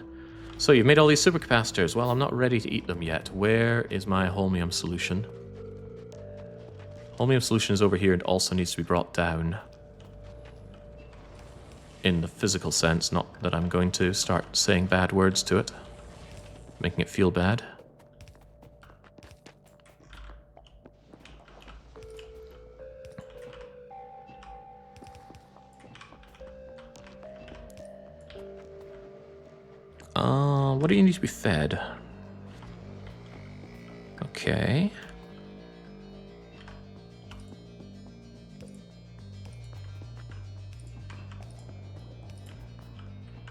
So you've made all these supercapacitors. Well, I'm not ready to eat them yet. Where is my holmium solution? Holmium solution is over here and also needs to be brought down. in the physical sense, not that I'm going to start saying bad words to it, making it feel bad. What do you need to be fed? Okay.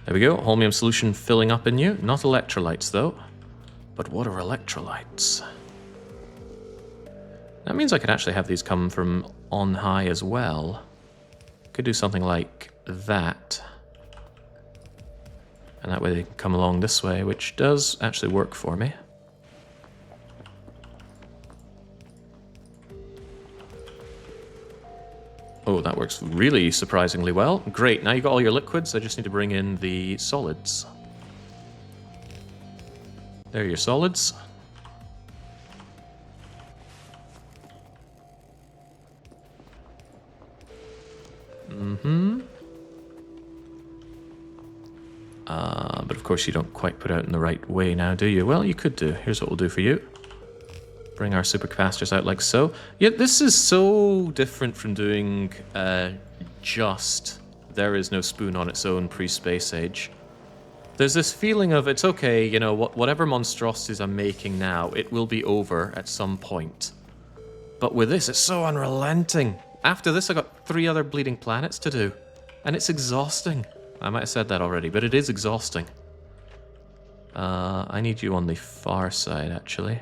There we go, holmium solution filling up in you. Not electrolytes though. But what are electrolytes? That means I can actually have these come from on high as well. Could do something like that. And that way they can come along this way, which does actually work for me. Oh, that works really surprisingly well. Great, now you've got all your liquids, I just need to bring in the solids. There are your solids. But of course you don't quite put out in the right way now, do you? Well, you could do. Here's what we'll do for you. Bring our supercapacitors out like so. Yeah, this is so different from doing just there is no spoon on its own pre-space age. There's this feeling of it's okay, you know, whatever monstrosities I'm making now, it will be over at some point. But with this, it's so unrelenting. After this, I got 3 other bleeding planets to do. And it's exhausting. I might have said that already, but it is exhausting. I need you on the far side, actually.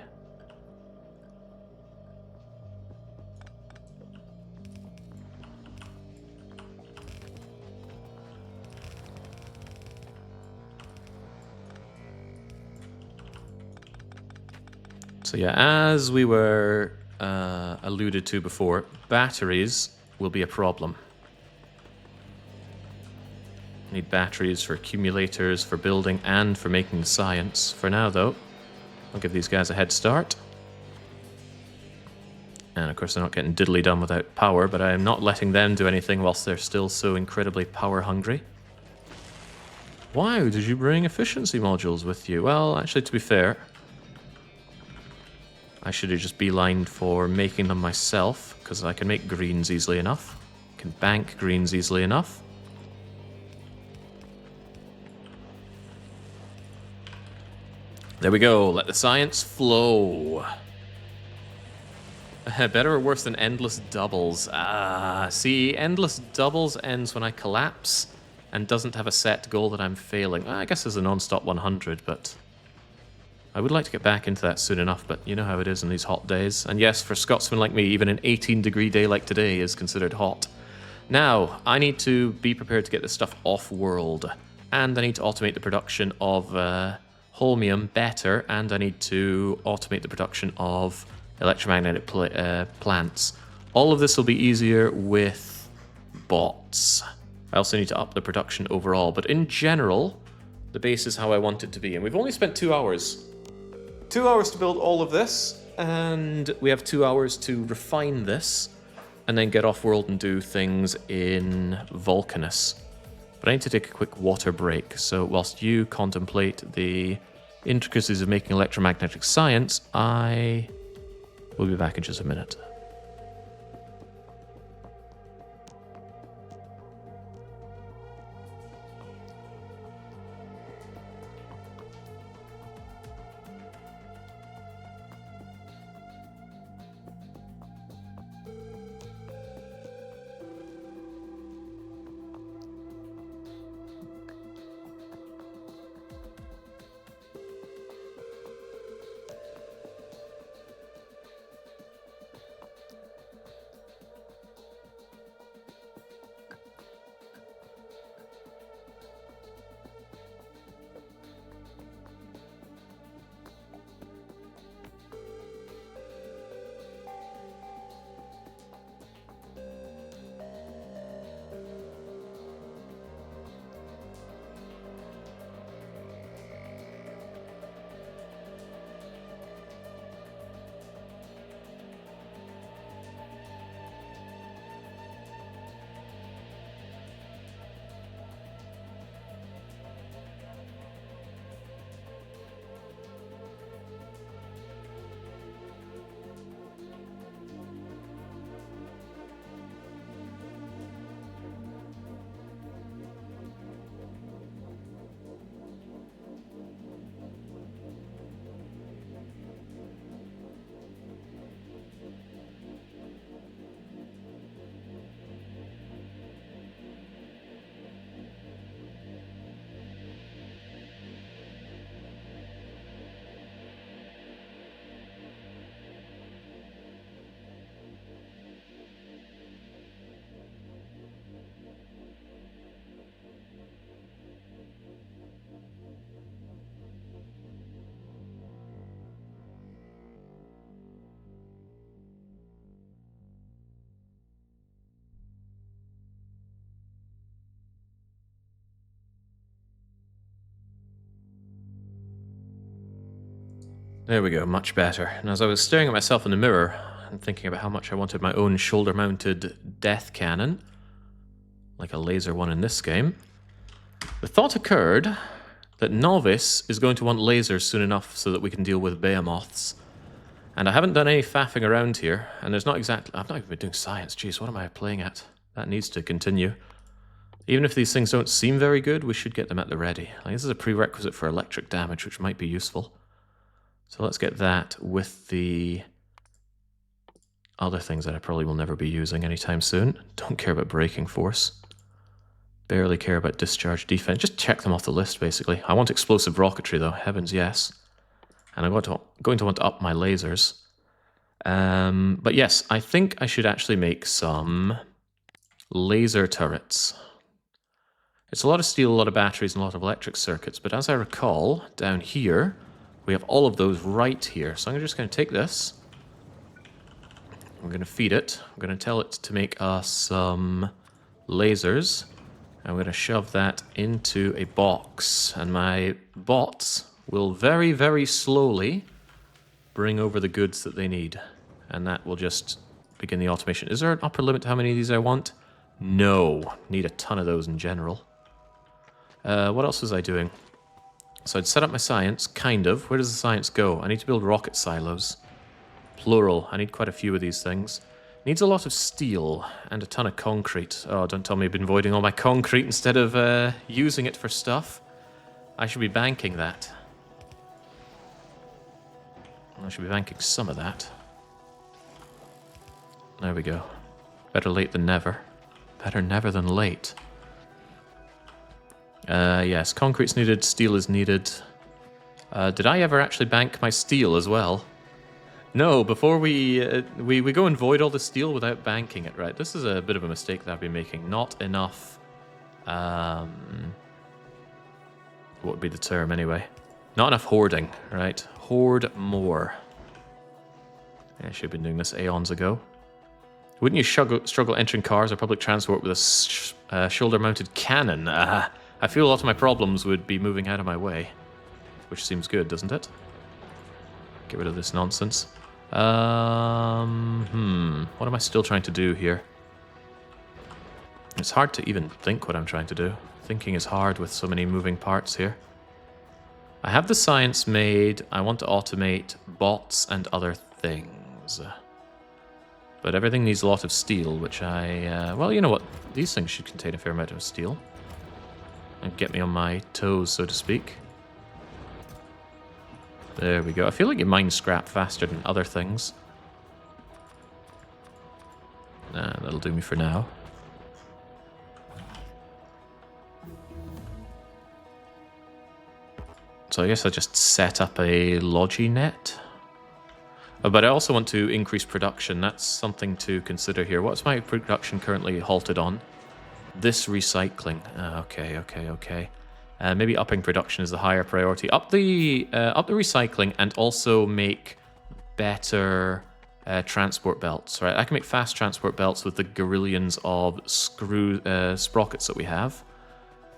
So yeah, as we were alluded to before, batteries will be a problem. Need batteries for accumulators, for building, and for making the science. For now, though, I'll give these guys a head start. And of course, they're not getting diddly done without power, but I am not letting them do anything whilst they're still so incredibly power hungry. Why did you bring efficiency modules with you? Well, actually, to be fair, I should have just beelined for making them myself, because I can make greens easily enough. Can bank greens easily enough. There we go, let the science flow. Better or worse than endless doubles? See, endless doubles ends when I collapse and doesn't have a set goal that I'm failing. I guess there's a non-stop 100, but I would like to get back into that soon enough, but you know how it is in these hot days. And yes, for Scotsmen like me, even an 18-degree day like today is considered hot. Now, I need to be prepared to get this stuff off-world, and I need to automate the production of holmium better, and I need to automate the production of electromagnetic plants. All of this will be easier with bots. I also need to up the production overall, but in general, the base is how I want it to be. And we've only spent 2 hours. 2 hours to build all of this, and we have 2 hours to refine this, and then get off-world and do things in Vulcanus. But I need to take a quick water break, so whilst you contemplate the intricacies of making electromagnetic science, I will be back in just a minute. There we go, much better. And as I was staring at myself in the mirror and thinking about how much I wanted my own shoulder-mounted death cannon, like a laser one in this game, the thought occurred that Novice is going to want lasers soon enough so that we can deal with behemoths. And I haven't done any faffing around here, and there's not exactly... I've not even been doing science. Jeez, what am I playing at? That needs to continue. Even if these things don't seem very good, we should get them at the ready. Like, this is a prerequisite for electric damage, which might be useful. So let's get that with the other things that I probably will never be using anytime soon. Don't care about braking force. Barely care about discharge defense. Just check them off the list, basically. I want explosive rocketry, though. Heavens, yes. And I'm going to want to up my lasers. But yes, I think I should actually make some laser turrets. It's a lot of steel, a lot of batteries, and a lot of electric circuits. But as I recall, down here, we have all of those right here. So I'm just going to take this. I'm going to feed it. I'm going to tell it to make us some lasers. I'm going to shove that into a box. And my bots will very, very slowly bring over the goods that they need. And that will just begin the automation. Is there an upper limit to how many of these I want? No. Need a ton of those in general. What else was I doing? So I'd set up my science, kind of. Where does the science go? I need to build rocket silos. Plural. I need quite a few of these things. Needs a lot of steel and a ton of concrete. Oh, don't tell me I've been voiding all my concrete instead of using it for stuff. I should be banking that. I should be banking some of that. There we go. Better late than never. Better never than late. Yes, concrete's needed, steel is needed. Did I ever actually bank my steel as well? No, before we go and void all the steel without banking it, right? This is a bit of a mistake that I've been making. Not enough... what would be the term anyway? Not enough hoarding, right? Hoard more. Yeah, I should have been doing this aeons ago. Wouldn't you struggle entering cars or public transport with a shoulder-mounted cannon? I feel a lot of my problems would be moving out of my way. Which seems good, doesn't it? Get rid of this nonsense. What am I still trying to do here? It's hard to even think what I'm trying to do. Thinking is hard with so many moving parts here. I have the science made. I want to automate bots and other things. But everything needs a lot of steel, which I... well, you know what? These things should contain a fair amount of steel. And get me on my toes, so to speak. There we go. I feel like you mine scrap faster than other things. Nah, that'll do me for now. So I guess I just set up a Loginet. Oh, but I also want to increase production. That's something to consider here. What's my production currently halted on? This recycling. Okay. Maybe upping production is the higher priority. Up the recycling and also make better transport belts. Right, I can make fast transport belts with the gorillions of sprockets that we have.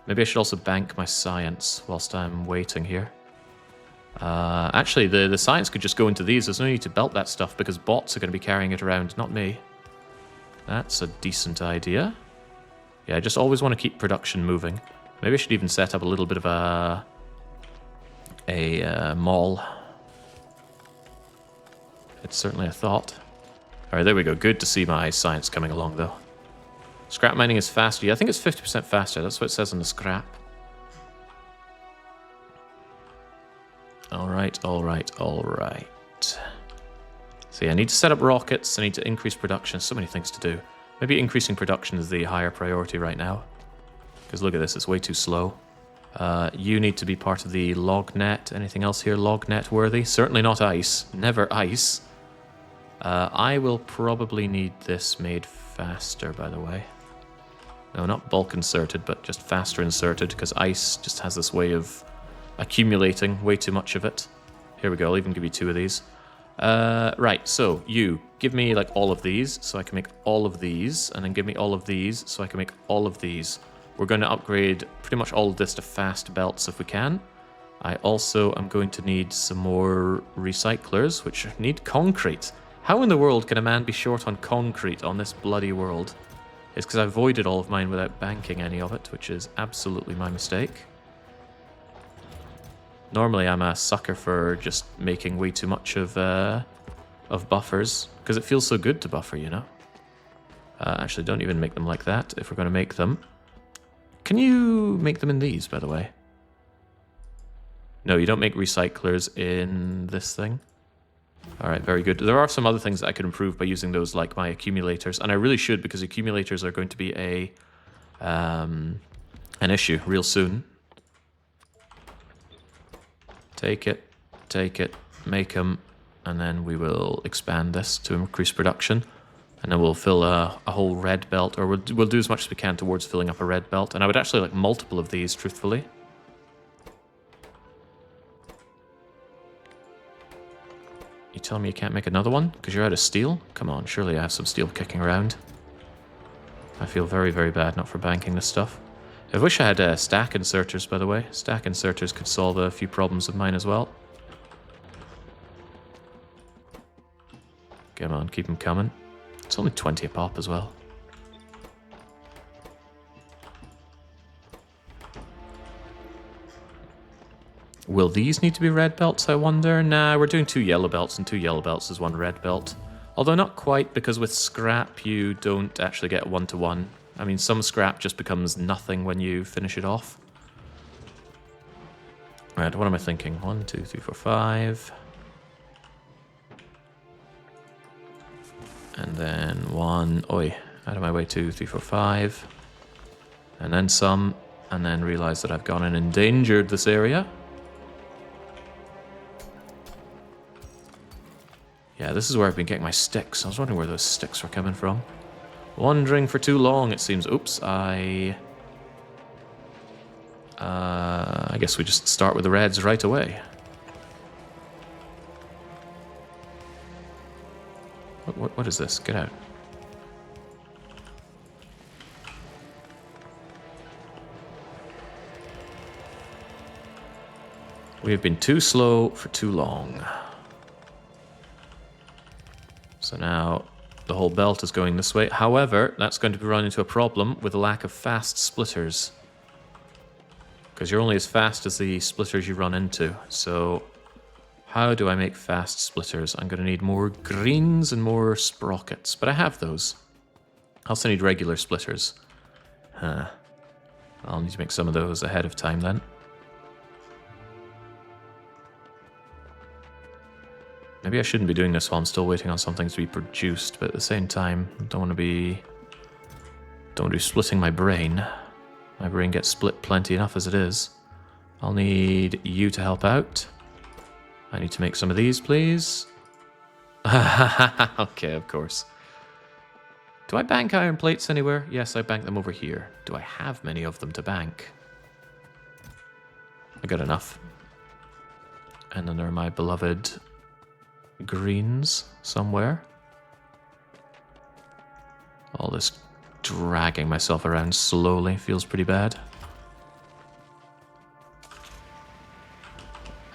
Maybe I should also bank my science whilst I'm waiting here. Actually, the science could just go into these. There's no need to belt that stuff because bots are going to be carrying it around, not me. That's a decent idea. Yeah, I just always want to keep production moving. Maybe I should even set up a little bit of a mall. It's certainly a thought. Alright, there we go. Good to see my science coming along, though. Scrap mining is faster. Yeah, I think it's 50% faster. That's what it says on the scrap. Alright. So yeah, I need to set up rockets. I need to increase production. So many things to do. Maybe increasing production is the higher priority right now. Because look at this, it's way too slow. You need to be part of the lognet. Anything else here lognet worthy? Certainly not ice. Never ice. I will probably need this made faster, by the way. No, not bulk inserted, but just faster inserted, because ice just has this way of accumulating way too much of it. Here we go, I'll even give you 2 of these. Right, so you give me like all of these, so I can make all of these, and then give me all of these, so I can make all of these. We're going to upgrade pretty much all of this to fast belts if we can. I also am going to need some more recyclers, which need concrete. How in the world can a man be short on concrete on this bloody world? It's because I voided all of mine without banking any of it, which is absolutely my mistake. Normally I'm a sucker for just making way too much of buffers, because it feels so good to buffer, you know? Actually, don't even make them like that if we're going to make them. Can you make them in these, by the way? No, you don't make recyclers in this thing. Alright, very good. There are some other things that I could improve by using those, like my accumulators. And I really should, because accumulators are going to be an issue real soon. Take it, make them, and then we will expand this to increase production. And then we'll fill a whole red belt, or we'll do as much as we can towards filling up a red belt. And I would actually like multiple of these, truthfully. You telling me you can't make another one? Because you're out of steel? Come on, surely I have some steel kicking around. I feel very, very bad not for banking this stuff. I wish I had stack inserters, by the way. Stack inserters could solve a few problems of mine as well. Come on, keep them coming. It's only 20 a pop as well. Will these need to be red belts, I wonder? Nah, we're doing 2 yellow belts, and 2 yellow belts is 1 red belt. Although not quite, because with scrap you don't actually get 1-to-1. I mean, some scrap just becomes nothing when you finish it off. Right, what am I thinking? 1, 2, 3, 4, 5. And then 1, oi, out of my way, 2, 3, 4, 5. And then some, and then realize that I've gone and endangered this area. Yeah, this is where I've been getting my sticks. I was wondering where those sticks were coming from. Wandering for too long, it seems. Oops, I guess we just start with the reds right away. What is this? Get out. We have been too slow for too long. So now the whole belt is going this way. However, that's going to run into a problem with the lack of fast splitters. Because you're only as fast as the splitters you run into. So how do I make fast splitters? I'm going to need more greens and more sprockets. But I have those. I also need regular splitters. Huh. I'll need to make some of those ahead of time then. Maybe I shouldn't be doing this while I'm still waiting on something to be produced, but at the same time, I don't want to be splitting my brain. My brain gets split plenty enough as it is. I'll need you to help out. I need to make some of these, please. Okay, of course. Do I bank iron plates anywhere? Yes, I bank them over here. Do I have many of them to bank? I got enough. And then there are my beloved greens somewhere. All this dragging myself around slowly feels pretty bad.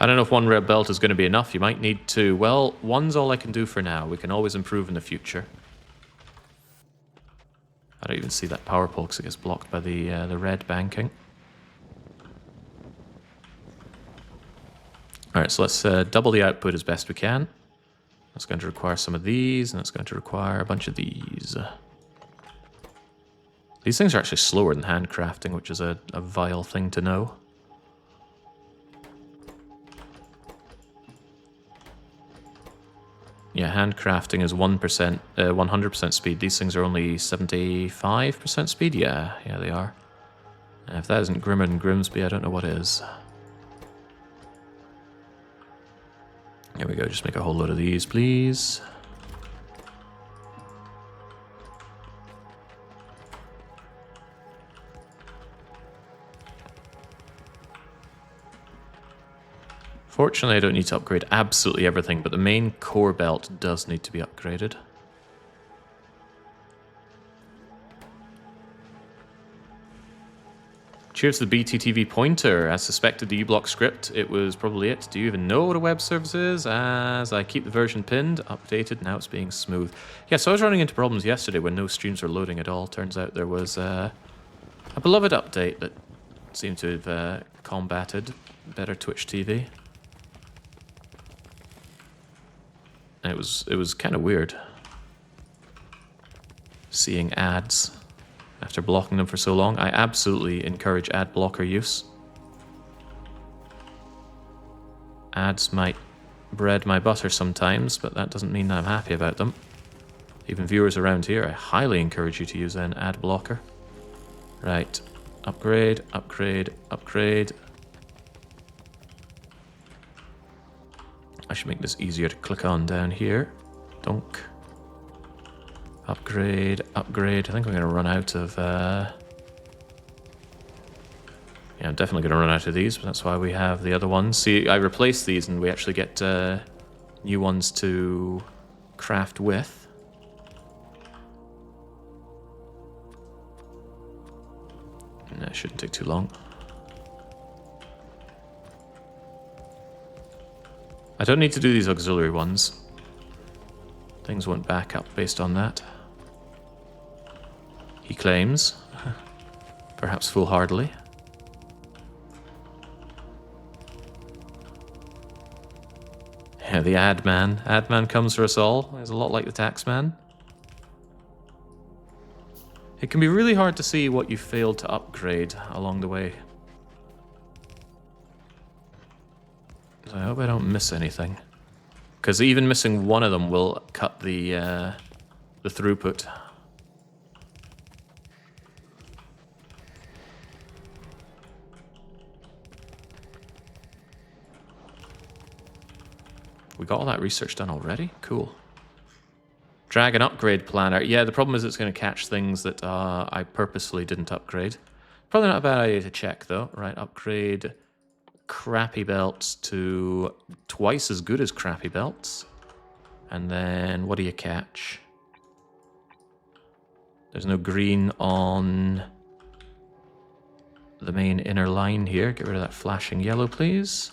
I don't know if 1 red belt is going to be enough. You might need 2. Well, 1's all I can do for now. We can always improve in the future. I don't even see that power pole because it gets blocked by the red banking. Alright, so let's double the output as best we can. That's going to require some of these, and it's going to require a bunch of these. These things are actually slower than handcrafting, which is a vile thing to know. Yeah, handcrafting is 1%, 100% speed. These things are only 75% speed? Yeah, they are. And if that isn't grimmer than Grimsby, I don't know what is. There we go, just make a whole load of these, please. Fortunately, I don't need to upgrade absolutely everything, but the main core belt does need to be upgraded. Cheers to the BTTV pointer. As suspected, the uBlock script, it was probably it. Do you even know what a web service is? As I keep the version pinned, updated, now it's being smooth. Yeah, so I was running into problems yesterday when no streams were loading at all. Turns out there was a beloved update that seemed to have combated better Twitch TV. And it was kind of weird seeing ads after blocking them for so long. I absolutely encourage ad blocker use. Ads might bread my butter sometimes, but that doesn't mean I'm happy about them. Even viewers around here, I highly encourage you to use an ad blocker. Right. Upgrade, upgrade, upgrade. I should make this easier to click on down here. Donk. Upgrade, upgrade. I think I'm going to run out of... Yeah, I'm definitely going to run out of these, but that's why we have the other ones. See, I replaced these and we actually get new ones to craft with. No, it shouldn't take too long. I don't need to do these auxiliary ones. Things won't back up based on that. He claims. Perhaps foolhardily. Yeah, the ad man. Ad man comes for us all. It's a lot like the tax man. It can be really hard to see what you failed to upgrade along the way. So I hope I don't miss anything. Because even missing one of them will cut the throughput. We got all that research done already? Cool. Drag an upgrade planner. Yeah, the problem is it's going to catch things that I purposely didn't upgrade. Probably not a bad idea to check, though. Right, upgrade crappy belts to twice as good as crappy belts. And then, what do you catch? There's no green on the main inner line here. Get rid of that flashing yellow, please.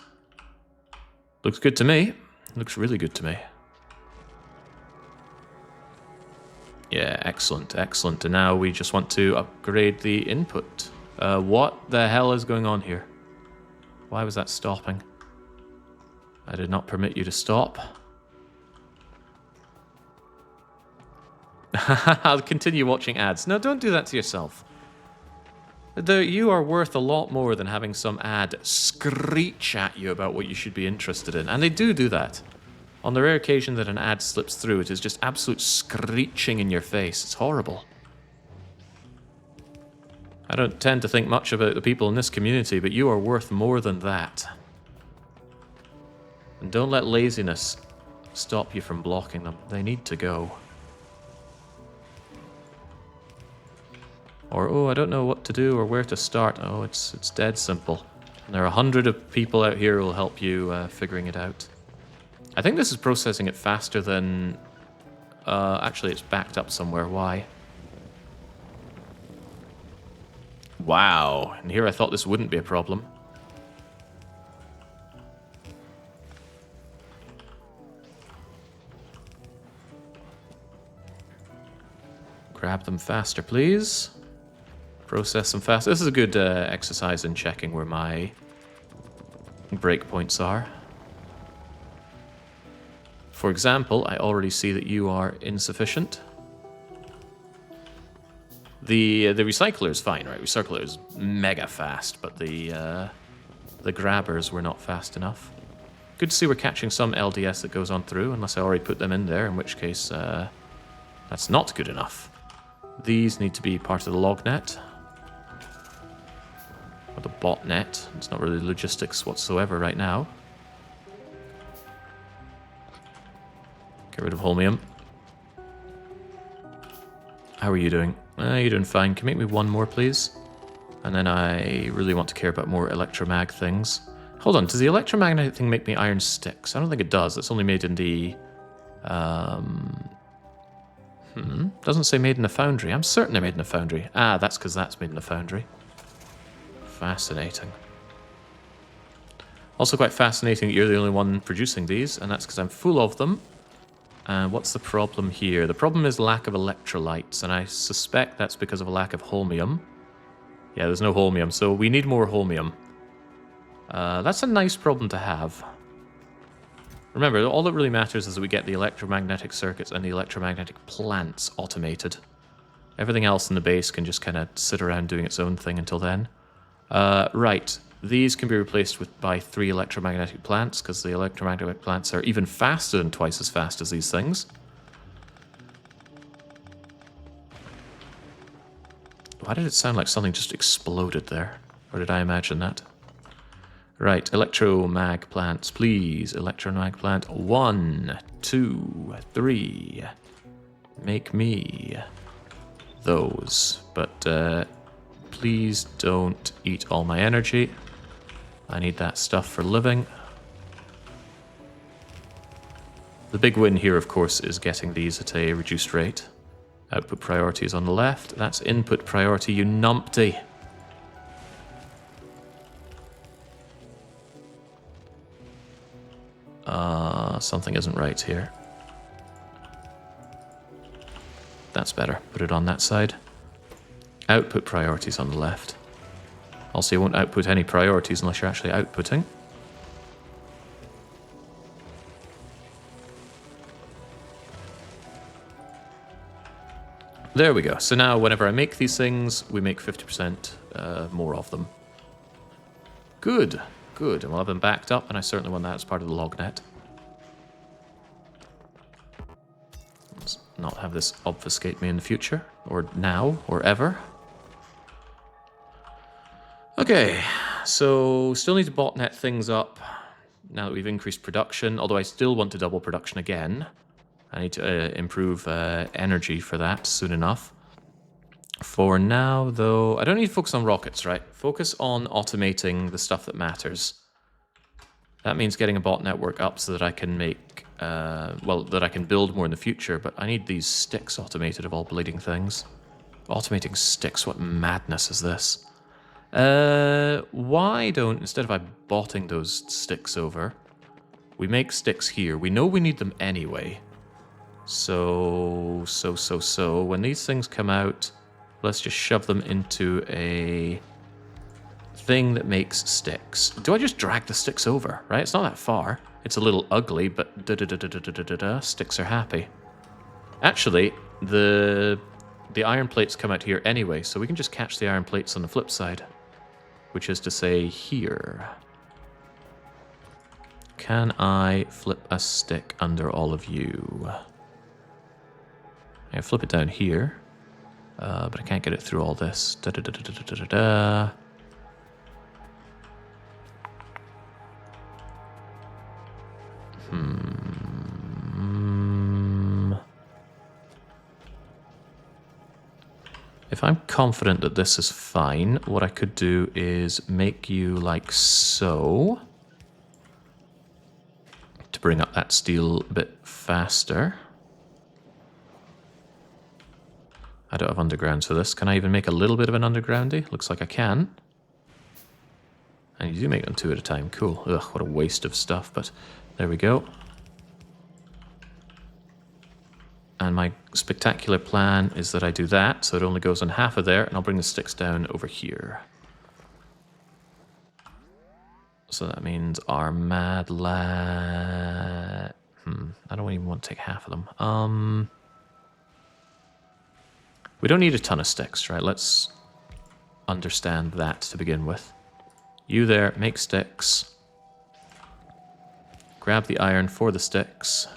Looks good to me. Looks really good to me. Yeah, excellent, excellent. And now we just want to upgrade the input. What the hell is going on here? Why was that stopping? I did not permit you to stop. I'll continue watching ads. No, don't do that to yourself. You are worth a lot more than having some ad screech at you about what you should be interested in. And they do that. On the rare occasion that an ad slips through, it is just absolute screeching in your face. It's horrible. I don't tend to think much about the people in this community, but you are worth more than that. And don't let laziness stop you from blocking them. They need to go. Or, oh, I don't know what to do or where to start. Oh, it's dead simple. And there are 100 of people out here who will help you figuring it out. I think this is processing it faster than... actually, it's backed up somewhere. Why? Wow. And here I thought this wouldn't be a problem. Grab them faster, please. Process them fast. This is a good exercise in checking where my breakpoints are. For example, I already see that you are insufficient. The recycler is fine, right? Recycler is mega fast, but the grabbers were not fast enough. Good to see we're catching some LDS that goes on through, unless I already put them in there, in which case that's not good enough. These need to be part of the log net. Or the botnet. It's not really logistics whatsoever right now. Get rid of holmium. How are you doing? You're doing fine. Can you make me one more, please? And then I really want to care about more electromag things. Hold on, does the electromagnetic thing make me iron sticks? I don't think it does. It's only made in the... Doesn't say made in a foundry. I'm certain they're made in a foundry. Ah, that's because that's made in a foundry. Fascinating. Also quite fascinating that you're the only one producing these, and that's because I'm full of them. And what's the problem here? The problem is lack of electrolytes, and I suspect that's because of a lack of holmium. Yeah, there's no holmium, so we need more holmium. That's a nice problem to have. Remember, all that really matters is that we get the electromagnetic circuits and the electromagnetic plants automated. Everything else in the base can just kind of sit around doing its own thing until then. Right. These can be replaced by 3 electromagnetic plants, because the electromagnetic plants are even faster than twice as fast as these things. Why did it sound like something just exploded there? Or did I imagine that? Right, electromag plants, please. Electromag plant 1, 2, 3. Make me those. But please don't eat all my energy. I need that stuff for living. The big win here, of course, is getting these at a reduced rate. Output priority is on the left. That's input priority, you numpty. Something isn't right here. That's better. Put it on that side. Output priorities on the left. Also, you won't output any priorities unless you're actually outputting. There we go. So now whenever I make these things, we make 50% more of them. Good. Good. And we'll have them backed up, and I certainly want that as part of the lognet. Let's not have this obfuscate me in the future, or now, or ever. Okay, so still need to botnet things up now that we've increased production, although I still want to double production again. I need to improve energy for that soon enough. For now, though, I don't need to focus on rockets, right? Focus on automating the stuff that matters. That means getting a bot network up so that I can make, well, that I can build more in the future, but I need these sticks automated of all bleeding things. Automating sticks, what madness is this? Why don't, instead of I botting those sticks over, we make sticks here. We know we need them anyway. So, when these things come out, let's just shove them into a thing that makes sticks. Do I just drag the sticks over, right? It's not that far. It's a little ugly, but sticks are happy. Actually, the iron plates come out here anyway, so we can just catch the iron plates on the flip side. Which is to say here. Can I flip a stick under all of you? I can flip it down here, but I can't get it through all this. If I'm confident that this is fine, what I could do is make you like so. To bring up that steel a bit faster. I don't have undergrounds for this. Can I even make a little bit of an undergroundy? Looks like I can. And you do make them 2 at a time. Cool. Ugh, what a waste of stuff, but there we go. And my spectacular plan is that I do that, so it only goes on half of there, and I'll bring the sticks down over here. So that means our mad lad... I don't even want to take half of them. We don't need a ton of sticks, right? Let's understand that to begin with. You there, make sticks. Grab the iron for the sticks.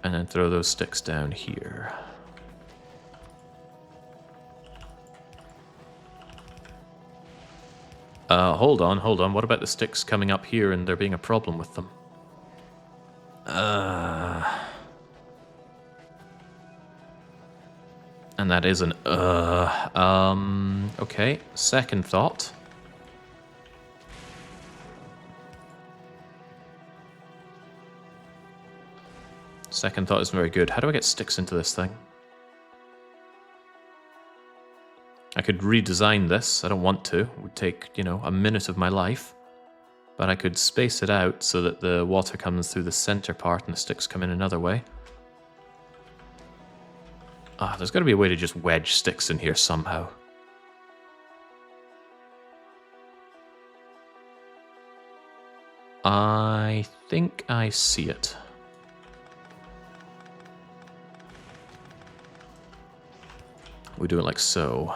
And then throw those sticks down here. Hold on. What about the sticks coming up here and there being a problem with them? And that is an okay, second thought. Second thought isn't very good. How do I get sticks into this thing? I could redesign this. I don't want to. It would take, you know, a minute of my life. But I could space it out so that the water comes through the center part and the sticks come in another way. Ah, there's got to be a way to just wedge sticks in here somehow. I think I see it. We do it like so.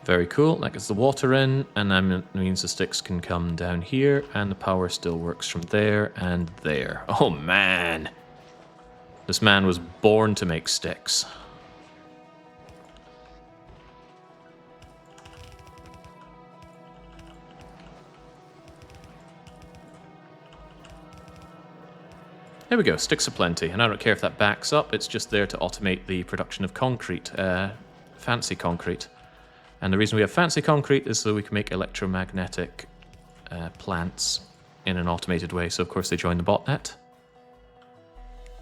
Very cool. That gets the water in, and that means the sticks can come down here, and the power still works from there and there. Oh man! This man was born to make sticks. There we go, sticks aplenty, and I don't care if that backs up, it's just there to automate the production of concrete, fancy concrete. And the reason we have fancy concrete is so we can make electromagnetic plants in an automated way, so of course they join the botnet.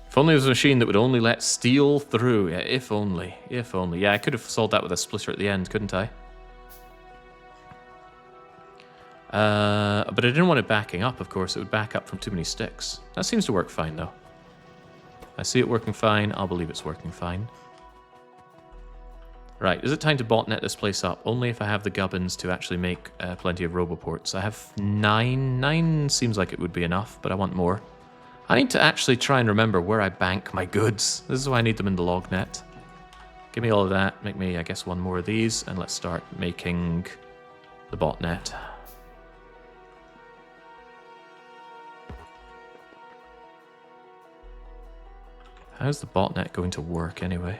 If only there was a machine that would only let steel through, yeah, if only, if only. Yeah, I could have solved that with a splitter at the end, couldn't I? But I didn't want it backing up, of course. It would back up from too many sticks. That seems to work fine, though. I see it working fine. I'll believe it's working fine. Right, is it time to botnet this place up? Only if I have the gubbins to actually make plenty of roboports. I have 9. 9 seems like it would be enough, but I want more. I need to actually try and remember where I bank my goods. This is why I need them in the lognet. Give me all of that. Make me, I guess, one more of these, and let's start making the botnet. How's the botnet going to work anyway?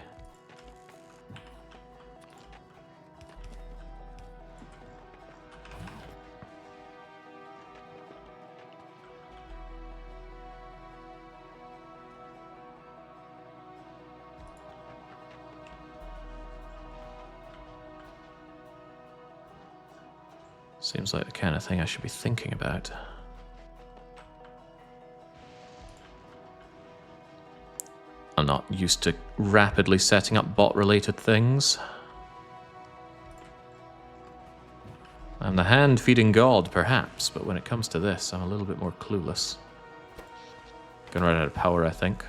Seems like the kind of thing I should be thinking about. I'm not used to rapidly setting up bot-related things. I'm the hand-feeding god, perhaps, but when it comes to this, I'm a little bit more clueless. Gonna run out of power, I think.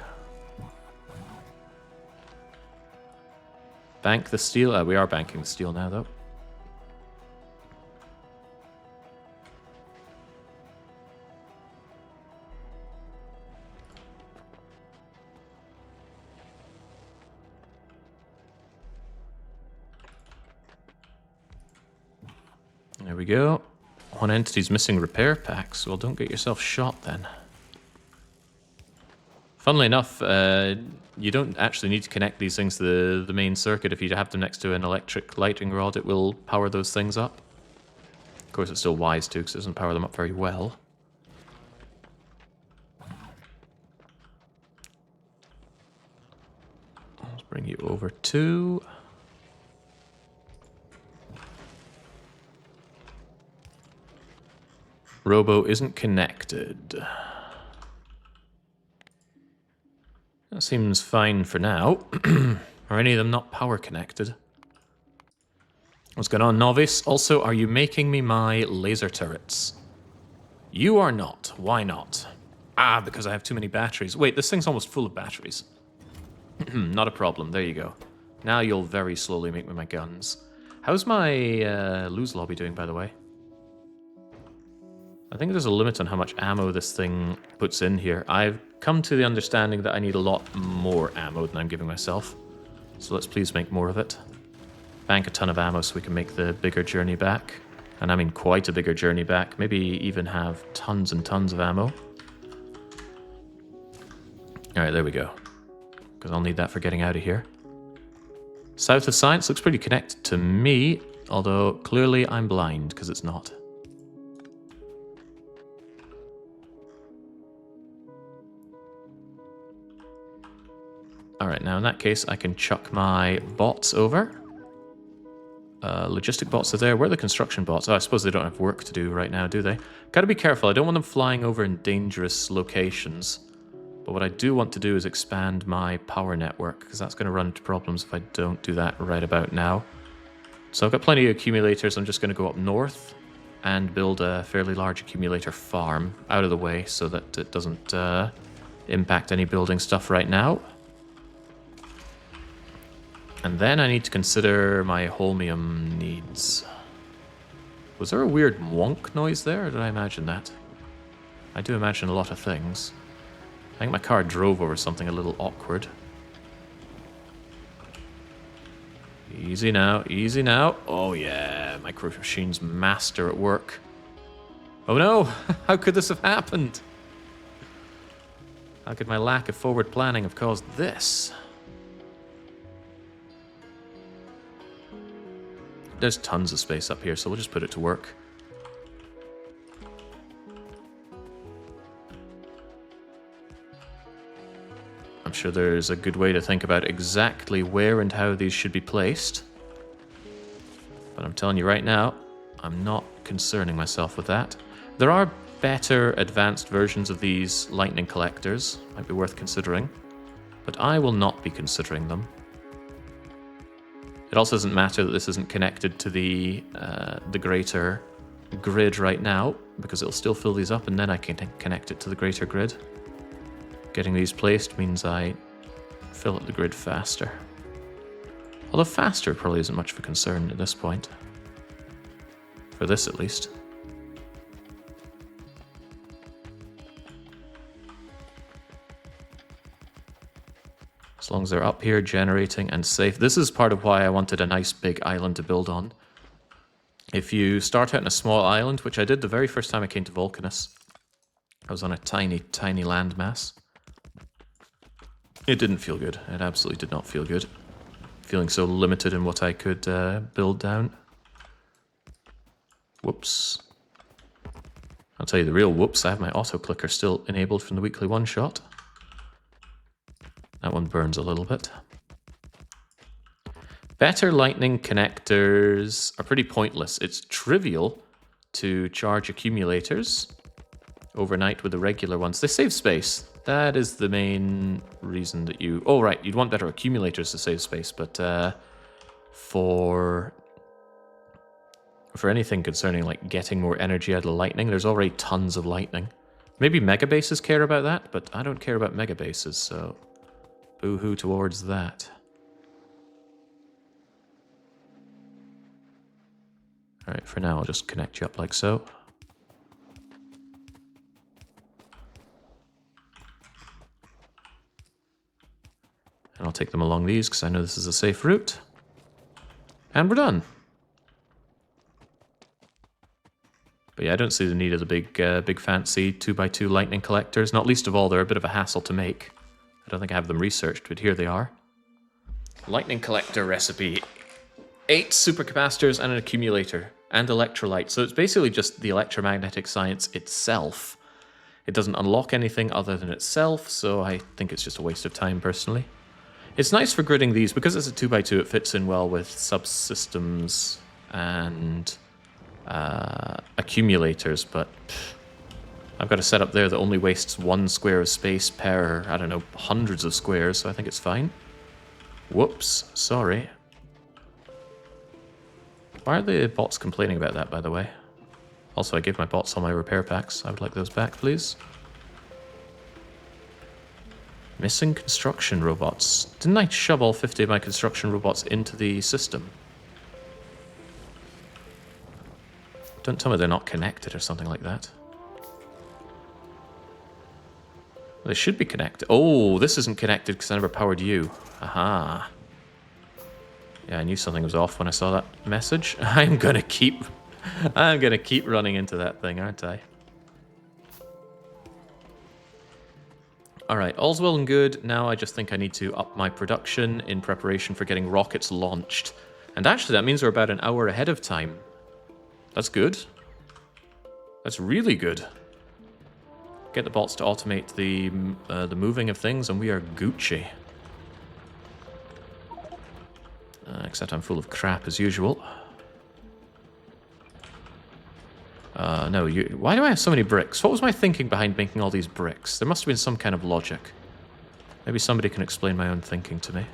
Bank the steel? We are banking the steel now, though. There we go. One entity's missing repair packs. Well, don't get yourself shot then. Funnily enough, you don't actually need to connect these things to the main circuit. If you have them next to an electric lighting rod, it will power those things up. Of course, it's still wise to, because it doesn't power them up very well. Let's bring you over to... Robo isn't connected. That seems fine for now. Are any of them not power connected? What's going on, Novice? Also, are you making me my laser turrets? You are not. Why not? Ah, because I have too many batteries. Wait, this thing's almost full of batteries. Not a problem. There you go. Now you'll very slowly make me my guns. How's my lose lobby doing, by the way? I think there's a limit on how much ammo this thing puts in here. I've come to the understanding that I need a lot more ammo than I'm giving myself. So let's please make more of it. Bank a ton of ammo so we can make the bigger journey back. And I mean quite a bigger journey back. Maybe even have tons and tons of ammo. Alright, there we go. Because I'll need that for getting out of here. South of Science looks pretty connected to me. Although clearly I'm blind because it's not. Alright, now in that case, I can chuck my bots over. Logistic bots are there. Where are the construction bots? Oh, I suppose they don't have work to do right now, do they? Gotta be careful. I don't want them flying over in dangerous locations. But what I do want to do is expand my power network, because that's going to run into problems if I don't do that right about now. So I've got plenty of accumulators. I'm just going to go up north and build a fairly large accumulator farm out of the way so that it doesn't impact any building stuff right now. And then I need to consider my holmium needs. Was there a weird wonk noise there, or did I imagine that? I do imagine a lot of things. I think my car drove over something a little awkward. Easy now, easy now. Oh yeah, Micro Machines master at work. Oh no, how could this have happened? How could my lack of forward planning have caused this? There's tons of space up here, so we'll just put it to work. I'm sure there's a good way to think about exactly where and how these should be placed. But I'm telling you right now, I'm not concerning myself with that. There are better advanced versions of these lightning collectors, might be worth considering, but I will not be considering them. It also doesn't matter that this isn't connected to the greater grid right now, because it'll still fill these up and then I can connect it to the greater grid. Getting these placed means I fill up the grid faster. Although faster probably isn't much of a concern at this point. For this at least. As long as they're up here generating and safe. This is part of why I wanted a nice big island to build on. If you start out in a small island, which I did the very first time I came to Vulcanus, I was on a tiny, tiny landmass. It didn't feel good. It absolutely did not feel good. Feeling so limited in what I could build down. Whoops. I'll tell you the real whoops. I have my auto clicker still enabled from the weekly one-shot. That one burns a little bit. Better lightning connectors are pretty pointless. It's trivial to charge accumulators overnight with the regular ones. They save space. That is the main reason that you... Oh, right, you'd want better accumulators to save space, but for anything concerning like getting more energy out of lightning, there's already tons of lightning. Maybe megabases care about that, but I don't care about megabases, so boo-hoo towards that. Alright, for now I'll just connect you up like so. And I'll take them along these because I know this is a safe route. And we're done. But yeah, I don't see the need of the big fancy 2x2 lightning collectors. Not least of all, they're a bit of a hassle to make. I don't think I have them researched, but here they are. Lightning collector recipe. 8 supercapacitors and an accumulator. And electrolyte. So it's basically just the electromagnetic science itself. It doesn't unlock anything other than itself, so I think it's just a waste of time, personally. It's nice for gridding these. Because it's a 2x2, it fits in well with subsystems and accumulators, but I've got a setup there that only wastes 1 square of space per, I don't know, hundreds of squares, so I think it's fine. Whoops, sorry. Why are the bots complaining about that, by the way? Also, I gave my bots all my repair packs. I would like those back, please. Missing construction robots. Didn't I shove all 50 of my construction robots into the system? Don't tell me they're not connected or something like that. They should be connected. Oh, this isn't connected because I never powered you. Aha. Yeah, I knew something was off when I saw that message. I'm gonna keep running into that thing, aren't I? Alright, all's well and good. Now I just think I need to up my production in preparation for getting rockets launched. And actually that means we're about an hour ahead of time. That's good. That's really good. Get the bots to automate the moving of things and we are Gucci. Except I'm full of crap as usual. No, why do I have so many bricks? What was my thinking behind making all these bricks? There must have been some kind of logic. Maybe somebody can explain my own thinking to me.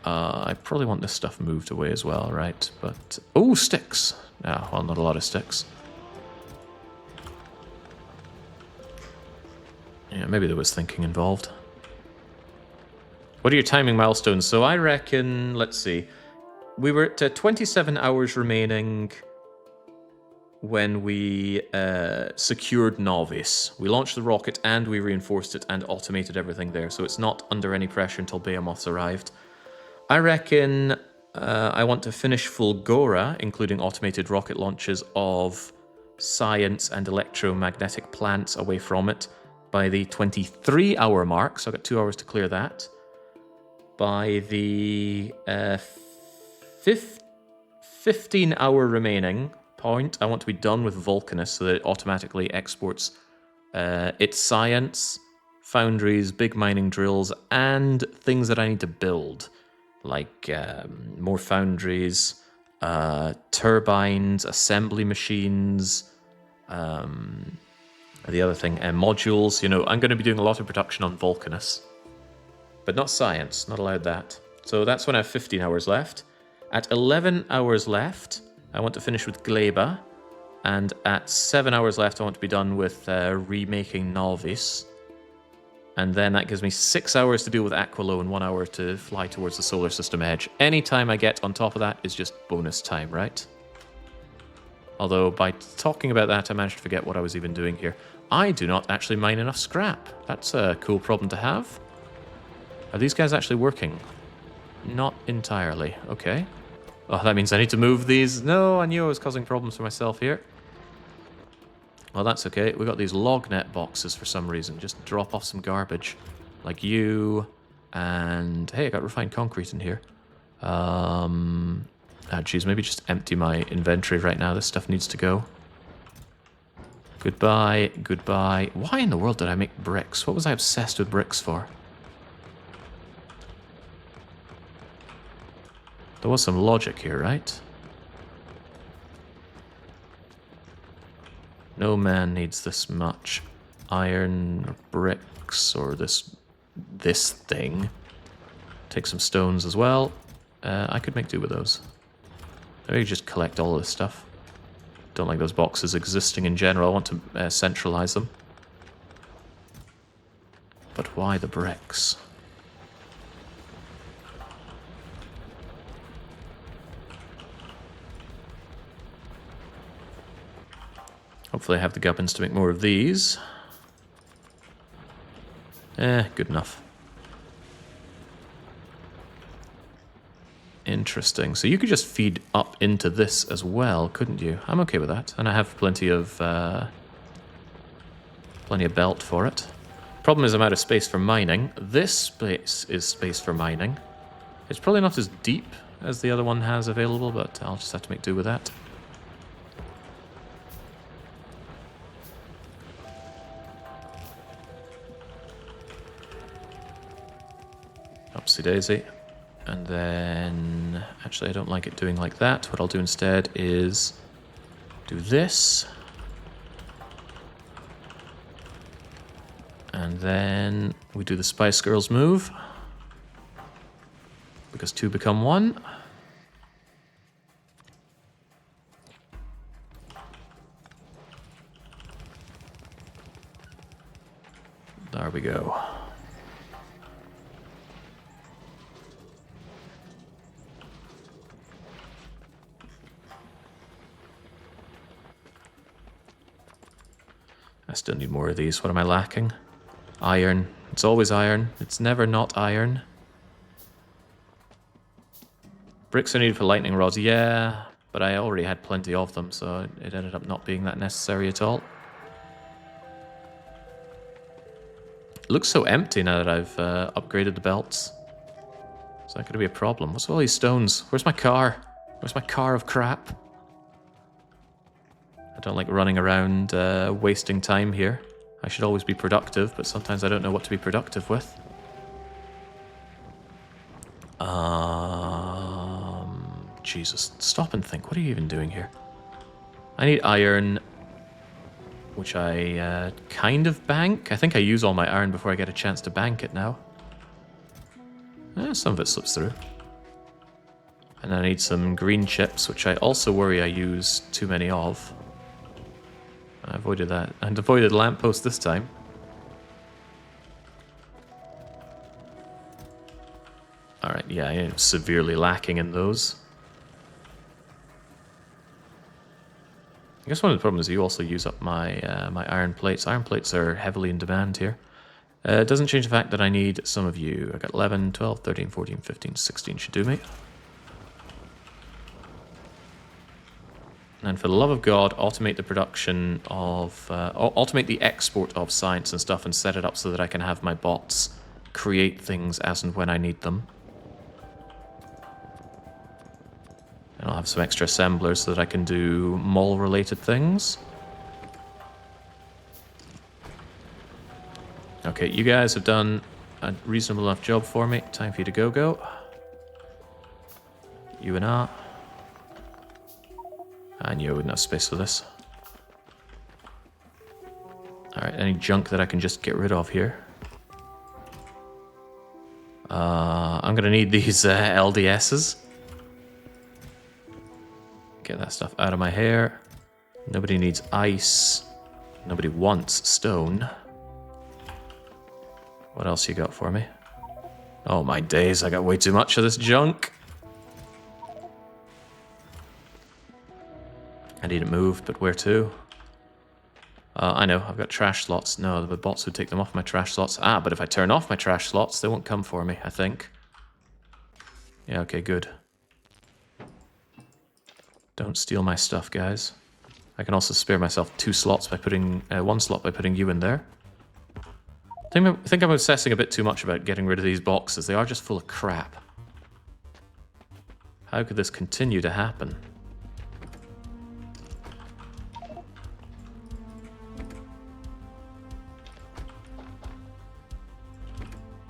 I probably want this stuff moved away as well, right? But... oh, sticks! Ah, well, not a lot of sticks. Yeah, maybe there was thinking involved. What are your timing milestones? So I reckon, let's see. We were at 27 hours remaining when we secured Novice. We launched the rocket and we reinforced it and automated everything there, so it's not under any pressure until Behemoth's arrived. I reckon I want to finish Fulgora, including automated rocket launches of science and electromagnetic plants away from it, by the 23-hour mark, so I've got 2 hours to clear that. By the 15-hour remaining point, I want to be done with Vulcanus so that it automatically exports its science, foundries, big mining drills, and things that I need to build. Like more foundries, turbines, assembly machines, the other thing, modules. You know, I'm going to be doing a lot of production on Vulcanus. But not science, not allowed that. So that's when I have 15 hours left. At 11 hours left, I want to finish with Gleba. And at 7 hours left, I want to be done with remaking Novice. And then that gives me 6 hours to deal with Aquilo and 1 hour to fly towards the solar system edge. Any time I get on top of that is just bonus time, right? Although by talking about that, I managed to forget what I was even doing here. I do not actually mine enough scrap. That's a cool problem to have. Are these guys actually working? Not entirely. Okay. Oh, that means I need to move these. No, I knew I was causing problems for myself here. Well, that's okay. We got these log net boxes for some reason. Just drop off some garbage. Like you. And hey, I got refined concrete in here. Geez, maybe just empty my inventory right now. This stuff needs to go. Goodbye, goodbye. Why in the world did I make bricks? What was I obsessed with bricks for? There was some logic here, right? No man needs this much iron or bricks or this thing. Take some stones as well. I could make do with those. Maybe just collect all of this stuff. Don't like those boxes existing in general. I want to centralize them. But why the bricks? Hopefully I have the gubbins to make more of these. Good enough. Interesting. So you could just feed up into this as well, couldn't you? I'm okay with that. And I have plenty of belt for it. Problem is I'm out of space for mining. This space is space for mining. It's probably not as deep as the other one has available, but I'll just have to make do with that. Upsy daisy. And then, actually I don't like it doing like that. What I'll do instead is do this. And then we do the Spice Girls move. Because two become one. There we go. I still need more of these. What am I lacking? Iron. It's always iron. It's never not iron. Bricks are needed for lightning rods. Yeah, but I already had plenty of them, so it ended up not being that necessary at all. It looks so empty now that I've upgraded the belts. Is that going to be a problem? What's all these stones? Where's my car? Where's my car of crap? I don't like running around wasting time here. I should always be productive, but sometimes I don't know what to be productive with. Jesus. Stop and think. What are you even doing here? I need iron, which I kind of bank. I think I use all my iron before I get a chance to bank it now. Some of it slips through. And I need some green chips, which I also worry I use too many of. I avoided that. And avoided lamppost this time. Alright, yeah, I am severely lacking in those. I guess one of the problems is you also use up my my iron plates. Iron plates are heavily in demand here. It doesn't change the fact that I need some of you. I got 11, 12, 13, 14, 15, 16 should do me. And for the love of God, automate the production of... automate the export of science and stuff and set it up so that I can have my bots create things as and when I need them. And I'll have some extra assemblers so that I can do mall-related things. Okay, you guys have done a reasonable enough job for me. Time for you to go. You and I. I knew I wouldn't have space for this. Alright, any junk that I can just get rid of here. I'm gonna need these LDSs. Get that stuff out of my hair. Nobody needs ice. Nobody wants stone. What else you got for me? Oh my days, I got way too much of this junk. I need it moved, but where to? I know, I've got trash slots. No, the bots would take them off my trash slots. Ah, but if I turn off my trash slots, they won't come for me, I think. Yeah, okay, good. Don't steal my stuff, guys. I can also spare myself 2 slots by putting... 1 slot by putting you in there. I think I'm obsessing a bit too much about getting rid of these boxes. They are just full of crap. How could this continue to happen?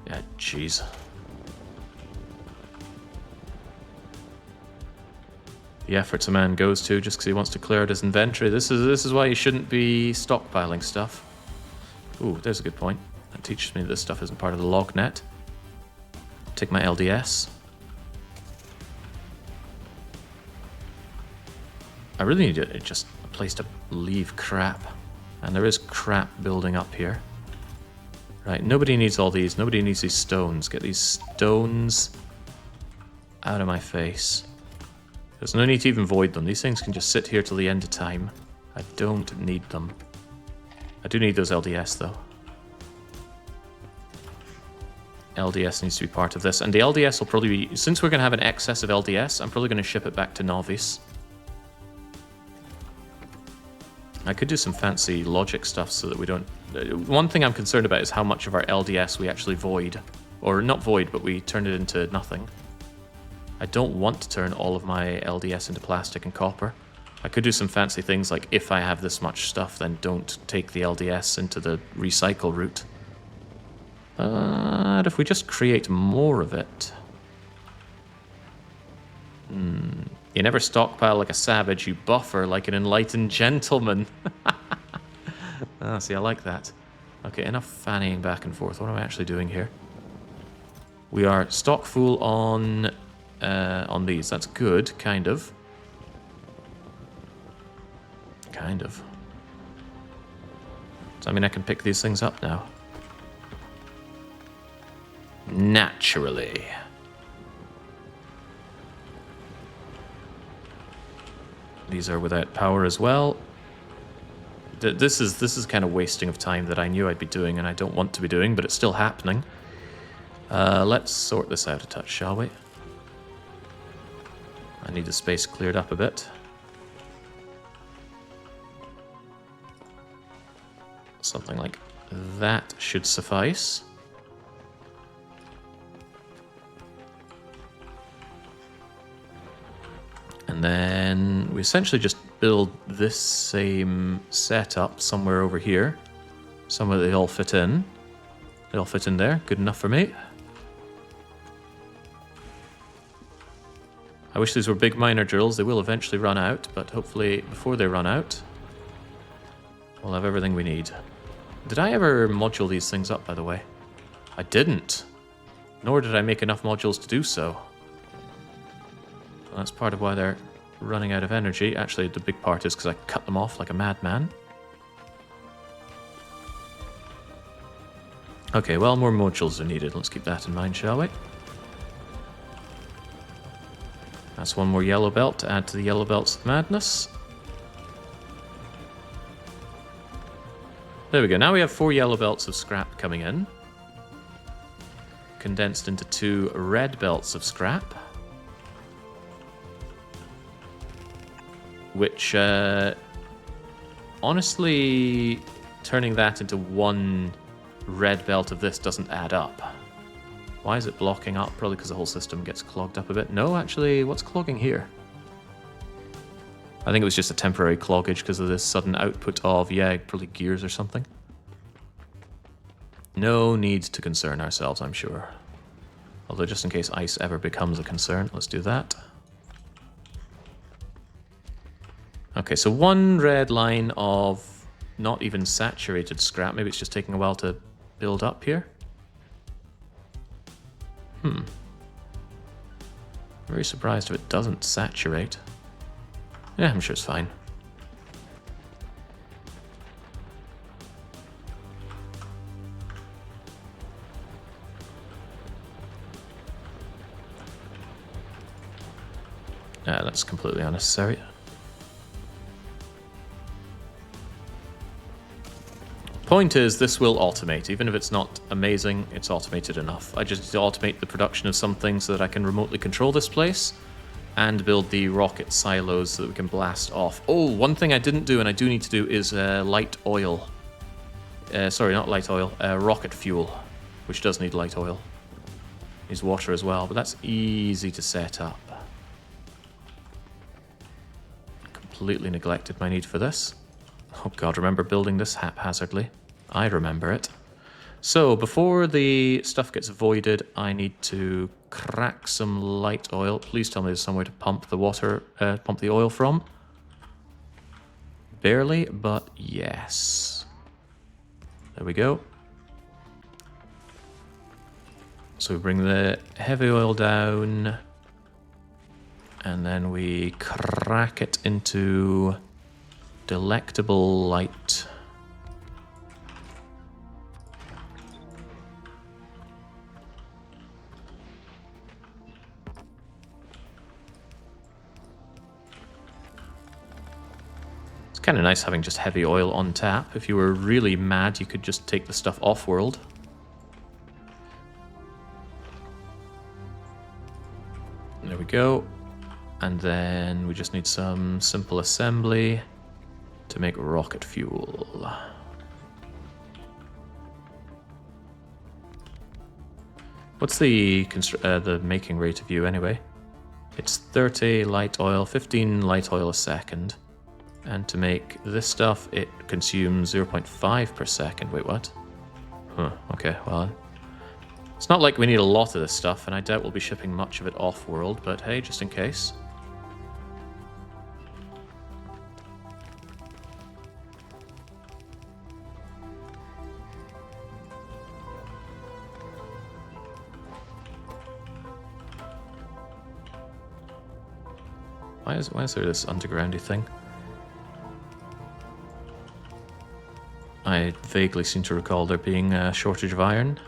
Yeah, jeez. The efforts a man goes to just because he wants to clear out his inventory. This is why you shouldn't be stockpiling stuff. Ooh, there's a good point. That teaches me this stuff isn't part of the log net. Take my LDS. I really need just a place to leave crap. And there is crap building up here. Right, nobody needs all these. Nobody needs these stones. Get these stones out of my face. There's no need to even void them. These things can just sit here till the end of time. I don't need them. I do need those LDS, though. LDS needs to be part of this. And the LDS will probably be... Since we're going to have an excess of LDS, I'm probably going to ship it back to Novice. I could do some fancy logic stuff so that we don't... One thing I'm concerned about is how much of our LDS we actually void. Or not void, but we turn it into nothing. I don't want to turn all of my LDS into plastic and copper. I could do some fancy things like, if I have this much stuff, then don't take the LDS into the recycle route. But if we just create more of it... You never stockpile like a savage, you buffer like an enlightened gentleman. See, I like that. Okay, enough fannying back and forth. What am I actually doing here? We are stock full on these. That's good, kind of. Kind of. So, I mean, I can pick these things up now. Naturally. These are without power as well. This is kind of wasting of time that I knew I'd be doing and I don't want to be doing, but it's still happening. Let's sort this out a touch, shall we? I need the space cleared up a bit. Something like that should suffice. And then we essentially just build this same setup somewhere over here. Somewhere they all fit in. They all fit in there. Good enough for me. I wish these were big miner drills. They will eventually run out, but hopefully before they run out, we'll have everything we need. Did I ever module these things up, by the way? I didn't. Nor did I make enough modules to do so. That's part of why they're running out of energy. Actually, the big part is because I cut them off like a madman. Okay, well, more modules are needed. Let's keep that in mind, shall we? That's one more yellow belt to add to the yellow belts of madness. There we go. Now we have 4 yellow belts of scrap coming in. Condensed into 2 red belts of scrap. Which, honestly, turning that into 1 red belt of this doesn't add up. Why is it blocking up? Probably because the whole system gets clogged up a bit. No, actually, what's clogging here? I think it was just a temporary cloggage because of this sudden output of, yeah, probably gears or something. No need to concern ourselves, I'm sure. Although just in case ice ever becomes a concern, let's do that. Okay, so 1 red line of not even saturated scrap. Maybe it's just taking a while to build up here. Very surprised if it doesn't saturate. Yeah, I'm sure it's fine. That's completely unnecessary. Point is, this will automate. Even if it's not amazing, it's automated enough. I just need to automate the production of some things so that I can remotely control this place and build the rocket silos so that we can blast off. Oh, one thing I didn't do and I do need to do is light oil. Sorry, not light oil, rocket fuel, which does need light oil. Needs water as well, but that's easy to set up. Completely neglected my need for this. Oh god, remember building this haphazardly? I remember it. So, before the stuff gets voided, I need to crack some light oil. Please tell me there's somewhere to pump the water, pump the oil from. Barely, but yes. There we go. So we bring the heavy oil down, and then we crack it into delectable light. It's kind of nice having just heavy oil on tap. If you were really mad, you could just take the stuff off-world. There we go. And then we just need some simple assembly to make rocket fuel. What's the making rate of you anyway? It's 30 light oil, 15 light oil a second. And to make this stuff, it consumes 0.5 per second. Wait, what? Huh, okay, well, it's not like we need a lot of this stuff, and I doubt we'll be shipping much of it off-world, but hey, just in case. Why is there this undergroundy thing? I vaguely seem to recall there being a shortage of iron.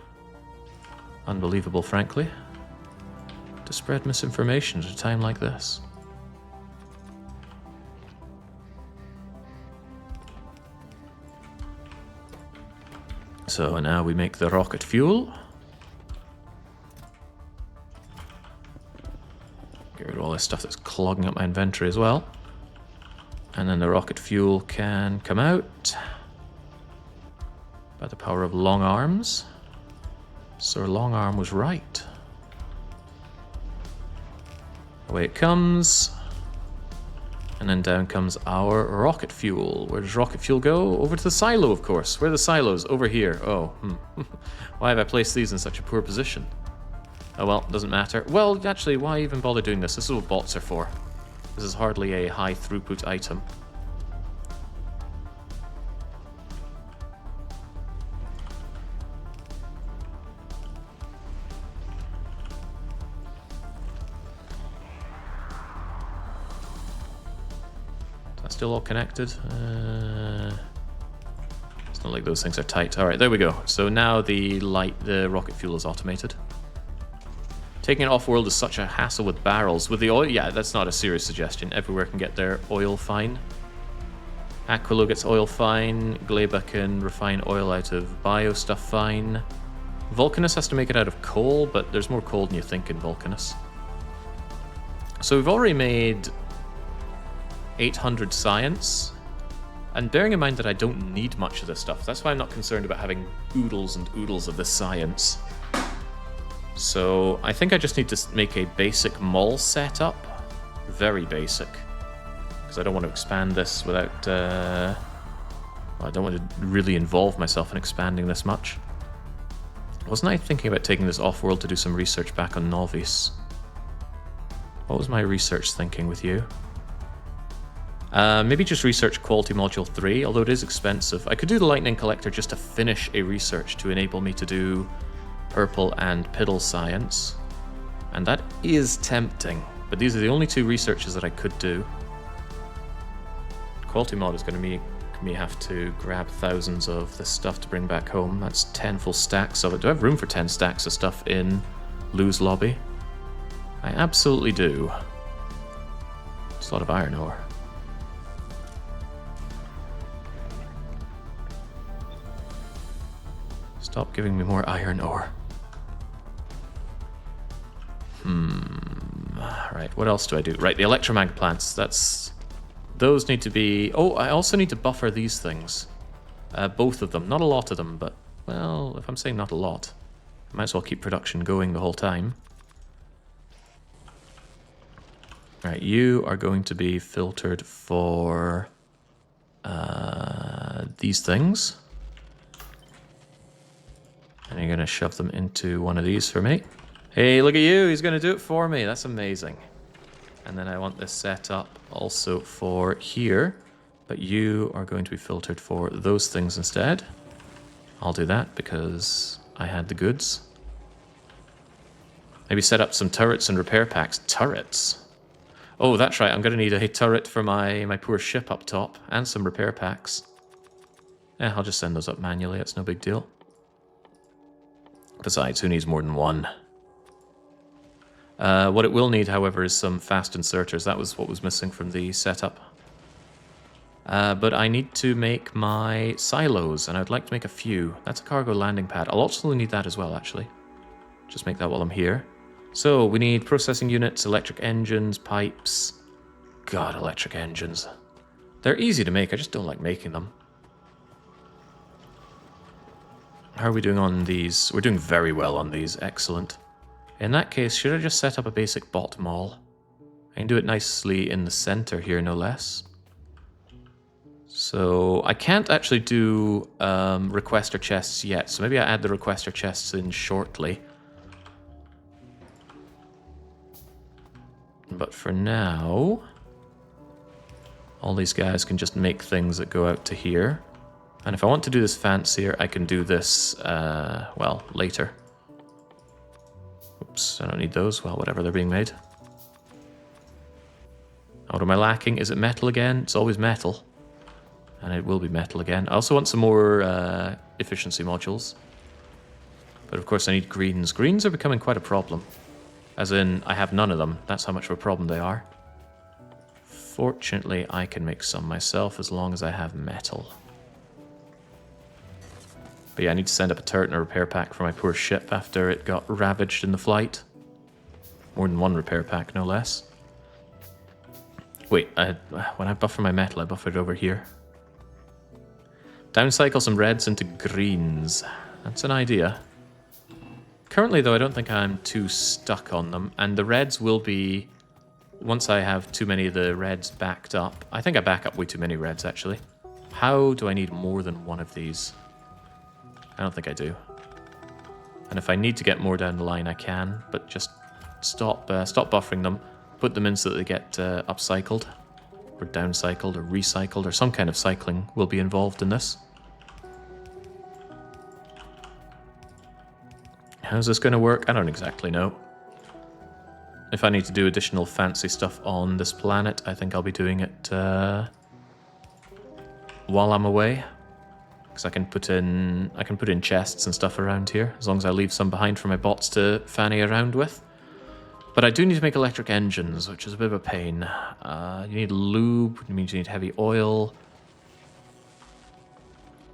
Unbelievable, frankly. To spread misinformation at a time like this. So now we make the rocket fuel. Get rid of all this stuff that's clogging up my inventory as well. And then the rocket fuel can come out by the power of long arms. Sir Long Arm was right. Away it comes. And then down comes our rocket fuel. Where does rocket fuel go? Over to the silo, of course. Where are the silos? Over here. Oh, Why have I placed these in such a poor position? Oh well, doesn't matter. Well, actually, why even bother doing this? This is what bots are for. This is hardly a high throughput item. Still all connected? It's not like those things are tight. Alright, there we go. So now the rocket fuel is automated. Taking it off-world is such a hassle with barrels. With the oil, yeah, that's not a serious suggestion. Everywhere can get their oil fine. Aquilo gets oil fine. Gleba can refine oil out of bio stuff fine. Vulcanus has to make it out of coal, but there's more coal than you think in Vulcanus. So we've already made 800 science, and bearing in mind that I don't need much of this stuff, that's why I'm not concerned about having oodles and oodles of this science. So I think I just need to make a basic mall setup, very basic, because I don't want to expand this without, well, I don't want to really involve myself in expanding this much. Wasn't I thinking about taking this off-world to do some research back on Novice? What was my research thinking with you? Maybe just research quality module 3, although it is expensive. I could do the lightning collector just to finish a research to enable me to do purple and piddle science. And that is tempting, but these are the only two researches that I could do. Quality mod is going to make me have to grab thousands of this stuff to bring back home. That's 10 full stacks of it. Do I have room for 10 stacks of stuff in Lou's lobby? I absolutely do. It's a lot of iron ore. Stop giving me more iron ore. Right, what else do I do? Right, the electromag plants, those need to be... Oh, I also need to buffer these things. Both of them. Not a lot of them, but, well, if I'm saying not a lot, I might as well keep production going the whole time. Right, you are going to be filtered for these things. And you're going to shove them into one of these for me. Hey, look at you. He's going to do it for me. That's amazing. And then I want this set up also for here. But you are going to be filtered for those things instead. I'll do that because I had the goods. Maybe set up some turrets and repair packs. Turrets? Oh, that's right. I'm going to need a turret for my poor ship up top. And some repair packs. Yeah, I'll just send those up manually. It's no big deal. Besides, who needs more than one? What it will need, however, is some fast inserters. That was what was missing from the setup. But I need to make my silos, and I'd like to make a few. That's a cargo landing pad. I'll also need that as well, actually. Just make that while I'm here. So, we need processing units, electric engines, pipes. God, electric engines. They're easy to make, I just don't like making them. How are we doing on these? We're doing very well on these. Excellent. In that case, should I just set up a basic bot mall? I can do it nicely in the center here, no less. So I can't actually do requester chests yet, so maybe I add the requester chests in shortly. But for now, all these guys can just make things that go out to here. And if I want to do this fancier, I can do this, well, later. Oops, I don't need those. Well, whatever, they're being made. What am I lacking? Is it metal again? It's always metal. And it will be metal again. I also want some more efficiency modules. But of course I need greens. Greens are becoming quite a problem. As in, I have none of them. That's how much of a problem they are. Fortunately, I can make some myself as long as I have metal. But yeah, I need to send up a turret and a repair pack for my poor ship after it got ravaged in the flight. More than one repair pack, no less. Wait, when I buffer my metal, I buffer it over here. Downcycle some reds into greens. That's an idea. Currently, though, I don't think I'm too stuck on them. And the reds will be... Once I have too many of the reds backed up... I think I back up way too many reds, actually. How do I need more than one of these? I don't think I do. And if I need to get more down the line, I can, but just stop buffering them, put them in so that they get upcycled, or downcycled, or recycled, or some kind of cycling will be involved in this. How's this going to work? I don't exactly know. If I need to do additional fancy stuff on this planet, I think I'll be doing it while I'm away. Because I can put in chests and stuff around here, as long as I leave some behind for my bots to fanny around with. But I do need to make electric engines, which is a bit of a pain. You need lube, which means you need heavy oil.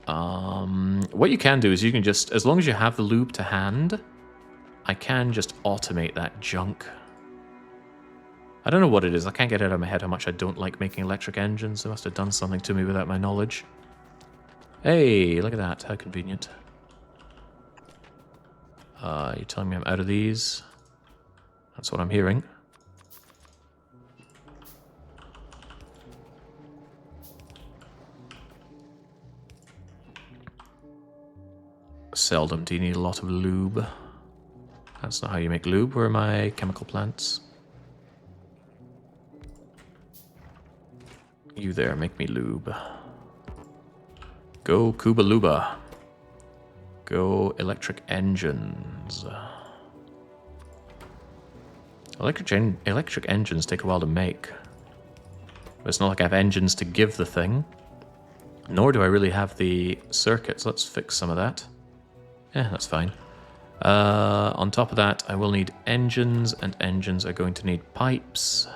What you can do is you can just, as long as you have the lube to hand, I can just automate that junk. I don't know what it is. I can't get it out of my head how much I don't like making electric engines. They must have done something to me without my knowledge. Hey, look at that. How convenient. You're telling me I'm out of these? That's what I'm hearing. Seldom do you need a lot of lube. That's not how you make lube. Where are my chemical plants? You there, make me lube. Go Cuba Luba. Go electric engines. Electric engines take a while to make. But it's not like I have engines to give the thing. Nor do I really have the circuits. Let's fix some of that. Yeah, that's fine. On top of that, I will need engines, and engines are going to need pipes.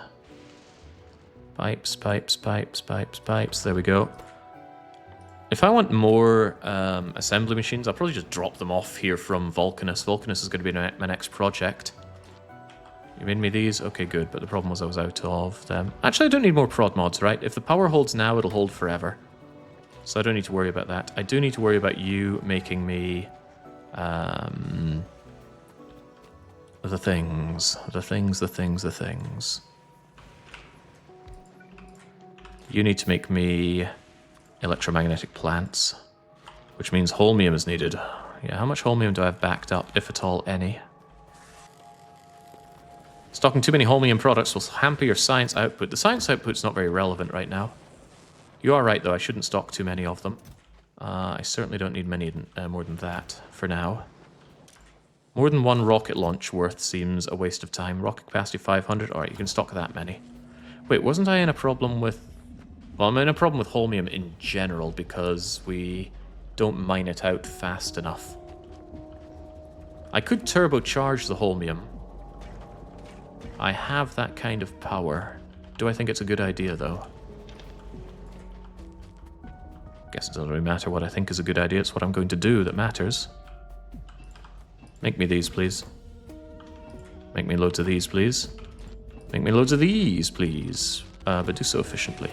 Pipes. There we go. If I want more assembly machines, I'll probably just drop them off here from Vulcanus. Vulcanus is going to be my next project. You made me these? Okay, good. But the problem was I was out of them. Actually, I don't need more prod mods, right? If the power holds now, it'll hold forever. So I don't need to worry about that. I do need to worry about you making me the things. You need to make me electromagnetic plants, which means holmium is needed. Yeah, how much holmium do I have backed up, if at all any? Stocking too many holmium products will hamper your science output. The science output's not very relevant right now. You are right, though. I shouldn't stock too many of them. I certainly don't need many more than that for now. More than one rocket launch worth seems a waste of time. Rocket capacity 500. Alright, you can stock that many. Wait, wasn't I in a problem with... Well, I'm in a problem with holmium in general because we don't mine it out fast enough. I could turbocharge the holmium. I have that kind of power. Do I think it's a good idea, though? Guess it doesn't really matter what I think is a good idea. It's what I'm going to do that matters. Make me these, please. Make me loads of these, please. Make me loads of these, please. But do so efficiently.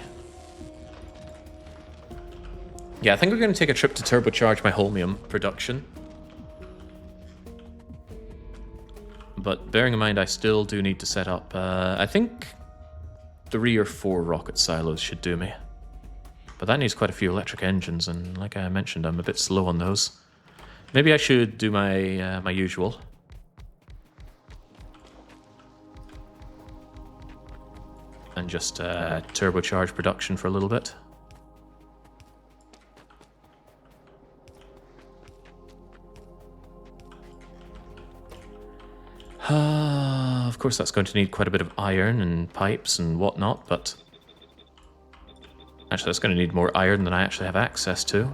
Yeah, I think we're going to take a trip to turbocharge my holmium production. But bearing in mind, I still do need to set up, I think 3 or 4 rocket silos should do me. But that needs quite a few electric engines, and like I mentioned, I'm a bit slow on those. Maybe I should do my my usual. And just turbocharge production for a little bit. Of course, that's going to need quite a bit of iron and pipes and whatnot, but... Actually, that's going to need more iron than I actually have access to.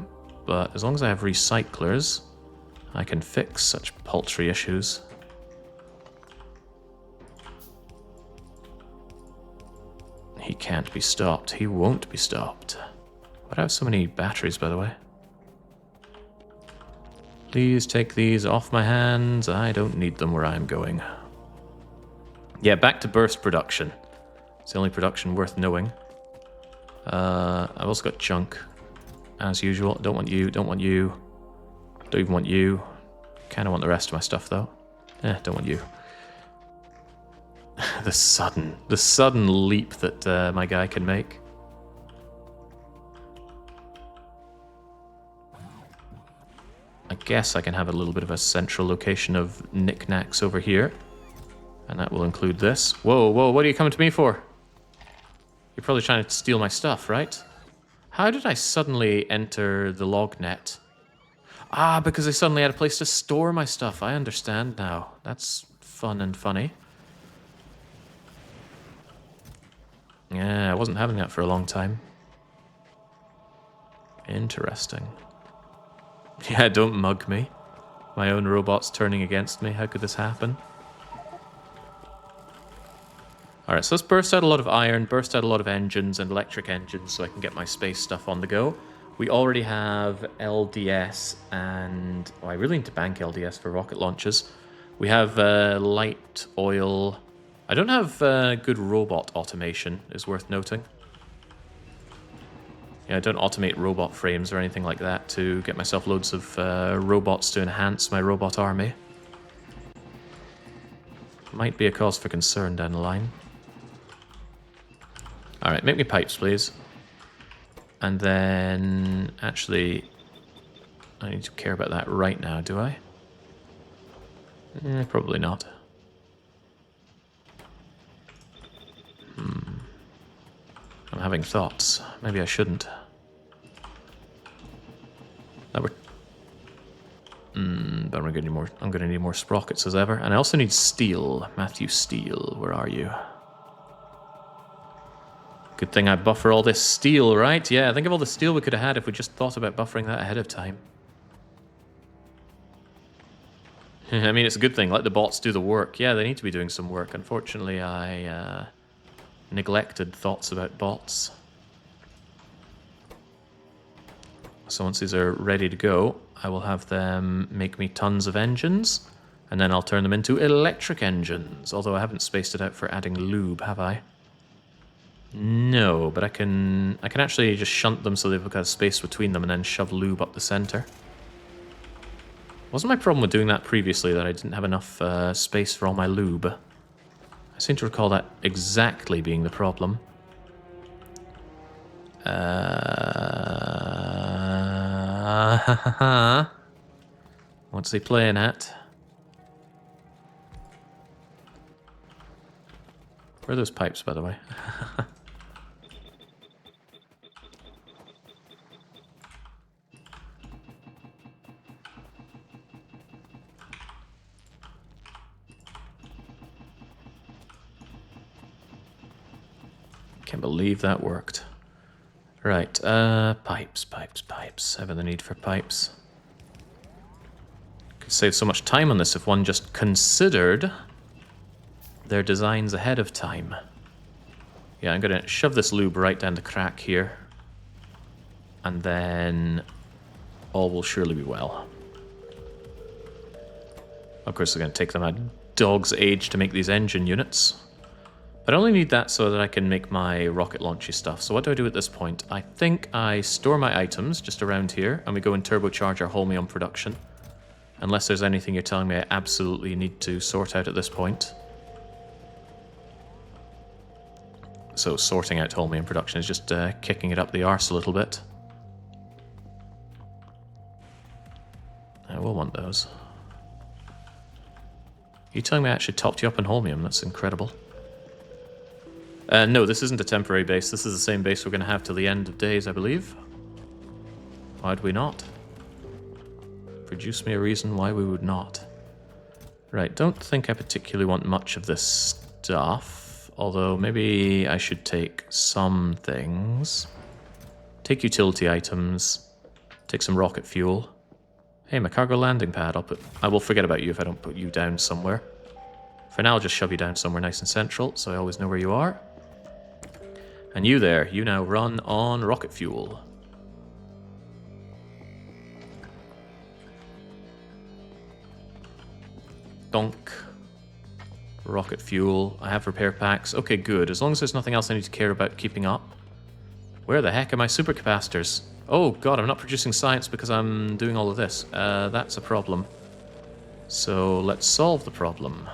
But as long as I have recyclers, I can fix such paltry issues. He can't be stopped. He won't be stopped. Why do I have so many batteries, by the way? Please take these off my hands. I don't need them where I'm going. Yeah, back to burst production. It's the only production worth knowing. I've also got junk, as usual. Don't want you, don't want you. Don't even want you. Kind of want the rest of my stuff, though. Don't want you. The sudden leap that my guy can make. I guess I can have a little bit of a central location of knickknacks over here. And that will include this. Whoa, whoa, what are you coming to me for? You're probably trying to steal my stuff, right? How did I suddenly enter the log net? Ah, because I suddenly had a place to store my stuff. I understand now. That's fun and funny. Yeah, I wasn't having that for a long time. Interesting. Yeah, don't mug me. My own robot's turning against me. How could this happen? Alright, so let's burst out a lot of iron, burst out a lot of engines and electric engines so I can get my space stuff on the go. We already have LDS and... Oh, I really need to bank LDS for rocket launches. We have light oil. I don't have good robot automation, is worth noting. Yeah, I don't automate robot frames or anything like that to get myself loads of robots to enhance my robot army. Might be a cause for concern down the line. Alright, make me pipes, please. And then... Actually... I need to care about that right now, do I? Probably not. I'm having thoughts. Maybe I shouldn't. That were... but I'm gonna need more sprockets as ever. And I also need steel. Matthew Steel, where are you? Good thing I buffer all this steel, right? Yeah, think of all the steel we could have had if we just thought about buffering that ahead of time. I mean, it's a good thing. Let the bots do the work. Yeah, they need to be doing some work. Unfortunately, I neglected thoughts about bots. So once these are ready to go, I will have them make me tons of engines, and then I'll turn them into electric engines. Although I haven't spaced it out for adding lube, have I? No, but I can actually just shunt them so they've got space between them and then shove lube up the center. Wasn't my problem with doing that previously that I didn't have enough space for all my lube? I seem to recall that exactly being the problem. What's he playing at? Where are those pipes, by the way? Can't believe that worked. Right, pipes. Ever the need for pipes. Could save so much time on this if one just considered their designs ahead of time. Yeah, I'm gonna shove this lube right down the crack here. And then all will surely be well. Of course, it's gonna take them a dog's age to make these engine units. But I only need that so that I can make my rocket launchy stuff. So what do I do at this point? I think I store my items just around here, and we go and turbocharge our holmium production. Unless there's anything you're telling me I absolutely need to sort out at this point. So sorting out holmium production is just kicking it up the arse a little bit. I will want those. Are you telling me I actually topped you up on holmium? That's incredible. No, this isn't a temporary base. This is the same base we're going to have till the end of days, I believe. Why would we not? Produce me a reason why we would not. Right, don't think I particularly want much of this stuff. Although, maybe I should take some things. Take utility items. Take some rocket fuel. Hey, my cargo landing pad. I will forget about you if I don't put you down somewhere. For now, I'll just shove you down somewhere nice and central, so I always know where you are. And you there, you now run on rocket fuel. Donk. Rocket fuel. I have repair packs. Okay, good. As long as there's nothing else I need to care about keeping up. Where the heck are my supercapacitors? Oh god, I'm not producing science because I'm doing all of this. That's a problem. So let's solve the problem.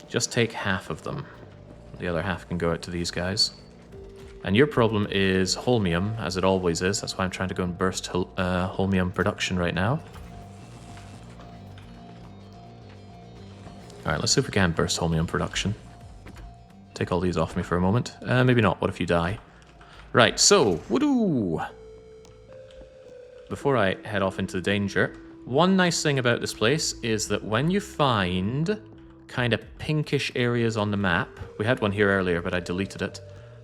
Just take half of them. The other half can go out to these guys. And your problem is holmium, as it always is. That's why I'm trying to go and burst holmium production right now. Alright, let's see if we can burst holmium production. Take all these off me for a moment. Maybe not. What if you die? Right, so, woodoo! Before I head off into the danger, one nice thing about this place is that when you find kind of pinkish areas on the map, we had one here earlier, but I deleted it.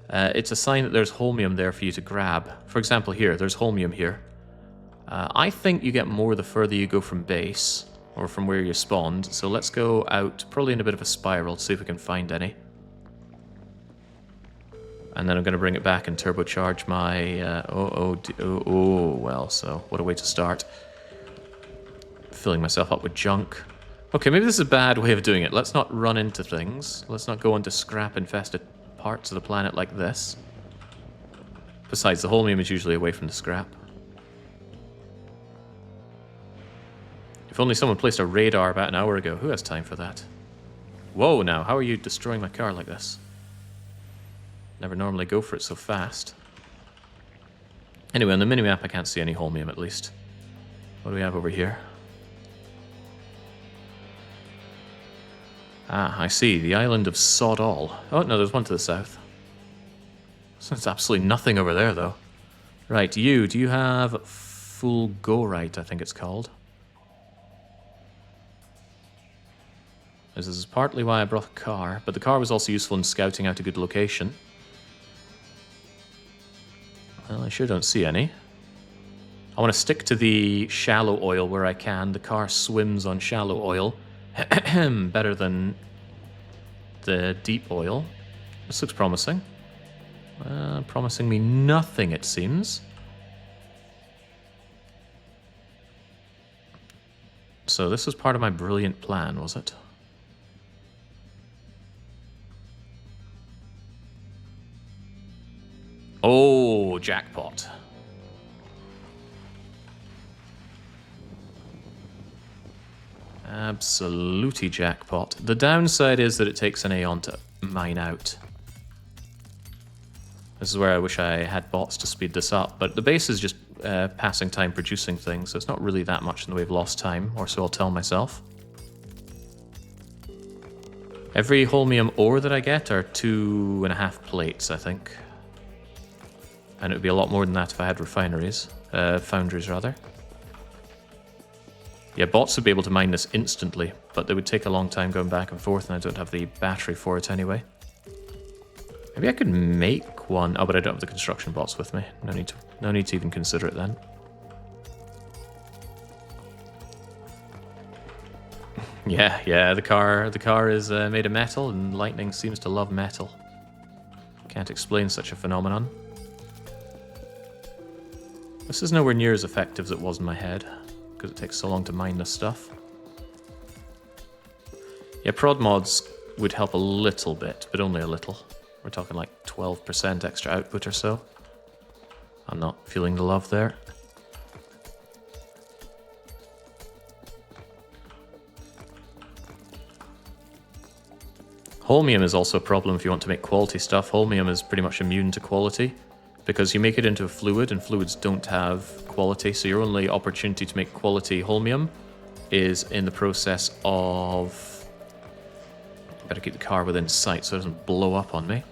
It's a sign that there's holmium there for you to grab. For example, here, there's holmium here. I think you get more the further you go from base, or from where you spawned, so let's go out, probably in a bit of a spiral, to see if we can find any. And then I'm going to bring it back and turbocharge my... well, so what a way to start. Filling myself up with junk. Okay, maybe this is a bad way of doing it. Let's not run into things. Let's not go into scrap-infested parts of the planet like this. Besides, the holmium is usually away from the scrap. If only someone placed a radar about an hour ago. Who has time for that? Whoa, now, how are you destroying my car like this? Never normally go for it so fast. Anyway, on the minimap I can't see any holmium at least. What do we have over here? Ah, I see. The island of Sod All. Oh, no, there's one to the south. So there's absolutely nothing over there, though. Right, do you have Fulgorite, I think it's called. This is partly why I brought a car, but the car was also useful in scouting out a good location. Well, I sure don't see any. I want to stick to the shallow oil where I can. The car swims on shallow oil. Better than the deep oil. This looks promising. Promising me nothing, it seems. So this was part of my brilliant plan, was it? Oh, jackpot. Absolutely jackpot. The downside is that it takes an Aeon to mine out. This is where I wish I had bots to speed this up, but the base is just passing time producing things, so it's not really that much in the way of lost time, or so I'll tell myself. Every holmium ore that I get are 2.5 plates, I think. And it would be a lot more than that if I had refineries. Foundries, rather. Yeah, bots would be able to mine this instantly, but they would take a long time going back and forth, and I don't have the battery for it anyway. Maybe I could make one. Oh, but I don't have the construction bots with me. No need to even consider it then. Yeah, the car is made of metal, and lightning seems to love metal. Can't explain such a phenomenon. This is nowhere near as effective as it was in my head, because it takes so long to mine this stuff. Yeah, prod mods would help a little bit, but only a little. We're talking like 12% extra output or so. I'm not feeling the love there. Holmium is also a problem if you want to make quality stuff. Holmium is pretty much immune to quality, because you make it into a fluid, and fluids don't have quality, so your only opportunity to make quality holmium is in the process of... Better keep the car within sight so it doesn't blow up on me.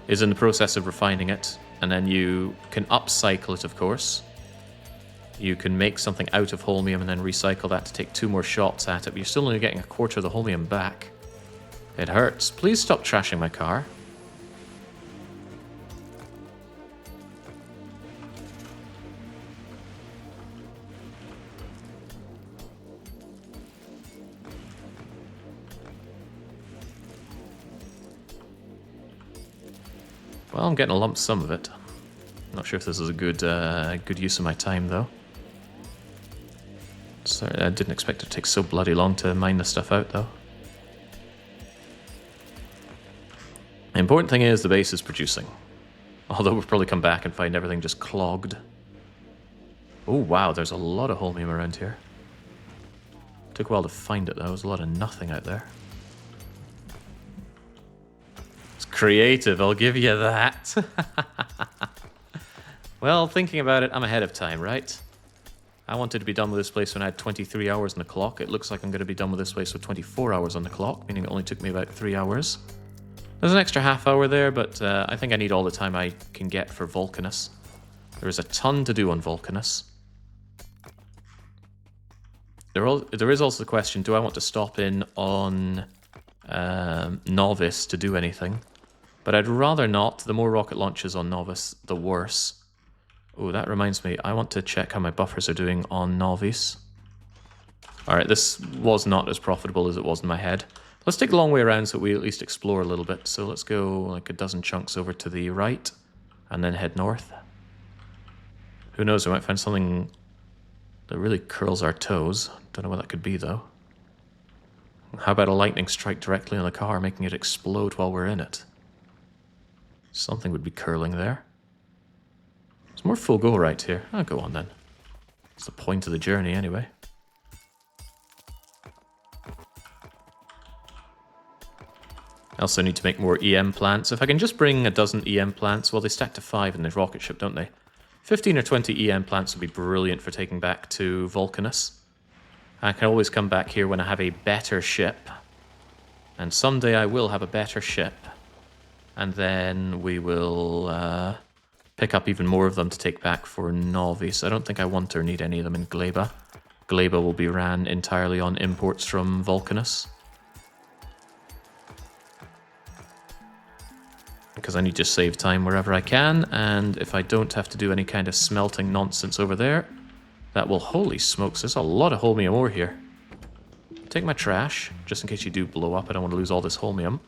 Is in the process of refining it, and then you can upcycle it, of course. You can make something out of holmium and then recycle that to take 2 more shots at it, but you're still only getting 1/4 of the holmium back. It hurts. Please stop trashing my car. Well, I'm getting a lump sum of it. Not sure if this is a good use of my time, though. Sorry, I didn't expect it to take so bloody long to mine this stuff out, though. The important thing is the base is producing. Although we'll probably come back and find everything just clogged. Oh, wow, there's a lot of holmium around here. Took a while to find it, though. There's a lot of nothing out there. creative, I'll give you that. Well, thinking about it, I'm ahead of time, right? I wanted to be done with this place when I had 23 hours on the clock. It looks like I'm going to be done with this place with 24 hours on the clock, meaning it only took me about 3 hours. There's an extra half hour there, but I think I need all the time I can get for Vulcanus. There is a ton to do on Vulcanus. There is also the question, do I want to stop in on Novice to do anything? But I'd rather not. The more rocket launches on Novice, the worse. Oh, that reminds me, I want to check how my buffers are doing on Novice. Alright, this was not as profitable as it was in my head. Let's take the long way around so we at least explore a little bit. So let's go like a dozen chunks over to the right, and then head north. Who knows, we might find something that really curls our toes. Don't know what that could be, though. How about a lightning strike directly on the car, making it explode while we're in it? Something would be curling there. There's more Fulgora right here. Oh, go on then. It's the point of the journey anyway. I also need to make more EM plants. If I can just bring a dozen EM plants, well, they stack to 5 in the rocket ship, don't they? 15 or 20 EM plants would be brilliant for taking back to Vulcanus. I can always come back here when I have a better ship. And someday I will have a better ship. And then we will pick up even more of them to take back for Novice. I don't think I want or need any of them in Gleba. Gleba will be ran entirely on imports from Vulcanus. Because I need to save time wherever I can, and if I don't have to do any kind of smelting nonsense over there, that will... Holy smokes, there's a lot of holmium ore here. Take my trash, just in case you do blow up. I don't want to lose all this holmium.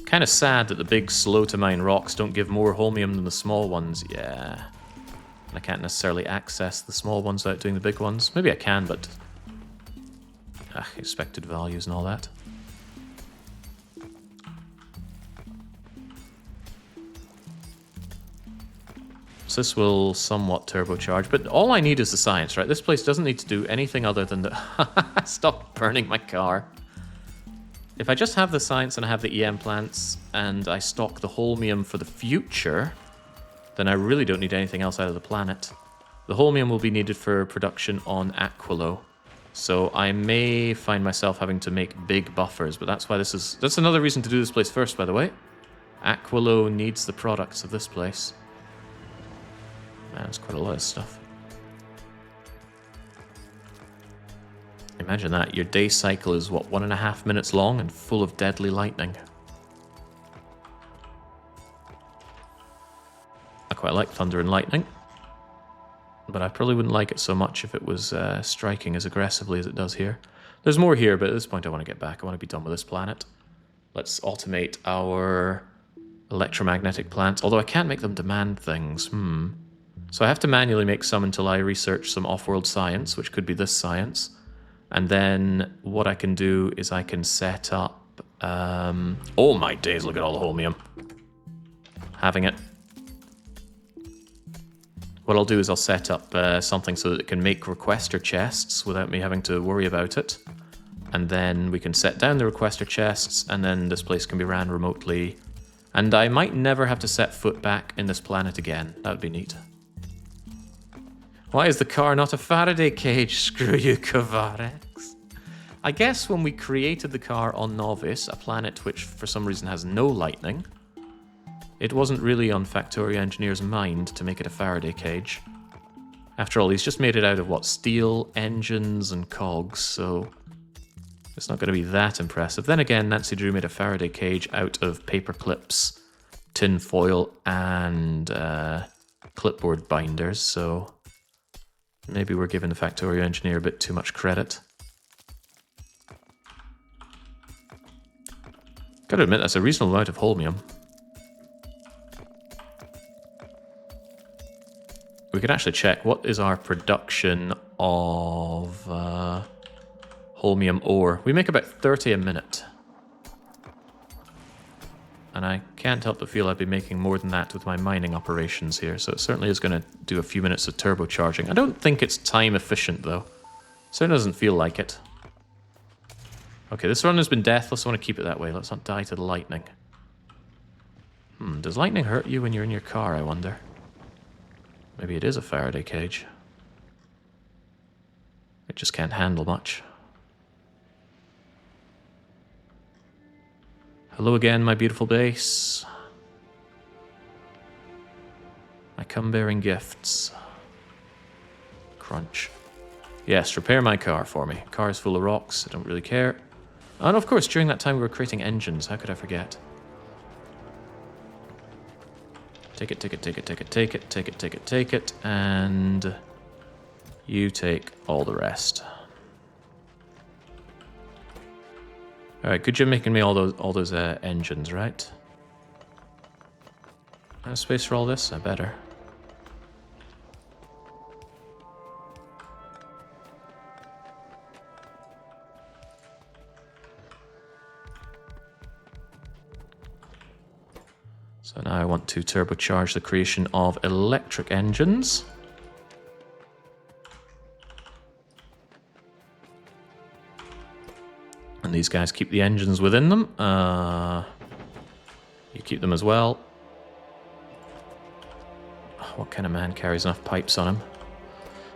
Kind of sad that the big slow-to-mine rocks don't give more holmium than the small ones. Yeah. And I can't necessarily access the small ones without doing the big ones. Maybe I can, but... expected values and all that. So this will somewhat turbocharge, but all I need is the science, right? This place doesn't need to do anything other than the... Stop burning my car. If I just have the science and I have the EM plants and I stock the holmium for the future, then I really don't need anything else out of the planet. The holmium will be needed for production on Aquilo. So I may find myself having to make big buffers, but that's why this is... That's another reason to do this place first, by the way. Aquilo needs the products of this place. Man, it's quite a lot of stuff. Imagine that. Your day cycle is, what, 1.5 minutes long and full of deadly lightning. I quite like thunder and lightning. But I probably wouldn't like it so much if it was striking as aggressively as it does here. There's more here, but at this point I want to get back. I want to be done with this planet. Let's automate our electromagnetic plants. Although I can't make them demand things. So I have to manually make some until I research some off-world science, which could be this science. And then what I can do is I can set up... oh my days, look at all the holmium. Having it. What I'll do is I'll set up something so that it can make requester chests without me having to worry about it. And then we can set down the requester chests, and then this place can be ran remotely. And I might never have to set foot back in this planet again. That would be neat. Why is the car not a Faraday cage? Screw you, Kovarex. I guess when we created the car on Novice, a planet which for some reason has no lightning, it wasn't really on Factorio engineer's mind to make it a Faraday cage. After all, he's just made it out of, what, steel, engines, and cogs, so it's not going to be that impressive. Then again, Nancy Drew made a Faraday cage out of paper clips, tin foil, and clipboard binders, so maybe we're giving the Factorio engineer a bit too much credit. Gotta admit, that's a reasonable amount of holmium. We could actually check what is our production of holmium ore. We make about 30 a minute. And I can't help but feel I'd be making more than that with my mining operations here, so it certainly is going to do a few minutes of turbocharging. I don't think it's time efficient, though. Certainly doesn't feel like it. Okay, this run has been deathless. I want to keep it that way. Let's not die to the lightning. Does lightning hurt you when you're in your car, I wonder? Maybe it is a Faraday cage. It just can't handle much. Hello again, my beautiful base. I come bearing gifts. Crunch. Yes, repair my car for me. Car is full of rocks, I don't really care. And of course, during that time we were creating engines. How could I forget? Take it, take it, take it, take it, take it, take it, take it, take it, and you take all the rest. Alright, good job making me all those engines, right? I have space for all this? I better. So now I want to turbocharge the creation of electric engines. And these guys keep the engines within them. You keep them as well. What kind of man carries enough pipes on him?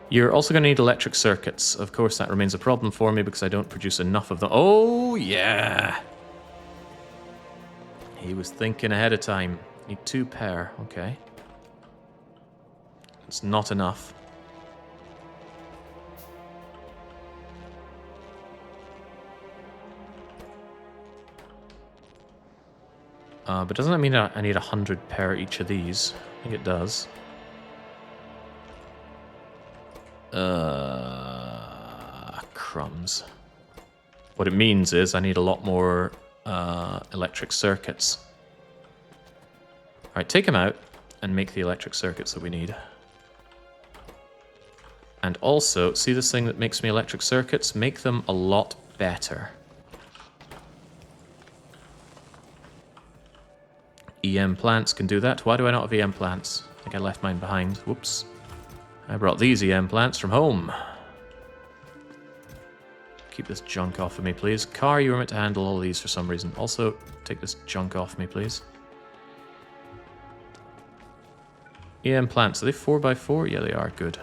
You're also going to need electric circuits. Of course, that remains a problem for me because I don't produce enough of them. Oh, yeah! He was thinking ahead of time. Need 2 pair. Okay. It's not enough. But doesn't that mean I need 100 pair each of these? I think it does. Crumbs. What it means is I need a lot more electric circuits. Alright, take them out and make the electric circuits that we need. And also, see this thing that makes me electric circuits? Make them a lot better. EM plants can do that. Why do I not have EM plants? I think I left mine behind. Whoops. I brought these EM plants from home. Keep this junk off of me, please. Car, you were meant to handle all these for some reason. Also, take this junk off me, please. EM plants, are they 4x4? Yeah, they are. Good.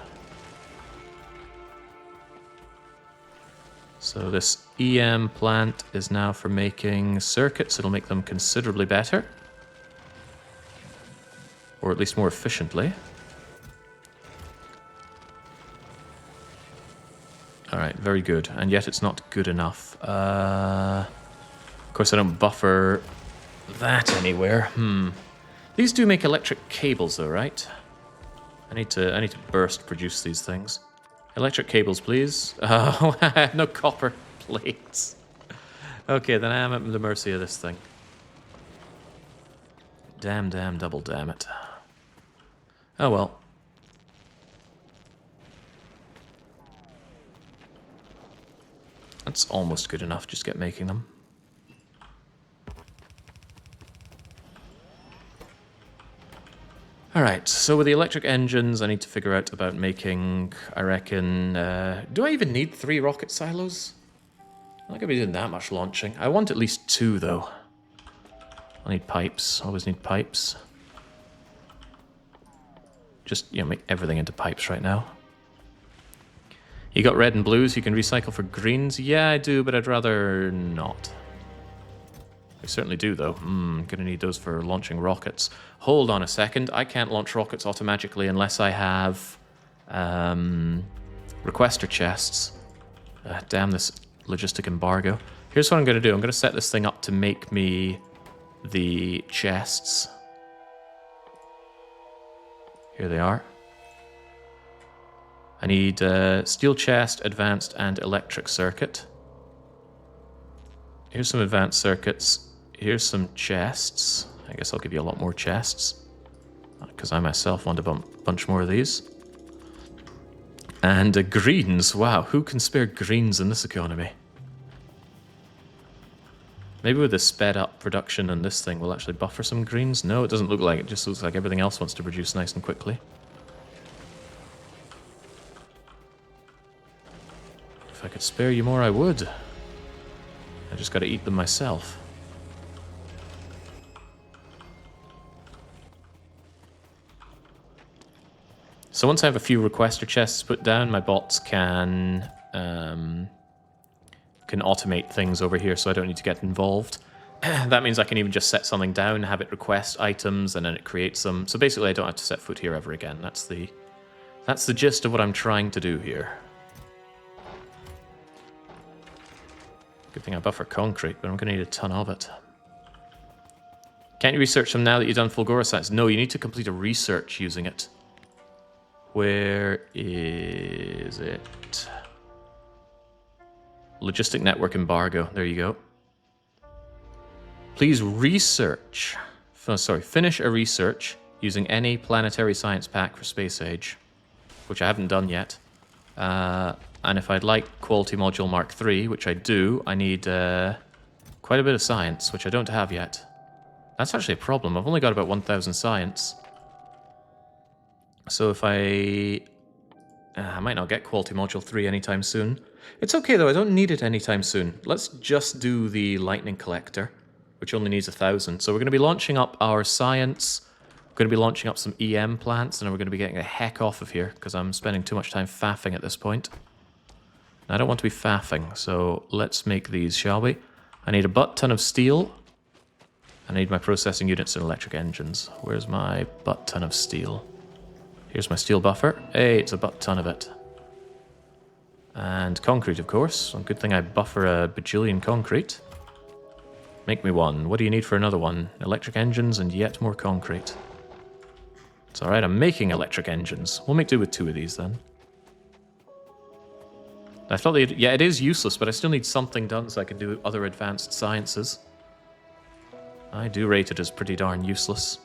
So this EM plant is now for making circuits. It'll make them considerably better. Or at least more efficiently. Alright, very good. And yet it's not good enough. Of course I don't buffer that anywhere. These do make electric cables though, right? I need to burst produce these things. Electric cables, please. Oh, I have no copper plates. Okay, then I am at the mercy of this thing. Damn, double damn it. Oh well. That's almost good enough, just get making them. Alright, so with the electric engines, I need to figure out about making, I reckon... do I even need 3 rocket silos? I'm not going to be doing that much launching. I want at least 2, though. I need pipes. Always need pipes. Just, you know, make everything into pipes right now. You got red and blues you can recycle for greens? Yeah, I do, but I'd rather not. I certainly do, though. Gonna need those for launching rockets. Hold on a second. I can't launch rockets automatically unless I have requester chests. Damn this logistic embargo. Here's what I'm gonna do. I'm gonna set this thing up to make me the chests. Here they are. I need steel chest, advanced, and electric circuit. Here's some advanced circuits. Here's some chests. I guess I'll give you a lot more chests, because I myself want a bunch more of these. And greens. Wow, who can spare greens in this economy? Maybe with the sped up production and this thing, we'll actually buffer some greens. No, it doesn't look like it. It just looks like everything else wants to produce nice and quickly. I could spare you more, I would. I just gotta eat them myself. So once I have a few requester chests put down, my bots can automate things over here, so I don't need to get involved. That means I can even just set something down, have it request items, and then it creates them. So basically, I don't have to set foot here ever again. That's the gist of what I'm trying to do here. Good thing I buffer concrete, but I'm going to need a ton of it. Can't you research them now that you've done Fulgora science? No, you need to complete a research using it. Where is it? Logistic network embargo. There you go. Please research. Finish a research using any planetary science pack for space age, which I haven't done yet. And if I'd like quality module Mark III, which I do, I need quite a bit of science, which I don't have yet. That's actually a problem. I've only got about 1,000 science. So if I might not get quality module 3 anytime soon. It's okay though, I don't need it anytime soon. Let's just do the lightning collector, which only needs 1,000. So we're going to be launching up our science. We're going to be launching up some EM plants, and we're going to be getting the heck off of here, because I'm spending too much time faffing at this point. I don't want to be faffing, so let's make these, shall we? I need a butt ton of steel. I need my processing units and electric engines. Where's my butt ton of steel? Here's my steel buffer. Hey, it's a butt ton of it. And concrete, of course. Good thing I buffer a bajillion concrete. Make me one. What do you need for another one? Electric engines and yet more concrete. It's alright, I'm making electric engines. We'll make do with 2 of these then. I thought yeah, it is useless, but I still need something done so I can do other advanced sciences. I do rate it as pretty darn useless.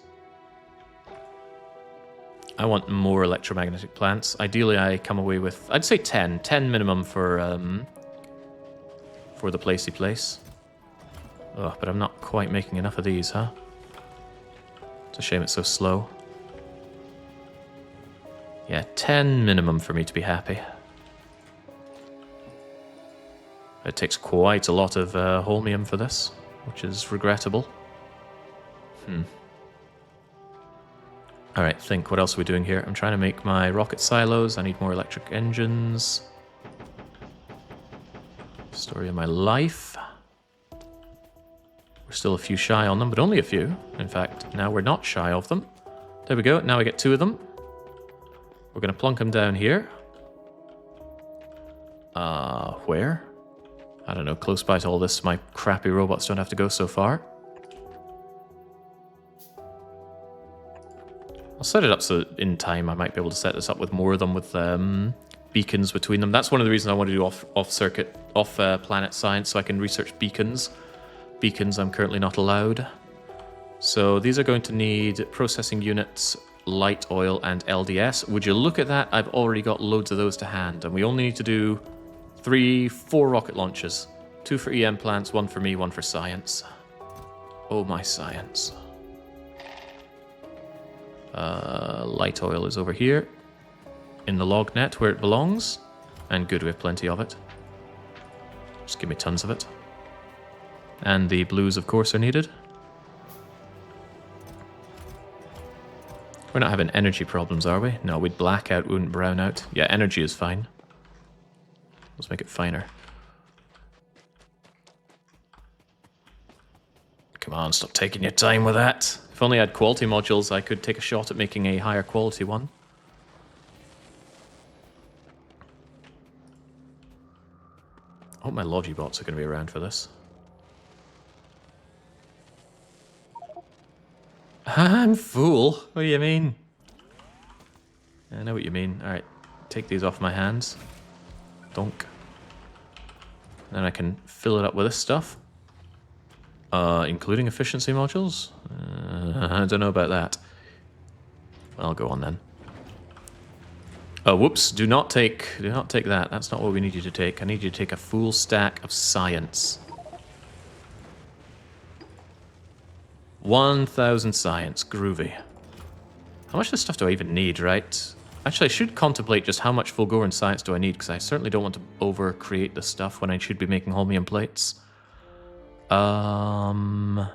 I want more electromagnetic plants. Ideally, I come away with, I'd say 10. 10 minimum for the placey place. Oh, but I'm not quite making enough of these, huh? It's a shame it's so slow. Yeah, 10 minimum for me to be happy. It takes quite a lot of holmium for this, which is regrettable. Alright, think, what else are we doing here? I'm trying to make my rocket silos. I need more electric engines. Story of my life. We're still a few shy on them, but only a few. In fact, now we're not shy of them. There we go, now we get 2 of them. We're going to plunk them down here. Where? I don't know, close by to all this, my crappy robots don't have to go so far. I'll set it up so in time I might be able to set this up with more of them with beacons between them. That's one of the reasons I want to do off-planet science, so I can research beacons. Beacons I'm currently not allowed. So these are going to need processing units, light oil, and LDS. Would you look at that? I've already got loads of those to hand, and we only need to do 4 rocket launches. 2 for EM plants, 1 for me, 1 for science. Oh, my science. Light oil is over here in the log net where it belongs, and good, we have plenty of it. Just give me tons of it. And the blues, of course, are needed. We're not having energy problems, are we? No, we'd black out, wouldn't brown out. Yeah, energy is fine. Let's make it finer. Come on, stop taking your time with that. If only I had quality modules, I could take a shot at making a higher quality one. I hope my Logibots are going to be around for this. I'm fool. What do you mean? I know what you mean. Alright, take these off my hands. Donk. Then I can fill it up with this stuff. Including efficiency modules? I don't know about that. I'll go on then. Oh, whoops. Do not take that. That's not what we need you to take. I need you to take a full stack of science. 1,000 science. Groovy. How much of this stuff do I even need, right? Actually, I should contemplate just how much Fulgoran science do I need, because I certainly don't want to over-create this stuff when I should be making holmium plates. When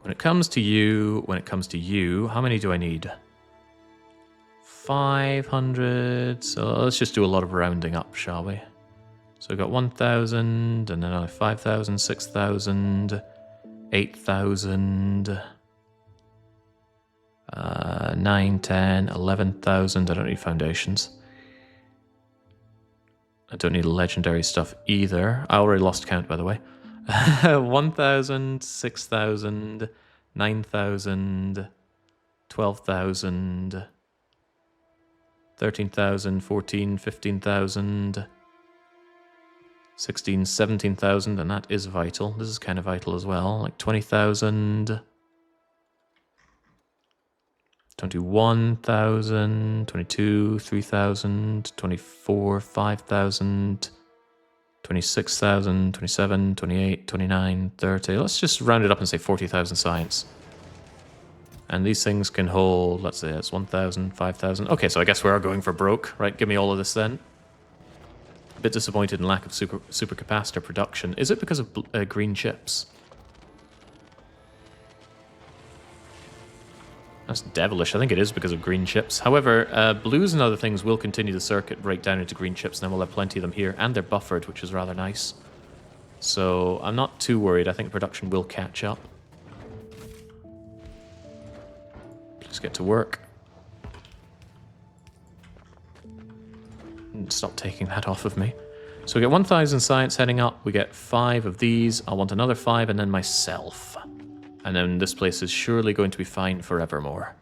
it comes to you, how many do I need? 500, so let's just do a lot of rounding up, shall we? So we've got 1,000, and then another 5,000, 6,000, 8,000, 9, 10, 11,000. I don't need foundations. I don't need legendary stuff either. I already lost count, by the way. 1,000, 6,000, 9,000, 12,000, 13,000, 14, 15,000, 16, 17,000, and that is vital. This is kind of vital as well. Like 20,000, 21,000, 22, 3,000, 24, 5,000, 26,000, 27, 28, 29, 30. Let's just round it up and say 40,000 science. And these things can hold, let's say it's 1,000, 5,000. Okay, so I guess we are going for broke, right? Give me all of this then. A bit disappointed in lack of supercapacitor production. Is it because of green chips? That's devilish. I think it is because of green chips. However, blues and other things will continue the circuit right down into green chips, and then we'll have plenty of them here. And they're buffered, which is rather nice. So I'm not too worried. I think production will catch up. Let's get to work. Stop taking that off of me. So we get 1,000 science heading up. We get 5 of these. I want another 5, and then myself. And then this place is surely going to be fine forevermore.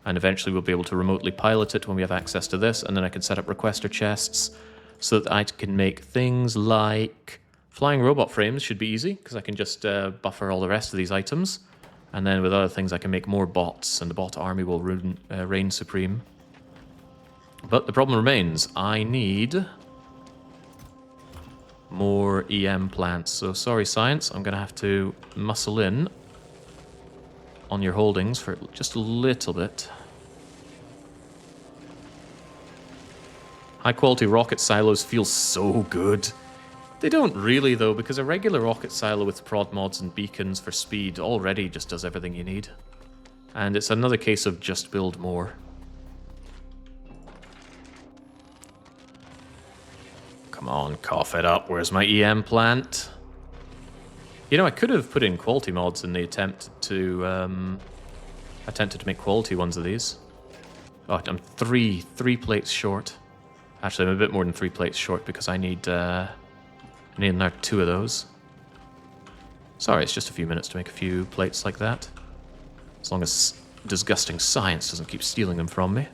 And eventually we'll be able to remotely pilot it when we have access to this, and then I can set up requester chests so that I can make things like flying robot frames. Should be easy, because I can just buffer all the rest of these items. And then with other things I can make more bots, and the bot army will reign supreme. But the problem remains, I need more EM plants. So sorry science, I'm going to have to muscle in on your holdings for just a little bit. High quality rocket silos feel so good. They don't really though, because a regular rocket silo with prod mods and beacons for speed already just does everything you need. And it's another case of just build more. Come on, cough it up. Where's my EM plant? You know, I could have put in quality mods in the attempted to make quality ones of these. Oh, I'm three plates short. Actually, I'm a bit more than 3 plates short because I need another 2 of those. Sorry, it's just a few minutes to make a few plates like that. As long as disgusting science doesn't keep stealing them from me.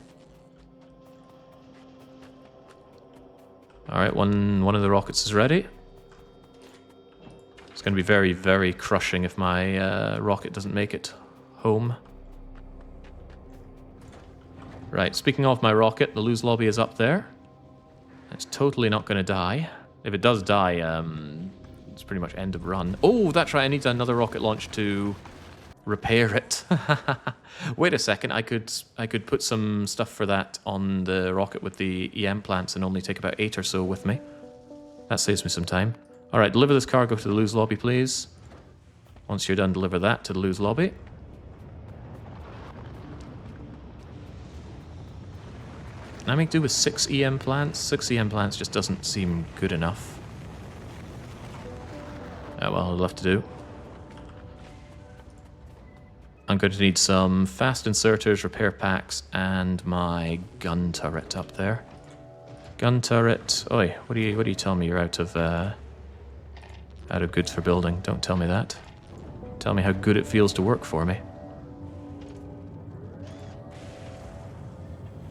Alright, one of the rockets is ready. It's going to be very, very crushing if my rocket doesn't make it home. Right, speaking of my rocket, the lose lobby is up there. It's totally not going to die. If it does die, it's pretty much end of run. Oh, that's right, I need another rocket launch to repair it. Wait a second, I could put some stuff for that on the rocket with the EM plants and only take about 8 or so with me. That saves me some time. Alright, deliver this cargo to the lose lobby, please. Once you're done, deliver that to the lose lobby. I make do with 6 EM plants. 6 EM plants just doesn't seem good enough. Oh well, I'll have to do. I'm going to need some fast inserters, repair packs, and my gun turret up there. Gun turret. Oi, what do you tell me? You're out of goods for building. Don't tell me that. Tell me how good it feels to work for me.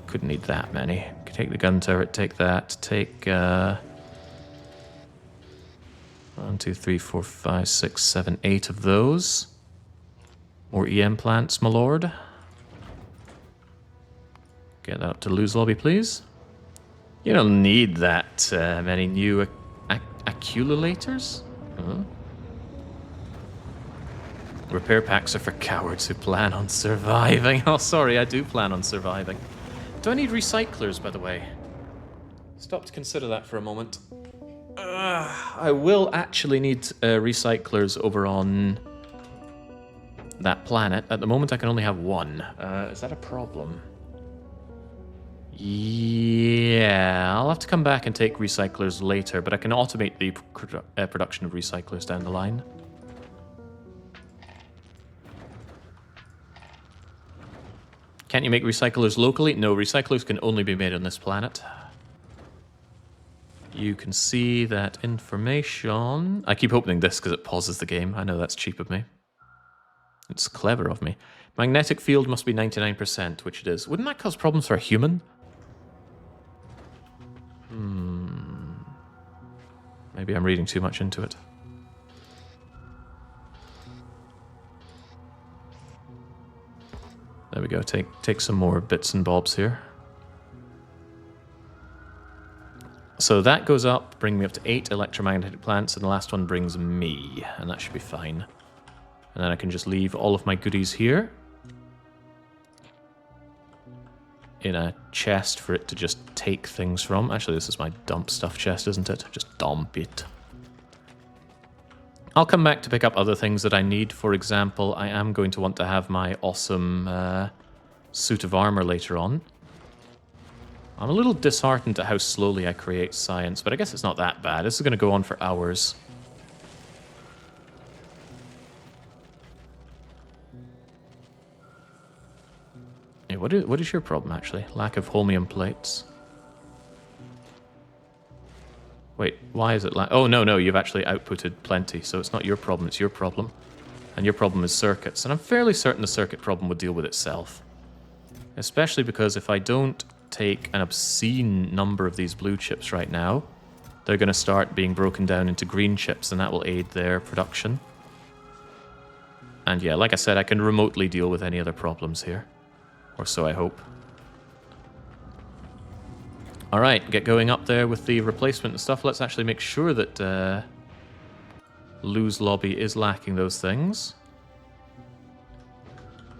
Couldn't need that many. Take the gun turret, take that, take 1, 2, 3, 4, 5, 6, 7, 8 of those. More EM plants, my lord. Get that up to lose lobby, please. You don't need that many new accumulators. Repair packs are for cowards who plan on surviving. Oh, sorry, I do plan on surviving. Do I need recyclers, by the way? Stop to consider that for a moment. I will actually need recyclers over on that planet. At the moment, I can only have one. Is that a problem? Yeah, I'll have to come back and take recyclers later, but I can automate the production of recyclers down the line. Can't you make recyclers locally? No, recyclers can only be made on this planet. You can see that information. I keep opening this because it pauses the game. I know that's cheap of me. It's clever of me. Magnetic field must be 99%, which it is. Wouldn't that cause problems for a human? Maybe I'm reading too much into it. There we go. Take some more bits and bobs here. So that goes up, bringing me up to 8 electromagnetic plants, and the last one brings me, and that should be fine. And then I can just leave all of my goodies here in a chest for it to just take things from. Actually, this is my dump stuff chest, isn't it? Just dump it. I'll come back to pick up other things that I need. For example, I am going to want to have my awesome suit of armor later on. I'm a little disheartened at how slowly I create science, but I guess it's not that bad. This is going to go on for hours. Hey, what is your problem, actually? Lack of holmium plates. Wait, why is it oh, no, you've actually outputted plenty, so it's not your problem, it's your problem. And your problem is circuits, and I'm fairly certain the circuit problem would deal with itself. Especially because if I don't take an obscene number of these blue chips right now, they're going to start being broken down into green chips, and that will aid their production. And yeah, like I said, I can remotely deal with any other problems here. Or so I hope. Alright, get going up there with the replacement and stuff. Let's actually make sure that Lou's lobby is lacking those things.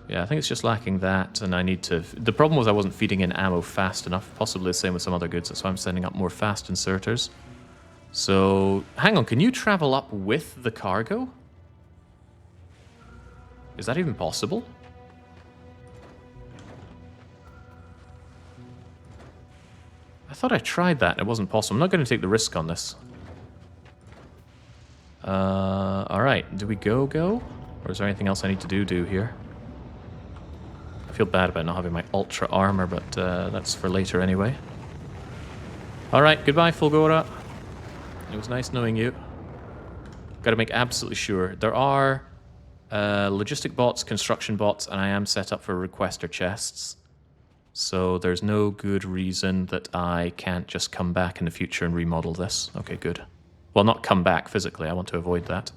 Yeah, I think it's just lacking that, and I need to... The problem was I wasn't feeding in ammo fast enough. Possibly the same with some other goods, that's why I'm sending up more fast inserters. So, hang on, can you travel up with the cargo? Is that even possible? I thought I tried that and it wasn't possible. I'm not going to take the risk on this. Alright, do we go? Or is there anything else I need to do here? I feel bad about not having my ultra armor, but that's for later anyway. Alright, goodbye, Fulgora. It was nice knowing you. Gotta make absolutely sure. There are logistic bots, construction bots, and I am set up for requester chests. So there's no good reason that I can't just come back in the future and remodel this. Okay, good. Well, not come back physically, I want to avoid that.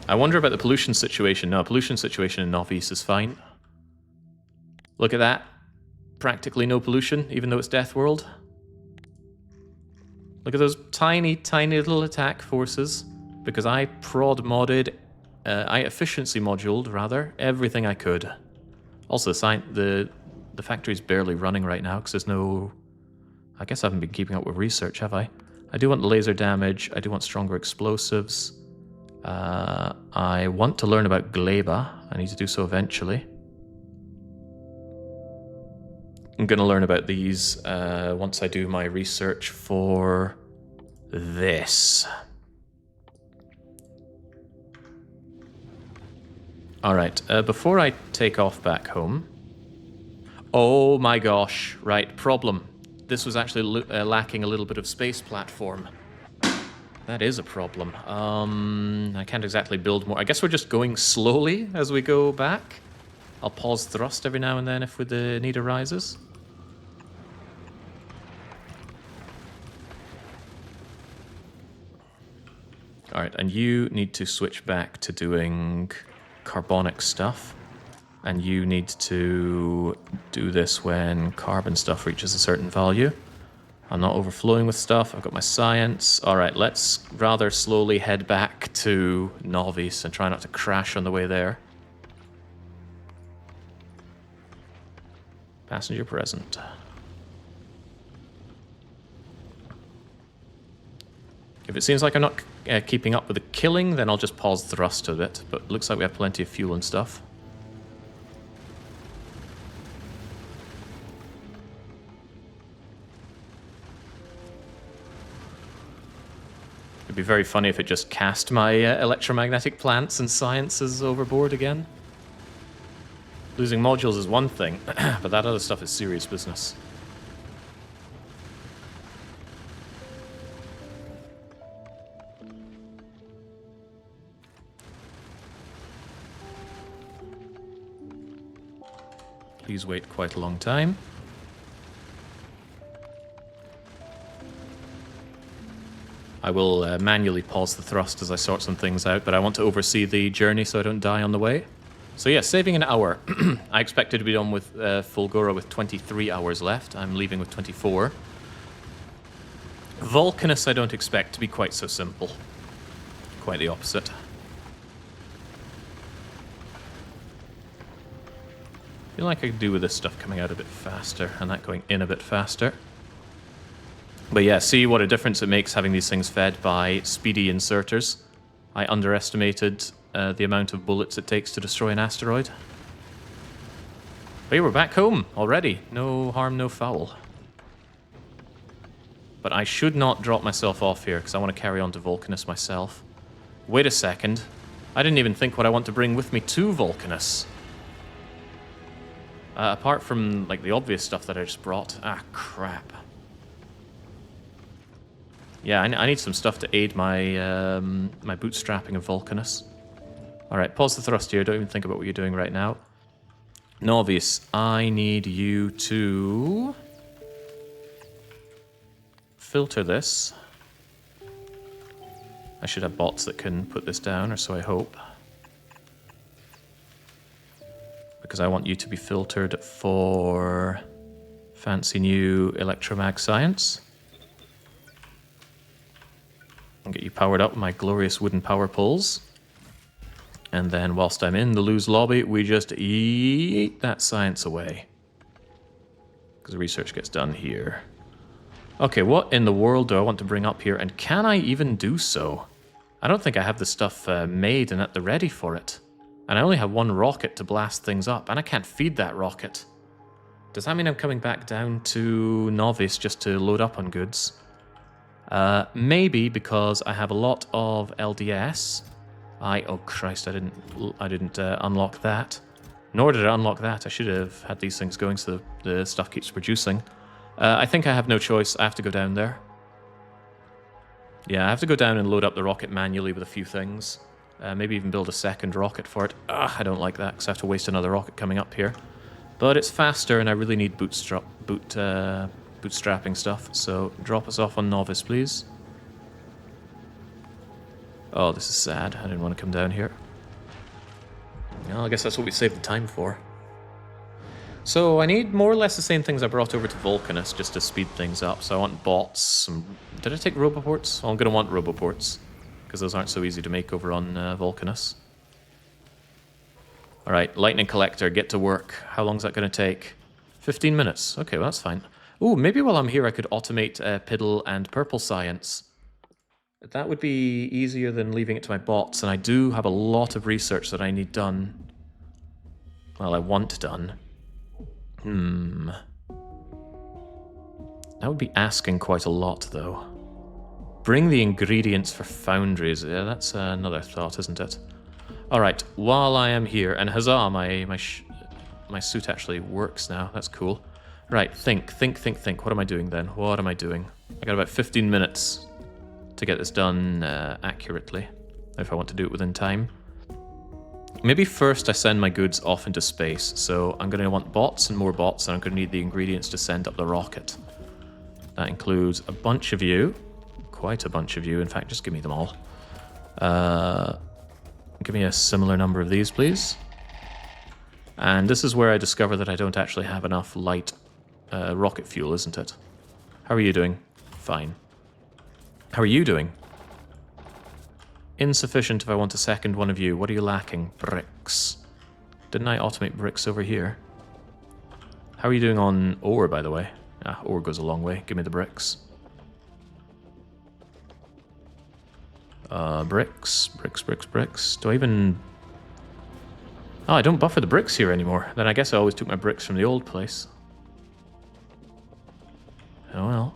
I wonder about the pollution situation. No, pollution situation in Novice is fine. Look at that. Practically no pollution, even though it's Deathworld. Look at those tiny, tiny little attack forces. Because I prod-modded, I efficiency moduled, rather, everything I could. Also, the factory's barely running right now, because there's no... I guess I haven't been keeping up with research, have I? I do want laser damage, I do want stronger explosives. I want to learn about Gleba. I need to do so eventually. I'm going to learn about these once I do my research for this. Alright, before I take off back home... Oh my gosh, right, problem. This was actually lacking a little bit of space platform. That is a problem. I can't exactly build more. I guess we're just going slowly as we go back. I'll pause thrust every now and then if the need arises. Alright, and you need to switch back to doing carbonic stuff. And you need to do this when carbon stuff reaches a certain value. I'm not overflowing with stuff. I've got my science. All right, let's rather slowly head back to Novice and try not to crash on the way there. Passenger present. If it seems like I'm not keeping up with the killing, then I'll just pause thrust a bit. But it looks like we have plenty of fuel and stuff. It'd be very funny if it just cast my electromagnetic plants and sciences overboard again. Losing modules is one thing, but that other stuff is serious business. Please wait quite a long time. I will manually pause the thrust as I sort some things out, but I want to oversee the journey so I don't die on the way. So yeah, saving an hour. I expected to be done with Fulgora with 23 hours left. I'm leaving with 24. Vulcanus I don't expect to be quite so simple. Quite the opposite. I feel like I could do with this stuff coming out a bit faster and that going in a bit faster. But yeah, see what a difference it makes having these things fed by speedy inserters. I underestimated the amount of bullets it takes to destroy an asteroid. But hey, we're back home already. No harm, no foul. But I should not drop myself off here because I want to carry on to Vulcanus myself. Wait a second. I didn't even think what I want to bring with me to Vulcanus. Apart from like the obvious stuff that I just brought. Ah, crap. Yeah, I need some stuff to aid my my bootstrapping of Vulcanus. Alright, pause the thrust here. Don't even think about what you're doing right now. Novice, I need you to filter this. I should have bots that can put this down, or so I hope. Because I want you to be filtered for fancy new electromag science. I'll get you powered up with my glorious wooden power poles. And then whilst I'm in the lose lobby, we just eat that science away. Because the research gets done here. Okay, what in the world do I want to bring up here? And can I even do so? I don't think I have the stuff made and at the ready for it. And I only have one rocket to blast things up. And I can't feed that rocket. Does that mean I'm coming back down to Novice just to load up on goods? Maybe because I have a lot of LDS. Oh Christ, I didn't unlock that. Nor did I unlock that. I should have had these things going so the stuff keeps producing. I think I have no choice. I have to go down there. Yeah, I have to go down and load up the rocket manually with a few things. Maybe even build a second rocket for it. Ugh, I don't like that because I have to waste another rocket coming up here. But it's faster and I really need bootstrapping stuff, so drop us off on Novice, please. Oh, this is sad. I didn't want to come down here. Well, I guess that's what we saved the time for. So I need more or less the same things I brought over to Vulcanus just to speed things up. So I want bots. Did I take roboports? Well, I'm going to want roboports, because those aren't so easy to make over on Vulcanus. Alright, lightning collector, get to work. How long is that going to take? 15 minutes. Okay, well, that's fine. Ooh, maybe while I'm here I could automate Piddle and Purple Science. That would be easier than leaving it to my bots, and I do have a lot of research that I need done. Well, I want done. That would be asking quite a lot, though. Bring the ingredients for foundries. Yeah, that's another thought, isn't it? Alright, while I am here, and huzzah, my suit actually works now. That's cool. Right, think. What am I doing then? What am I doing? I got about 15 minutes to get this done accurately, if I want to do it within time. Maybe first I send my goods off into space, so I'm going to want bots and more bots, and I'm going to need the ingredients to send up the rocket. That includes a bunch of you, quite a bunch of you, in fact, just give me them all. Give me a similar number of these, please. And this is where I discover that I don't actually have enough light rocket fuel, isn't it? How are you doing? Fine. How are you doing? Insufficient if I want to second one of you. What are you lacking? Bricks. Didn't I automate bricks over here? How are you doing on ore, by the way? Ah, ore goes a long way. Give me the bricks. Bricks. Bricks, bricks, bricks. Do I even... Oh, I don't buffer the bricks here anymore. Then I guess I always took my bricks from the old place. Oh well.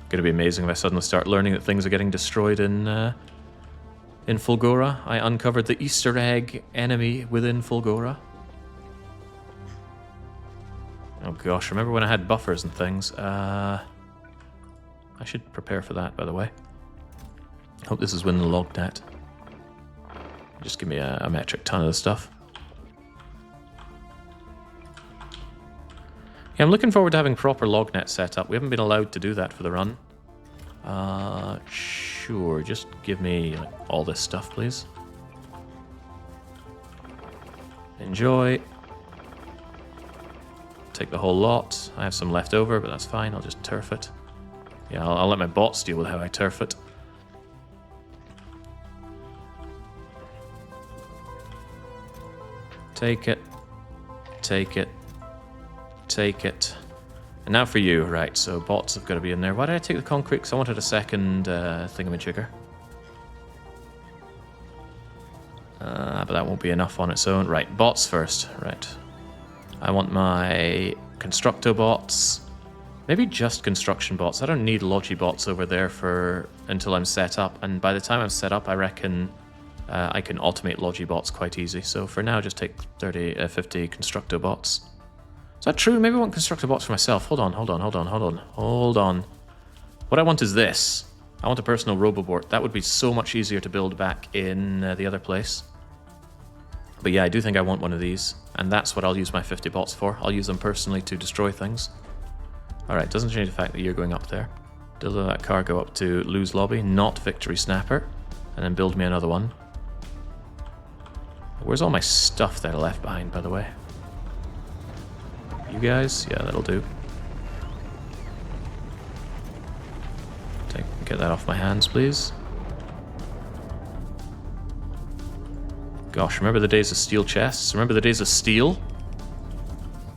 Gonna be amazing if I suddenly start learning that things are getting destroyed in Fulgora. I uncovered the Easter egg enemy within Fulgora. Oh gosh, remember when I had buffers and things? I should prepare for that, by the way. Hope this is within the log net. Just give me a metric ton of this stuff. Yeah, I'm looking forward to having proper log net set up. We haven't been allowed to do that for the run. Sure, just give me like, all this stuff, please. Enjoy. Take the whole lot. I have some left over, but that's fine. I'll just turf it. Yeah, I'll let my bots deal with how I turf it. Take it. Take it. Take it. And now for you. Right, so bots have got to be in there. Why did I take the concrete? Because I wanted a second thingamajigger. But that won't be enough on its own. Right, bots first. Right. I want my constructo bots. Maybe just construction bots. I don't need logi bots over there for until I'm set up. And by the time I'm set up, I reckon I can automate logi bots quite easy. So for now, just take 50 constructo bots. Is that true? Maybe I want constructor bots for myself. Hold on. What I want is this. I want a personal robobot. That would be so much easier to build back in the other place. But yeah, I do think I want one of these. And that's what I'll use my 50 bots for. I'll use them personally to destroy things. Alright, doesn't change the fact that you're going up there. Deliver that cargo up to Lose Lobby, not Victory Snapper. And then build me another one. Where's all my stuff that I left behind, by the way? You guys? Yeah, that'll do. Get that off my hands, please. Gosh, remember the days of steel chests? Remember the days of steel?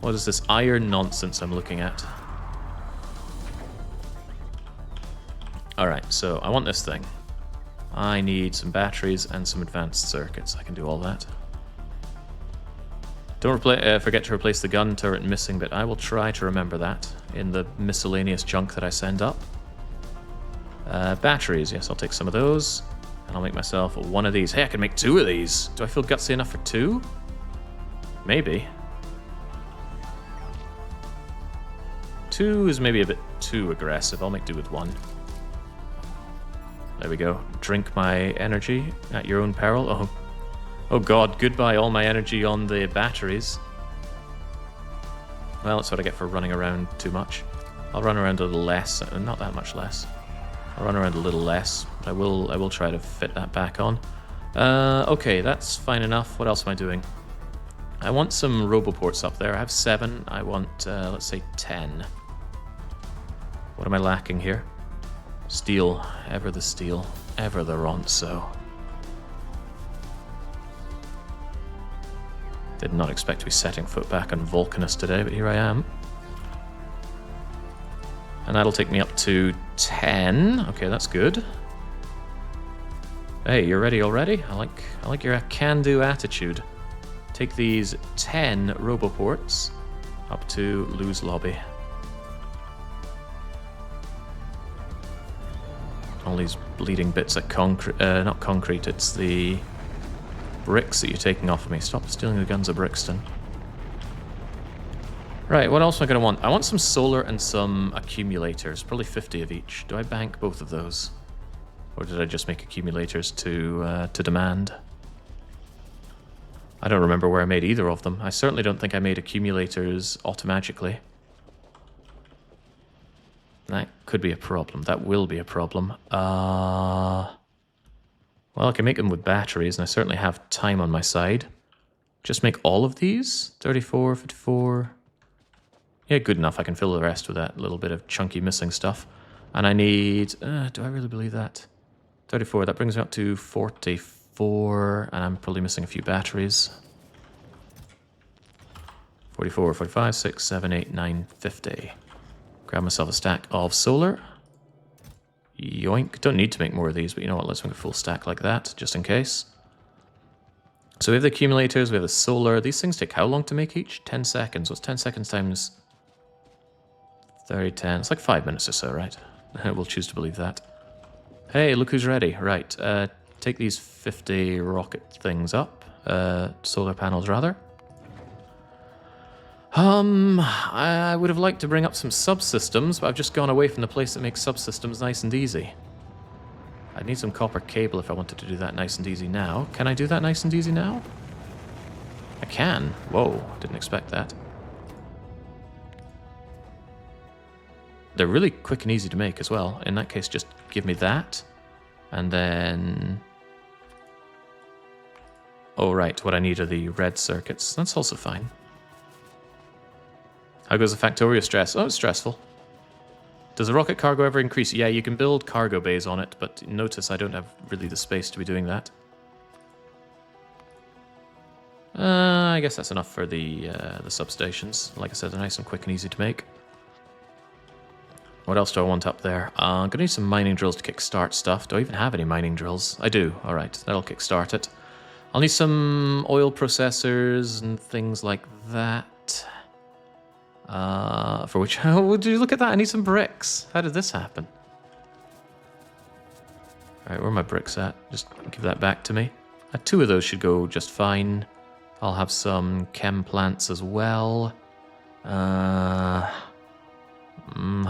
What is this iron nonsense I'm looking at? Alright, so I want this thing. I need some batteries and some advanced circuits. I can do all that. Don't forget to replace the gun turret missing bit. I will try to remember that in the miscellaneous junk that I send up. Batteries, yes, I'll take some of those. And I'll make myself one of these. Hey, I can make two of these. Do I feel gutsy enough for two? Maybe. Two is maybe a bit too aggressive. I'll make do with one. There we go. Drink my energy at your own peril. Oh god, goodbye all my energy on the batteries. Well, that's what I get for running around too much. I'll run around a little less, not that much less. I'll run around a little less, but I will try to fit that back on. Okay, that's fine enough. What else am I doing? I want some roboports up there. I have 7. I want, let's say 10. What am I lacking here? Steel. Ever the steel. Ever the ronso. Did not expect to be setting foot back on Vulcanus today, but here I am. And that'll take me up to 10. Okay, that's good. Hey, you're ready already? I like your can-do attitude. Take these 10 roboports up to Lose Lobby. All these bleeding bits of concrete, not concrete, it's the bricks that you're taking off of me. Stop stealing the guns of Brixton. Right, what else am I going to want? I want some solar and some accumulators, probably 50 of each. Do I bank both of those? Or did I just make accumulators to demand? I don't remember where I made either of them. I certainly don't think I made accumulators automatically. That could be a problem. That will be a problem. What Well, I can make them with batteries, and I certainly have time on my side. Just make all of these? 34, 54... Yeah, good enough. I can fill the rest with that little bit of chunky missing stuff. And I need... do I really believe that? 34, that brings me up to 44, and I'm probably missing a few batteries. 44, 45, 6, 7, 8, 9, 50. Grab myself a stack of solar. Yoink. Don't need to make more of these, but you know what? Let's make a full stack like that, just in case. So we have the accumulators, we have the solar. These things take how long to make each? 10 seconds. What's 10 seconds times 30, 10? It's like 5 minutes or so, right? We'll choose to believe that. Hey, look who's ready. Right, take these 50 rocket things up. Solar panels, rather. I would have liked to bring up some subsystems, but I've just gone away from the place that makes subsystems nice and easy. I'd need some copper cable if I wanted to do that nice and easy now. Can I do that nice and easy now? I can. Whoa, didn't expect that. They're really quick and easy to make as well. In that case, just give me that. And then... oh, right, what I need are the red circuits. That's also fine. How goes the Factorio stress? Oh, it's stressful. Does the rocket cargo ever increase? Yeah, you can build cargo bays on it, but notice I don't have really the space to be doing that. I guess that's enough for the substations. Like I said, they're nice and quick and easy to make. What else do I want up there? I'm going to need some mining drills to kickstart stuff. Do I even have any mining drills? I do. All right, that'll kickstart it. I'll need some oil processors and things like that. For which, would you look at that? I need some bricks. How did this happen? Alright, where are my bricks at? Just give that back to me. 2 of those should go just fine. I'll have some chem plants as well. How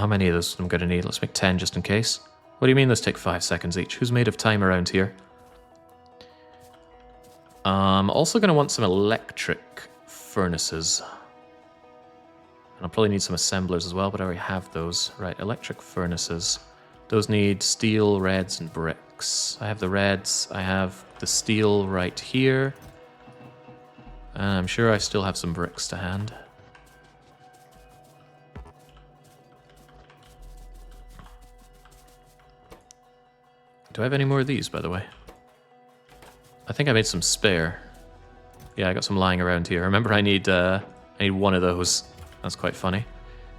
many of those I'm going to need? Let's make 10 just in case. What do you mean those take 5 seconds each? Who's made of time around here? I'm also going to want some electric furnaces. And I'll probably need some assemblers as well, but I already have those. Right, electric furnaces. Those need steel, reds, and bricks. I have the reds, I have the steel right here. And I'm sure I still have some bricks to hand. Do I have any more of these, by the way? I think I made some spare. Yeah, I got some lying around here. Remember, I need one of those. That's quite funny.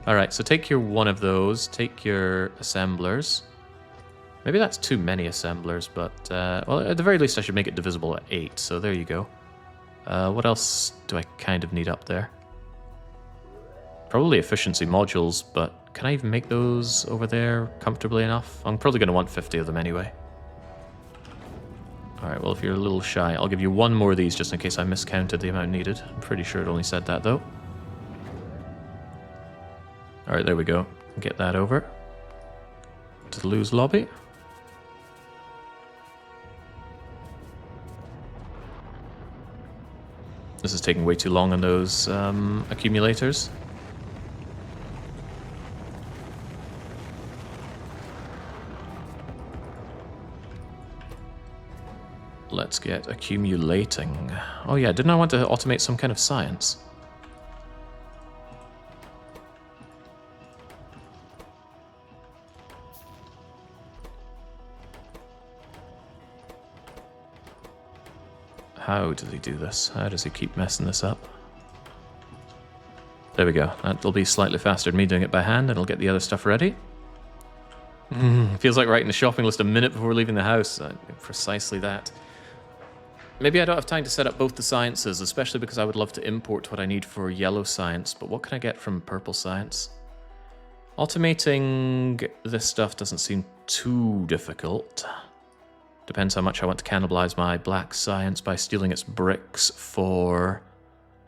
Alright, so take your one of those, take your assemblers. Maybe that's too many assemblers, but, well, at the very least I should make it divisible at 8, so there you go. What else do I kind of need up there? Probably efficiency modules, but can I even make those over there comfortably enough? I'm probably going to want 50 of them anyway. Alright, well, if you're a little shy, I'll give you one more of these just in case I miscounted the amount needed. I'm pretty sure it only said that, though. Alright, there we go. Get that over to the lose lobby. This is taking way too long on those accumulators. Let's get accumulating. Oh yeah, didn't I want to automate some kind of science? How does he do this? How does he keep messing this up? There we go. That'll be slightly faster than me doing it by hand, and it'll get the other stuff ready. Feels like writing the shopping list a minute before leaving the house. Precisely that. Maybe I don't have time to set up both the sciences, especially because I would love to import what I need for yellow science, but what can I get from purple science? Automating this stuff doesn't seem too difficult. Depends how much I want to cannibalize my black science by stealing its bricks for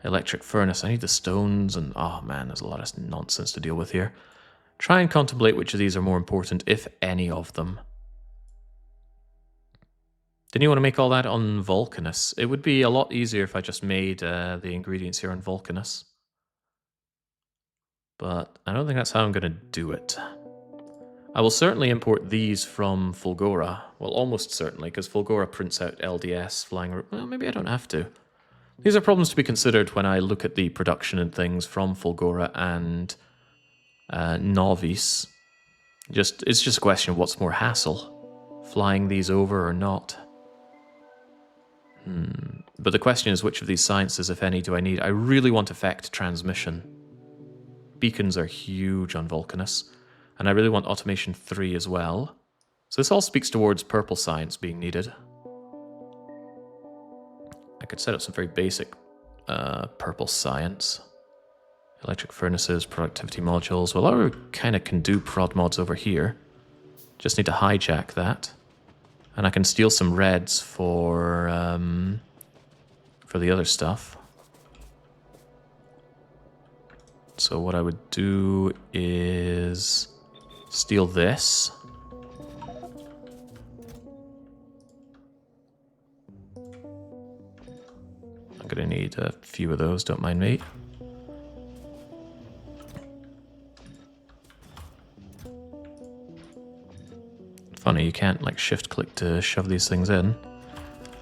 electric furnace. I need the stones and... oh man, there's a lot of nonsense to deal with here. Try and contemplate which of these are more important, if any of them. Didn't you want to make all that on Vulcanus? It would be a lot easier if I just made the ingredients here on Vulcanus. But I don't think that's how I'm going to do it. I will certainly import these from Fulgora. Well, almost certainly, because Fulgora prints out LDS flying... Well, maybe I don't have to. These are problems to be considered when I look at the production and things from Fulgora and Novice. It's just a question of what's more hassle, flying these over or not. But the question is, which of these sciences, if any, do I need? I really want effect transmission. Beacons are huge on Vulcanus, and I really want automation 3 as well. So this all speaks towards purple science being needed. I could set up some very basic purple science. Electric furnaces, productivity modules. Well, I kind of can do prod mods over here. Just need to hijack that. And I can steal some reds for the other stuff. So what I would do is steal this. I'm gonna need a few of those, don't mind me. Funny, you can't like shift click to shove these things in.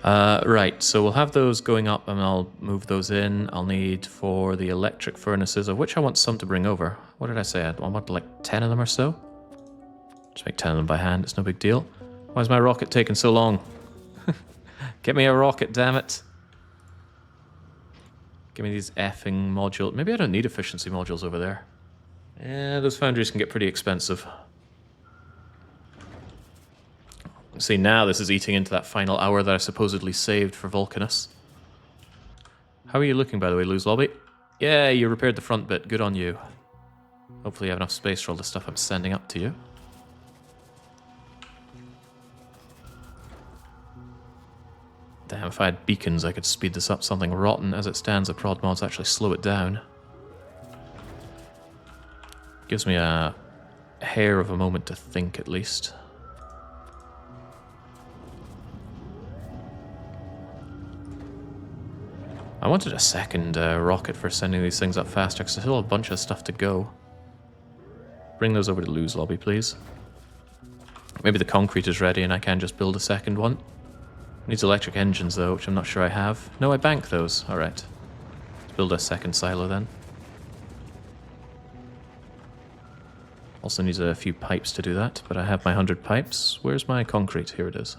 Right, so we'll have those going up and I'll move those in. I'll need for the electric furnaces, of which I want some to bring over. What did I say? I want like 10 of them or so. Just make 10 of them by hand, it's no big deal. Why is my rocket taking so long? Get me a rocket, damn it. Give me these effing modules. Maybe I don't need efficiency modules over there. Yeah, those foundries can get pretty expensive. See, now this is eating into that final hour that I supposedly saved for Vulcanus. How are you looking, by the way, Lose Lobby? Yeah, you repaired the front bit. Good on you. Hopefully you have enough space for all the stuff I'm sending up to you. Damn, if I had beacons, I could speed this up. Something rotten. As it stands, the prod mods actually slow it down. Gives me a hair of a moment to think, at least. I wanted a second rocket for sending these things up faster, because there's still a bunch of stuff to go. Bring those over to Lose Lobby, please. Maybe the concrete is ready and I can just build a second one. Needs electric engines, though, which I'm not sure I have. No, I bank those. Alright. Let's build a second silo, then. Also needs a few pipes to do that, but I have my 100 pipes. Where's my concrete? Here it is.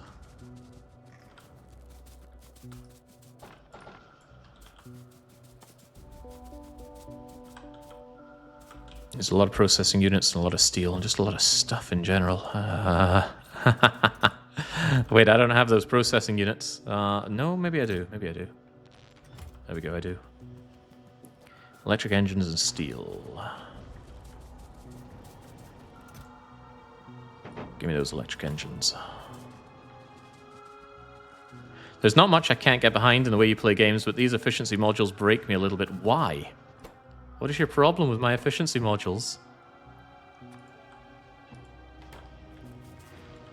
There's a lot of processing units and a lot of steel and just a lot of stuff in general. Wait, I don't have those processing units. No, maybe I do. Maybe I do. There we go, I do. Electric engines and steel. Give me those electric engines. There's not much I can't get behind in the way you play games, but these efficiency modules break me a little bit. Why? What is your problem with my efficiency modules?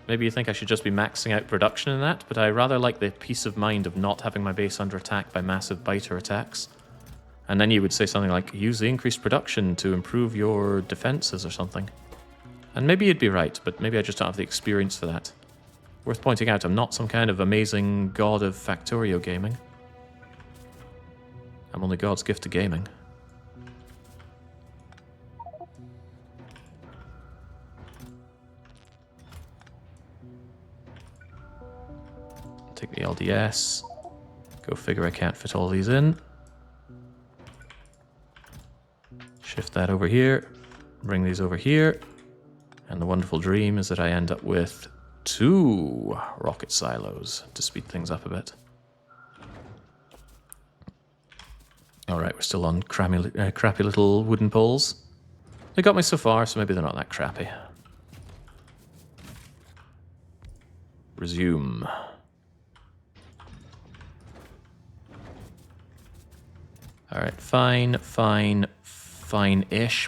Maybe you think I should just be maxing out production in that, but I rather like the peace of mind of not having my base under attack by massive biter attacks. And then you would say something like, use the increased production to improve your defenses or something. And maybe you'd be right, but maybe I just don't have the experience for that. Worth pointing out, I'm not some kind of amazing god of Factorio gaming. I'm only God's gift to gaming. Take the LDS. Go figure I can't fit all these in. Shift that over here. Bring these over here. And the wonderful dream is that I end up with 2 rocket silos to speed things up a bit. Alright, we're still on crappy little wooden poles. They got me so far, so maybe they're not that crappy. Resume. Alright, fine-ish,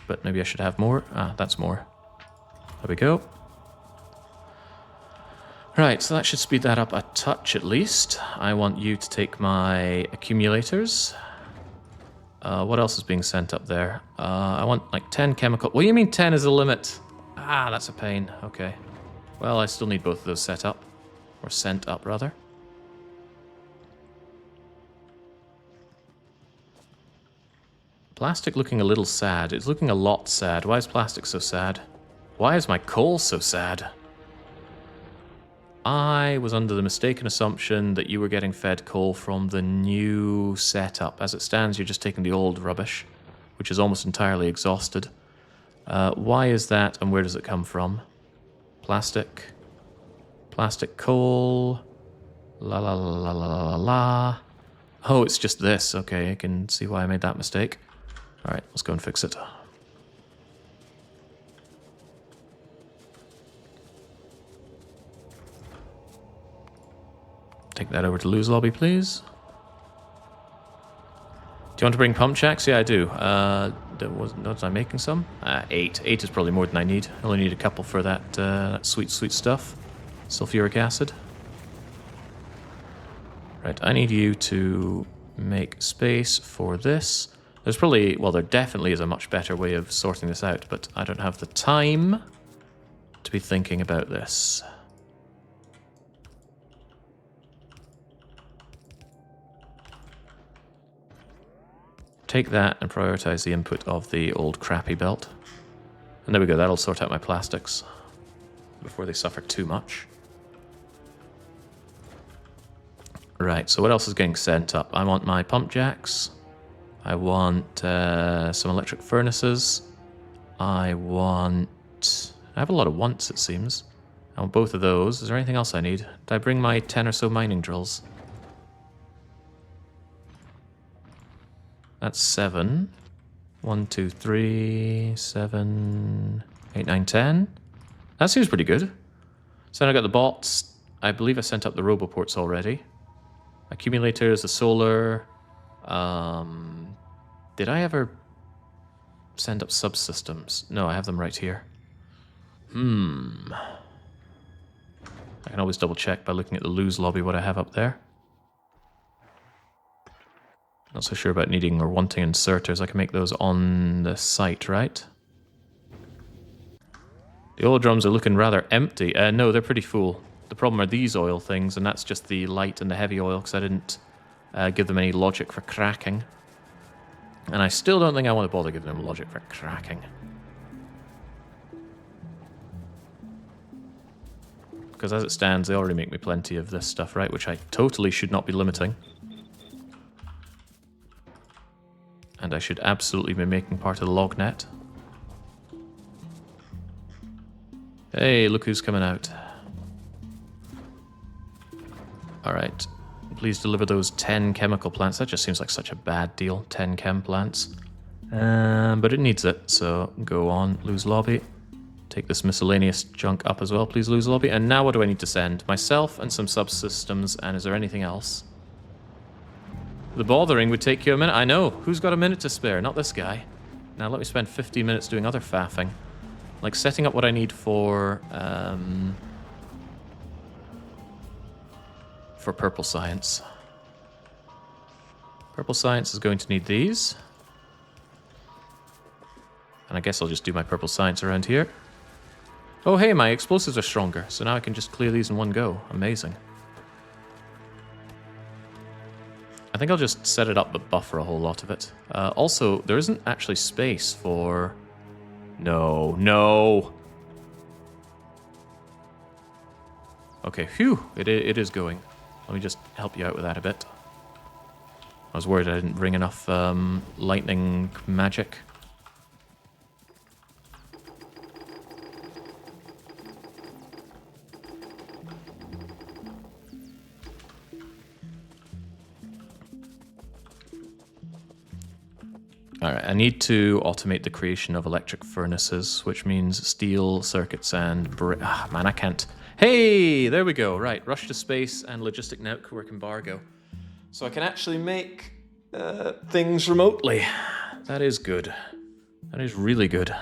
but maybe I should have more. Ah, that's more. There we go. Right, so that should speed that up a touch at least. I want you to take my accumulators. What else is being sent up there? I want like 10 chemical... What do you mean 10 is the limit? Ah, that's a pain. Okay. Well, I still need both of those set up. Or sent up, rather. Plastic looking a little sad. It's looking a lot sad. Why is plastic so sad? Why is my coal so sad? I was under the mistaken assumption that you were getting fed coal from the new setup. As it stands, you're just taking the old rubbish, which is almost entirely exhausted. Why is that, and where does it come from? Plastic. Plastic coal. La la la la la la la. Oh, it's just this. Okay, I can see why I made that mistake. Alright, let's go and fix it. Take that over to Lose Lobby, please. Do you want to bring pump jacks? Yeah, I do. Was I making some? 8. 8 is probably more than I need. I only need a couple for that sweet, sweet stuff. Sulfuric acid. Right, I need you to make space for this. There's probably, well, there definitely is a much better way of sorting this out, but I don't have the time to be thinking about this. Take that and prioritize the input of the old crappy belt. And there we go, that'll sort out my plastics before they suffer too much. Right, so what else is getting sent up? I want my pump jacks. I want some electric furnaces. I have a lot of wants, it seems. I want both of those. Is there anything else I need? Did I bring my 10 or so mining drills? That's 7. 1, 2, 3, 7, 8, 9, 10. That seems pretty good. So then I got the bots. I believe I sent up the roboports already. Accumulators, the solar. Did I ever send up subsystems? No, I have them right here. I can always double check by looking at the Lose Lobby what I have up there. Not so sure about needing or wanting inserters. I can make those on the site, right? The oil drums are looking rather empty. No, they're pretty full. The problem are these oil things, and that's just the light and the heavy oil, because I didn't give them any logic for cracking. And I still don't think I want to bother giving them logic for cracking. Because as it stands, they already make me plenty of this stuff, right? Which I totally should not be limiting. And I should absolutely be making part of the log net. Hey, look who's coming out. Alright. Please deliver those 10 chemical plants. That just seems like such a bad deal. 10 chem plants. But it needs it, so go on, Lose Lobby. Take this miscellaneous junk up as well, please, Lose Lobby. And now what do I need to send? Myself and some subsystems, and is there anything else? The bothering would take you a minute. I know. Who's got a minute to spare? Not this guy. Now let me spend 15 minutes doing other faffing. Like setting up what I need for purple science. Purple science is going to need these. And I guess I'll just do my purple science around here. Oh hey, my explosives are stronger, so now I can just clear these in one go. Amazing. I think I'll just set it up but buffer a whole lot of it. Also, there isn't actually space for... No. Okay, phew, it is going. Let me just help you out with that a bit. I was worried I didn't bring enough lightning magic. Alright, I need to automate the creation of electric furnaces, which means steel circuits and brick. Ah, man, I can't. Hey, there we go. Right, rush to space and logistic network embargo. So I can actually make things remotely. That is good. That is really good.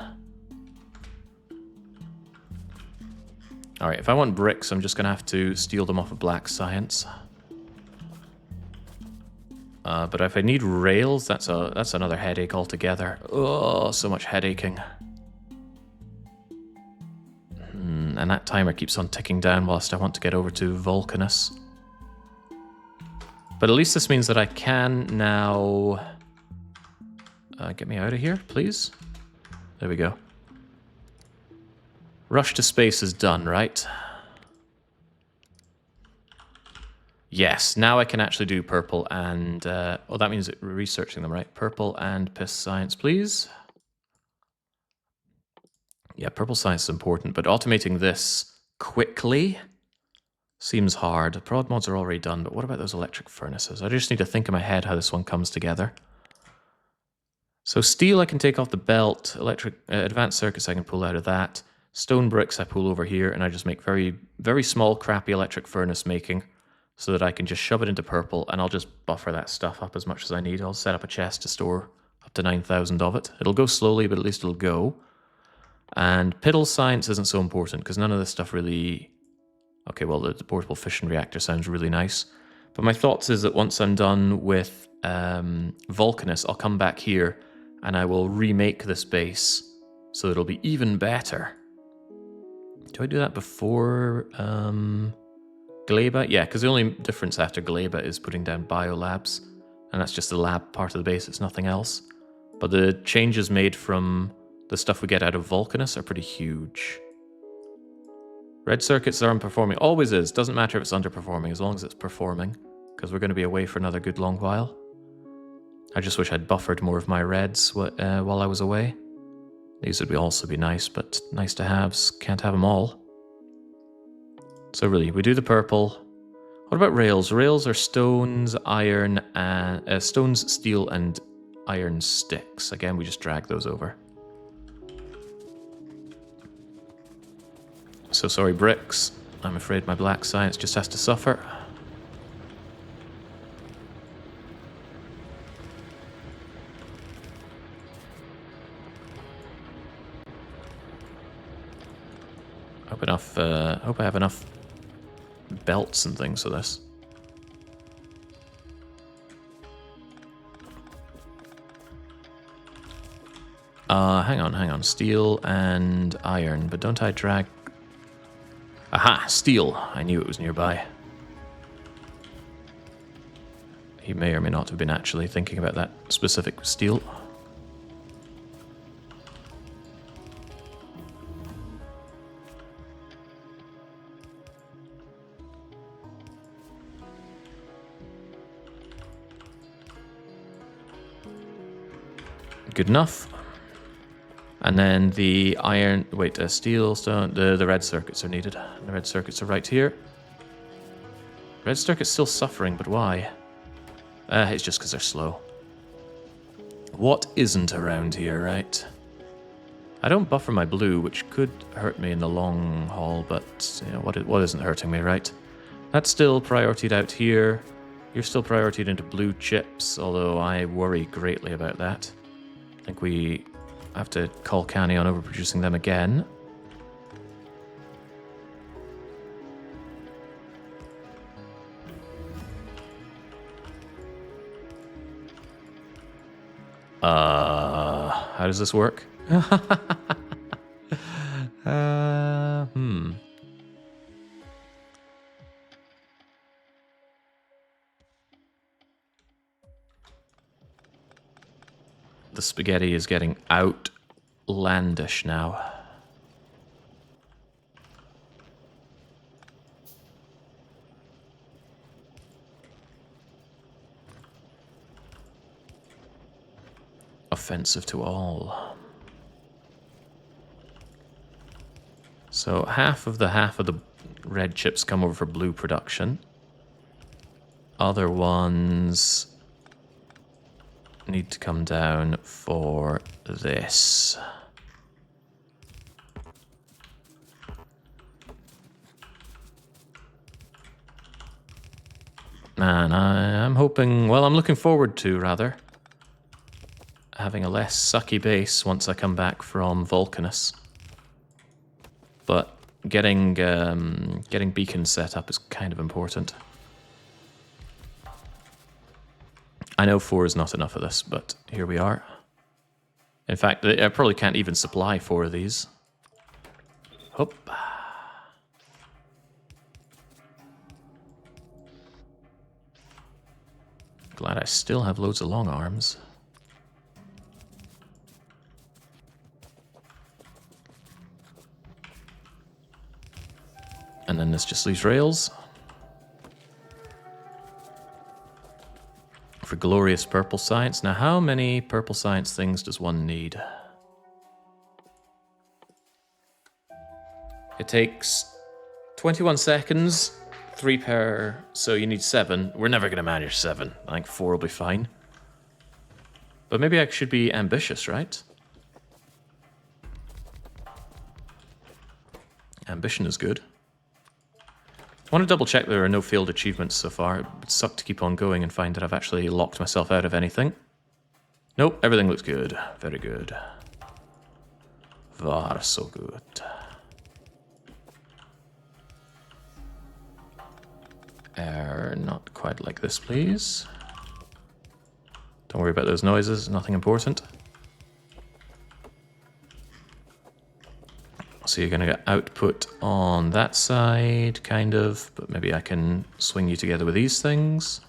Alright, if I want bricks, I'm just going to have to steal them off of Black Science. But if I need rails, that's another headache altogether. Oh, so much headaching. And that timer keeps on ticking down whilst I want to get over to Vulcanus. But at least this means that I can now... get me out of here, please. There we go. Rush to space is done, right? Yes, now I can actually do purple and... oh, that means researching them, right? Purple and piss science, please. Yeah, purple science is important, but automating this quickly seems hard. Prod mods are already done, but what about those electric furnaces? I just need to think in my head how this one comes together. So steel I can take off the belt, electric advanced circuits I can pull out of that, stone bricks I pull over here, and I just make very, very small, crappy electric furnace making so that I can just shove it into purple, and I'll just buffer that stuff up as much as I need. I'll set up a chest to store up to 9,000 of it. It'll go slowly, but at least it'll go. And piddle science isn't so important, because none of this stuff really... Okay, well, the portable fission reactor sounds really nice. But my thoughts is that once I'm done with Vulcanus, I'll come back here and I will remake this base so it'll be even better. Do I do that before Gleba? Yeah, because the only difference after Gleba is putting down biolabs, and that's just the lab part of the base, it's nothing else. But the changes made from the stuff we get out of Vulcanus are pretty huge. Red circuits are underperforming. Always is. Doesn't matter if it's underperforming, as long as it's performing. Because we're going to be away for another good long while. I just wish I'd buffered more of my reds while I was away. These would also be nice, but nice to haves. Can't have them all. So really, we do the purple. What about rails? Rails are stones, iron, and stones, steel, and iron sticks. Again, we just drag those over. So sorry, bricks. I'm afraid my black science just has to suffer. Hope I have enough belts and things for this. Hang on. Steel and iron, but don't I drag... Aha! Steel! I knew it was nearby. He may or may not have been actually thinking about that specific steel. Good enough. And then the iron, steel, stone, the red circuits are needed. The red circuits are right here. Red circuit's still suffering, but why? It's just because they're slow. What isn't around here, right? I don't buffer my blue, which could hurt me in the long haul, but you know, what isn't hurting me, right? That's still prioritied out here. You're still prioritied into blue chips, although I worry greatly about that. I think we have to call Canny on overproducing them again. How does this work? The spaghetti is getting outlandish now. Offensive to all. So half of the red chips come over for blue production. Other ones need to come down for this. Man, I'm hoping, well, I'm looking forward to, rather, having a less sucky base once I come back from Vulcanus. But getting beacons set up is kind of important. I know 4 is not enough of this, but here we are. In fact, I probably can't even supply 4 of these. Hope. Glad I still have loads of long arms. And then this just leaves rails. For glorious purple science. Now, how many purple science things does one need? It takes 21 seconds, 3 per, so you need 7. We're never going to manage 7. I think 4 will be fine. But maybe I should be ambitious, right? Ambition is good. I want to double check there are no failed achievements so far. It would suck to keep on going and find that I've actually locked myself out of anything. Nope, everything looks good. Very good. Var so good. Not quite like this, please. Don't worry about those noises, nothing important. So you're going to get output on that side, kind of, but maybe I can swing you together with these things.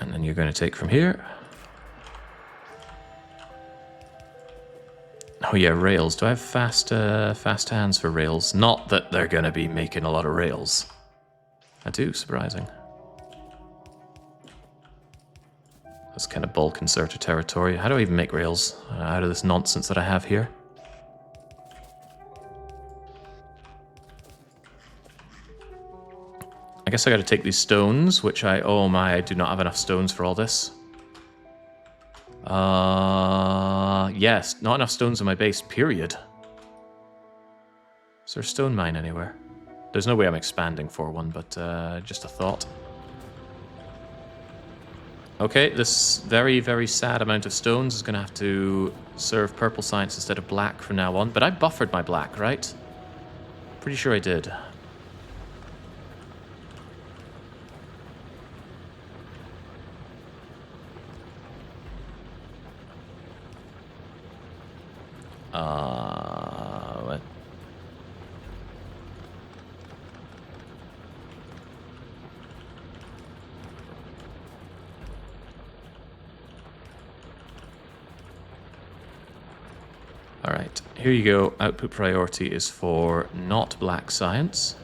And then you're going to take from here. Oh yeah, rails. Do I have fast hands for rails? Not that they're going to be making a lot of rails. I do, surprising. That's kind of bulk inserter territory. How do I even make rails out of this nonsense that I have here? I guess I gotta take these stones, which oh my, I do not have enough stones for all this. Yes, not enough stones in my base, period. Is there a stone mine anywhere? There's no way I'm expanding for one, but just a thought. Okay, this very, very sad amount of stones is going to have to serve purple science instead of black from now on. But I buffered my black, right? Pretty sure I did. What? Alright, here you go. Output priority is for not black science,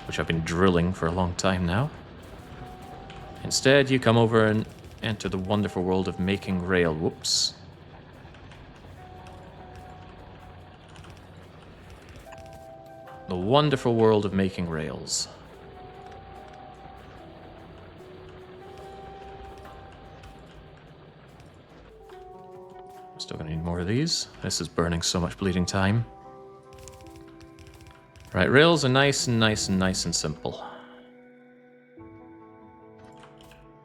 which I've been drilling for a long time now. Instead, you come over and enter the wonderful world of making rail. Whoops. The wonderful world of making rails. Still gonna need more of these. This is burning so much bleeding time. Right, rails are nice and nice and nice and simple.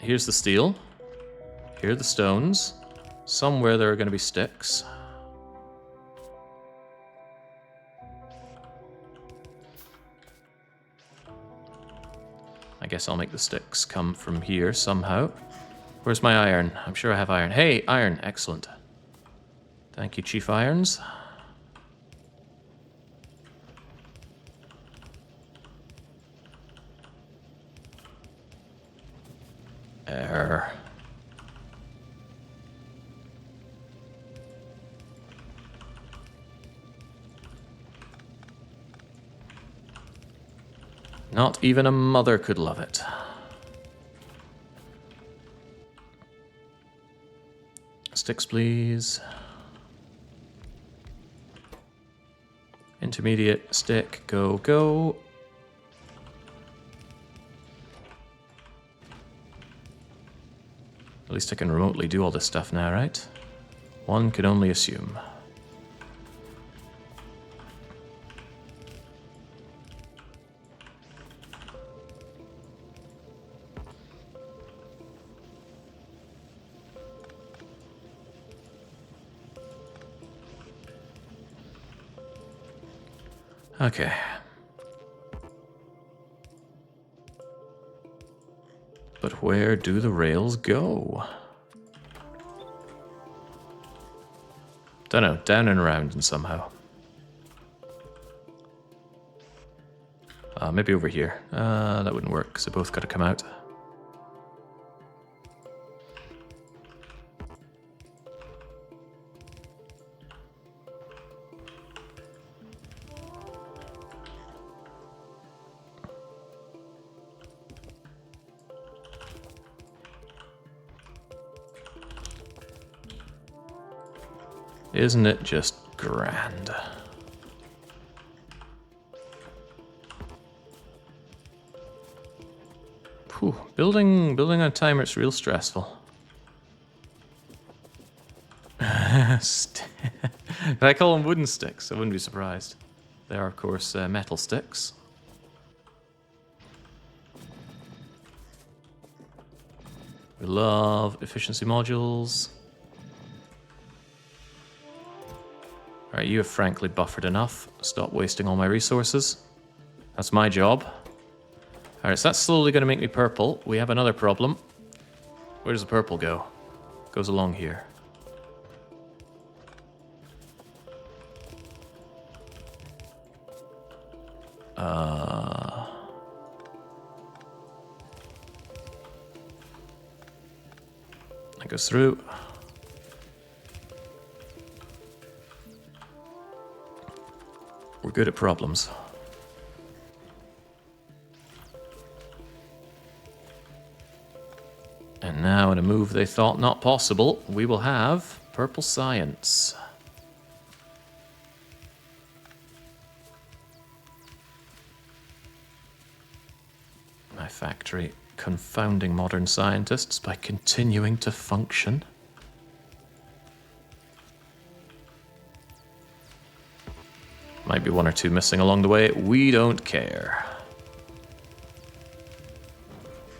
Here's the steel. Here are the stones. Somewhere there are going to be sticks. I guess I'll make the sticks come from here somehow. Where's my iron? I'm sure I have iron. Hey, iron. Excellent. Thank you, Chief Irons. Err. Not even a mother could love it. Sticks, please. Intermediate stick, go, go. At least I can remotely do all this stuff now, right? One could only assume. Okay. But where do the rails go? Don't know, down and around and somehow. Maybe over here. That wouldn't work, because they both got to come out. Isn't it just grand? Whew, building on timer, it's real stressful. Did I call them wooden sticks? I wouldn't be surprised. They are, of course, metal sticks. We love efficiency modules. Alright, you have frankly buffered enough. Stop wasting all my resources. That's my job. Alright, so that's slowly going to make me purple. We have another problem. Where does the purple go? It goes along here. That goes through. We're good at problems. And now, in a move they thought not possible, we will have purple science. My factory confounding modern scientists by continuing to function. Might be one or two missing along the way. We don't care.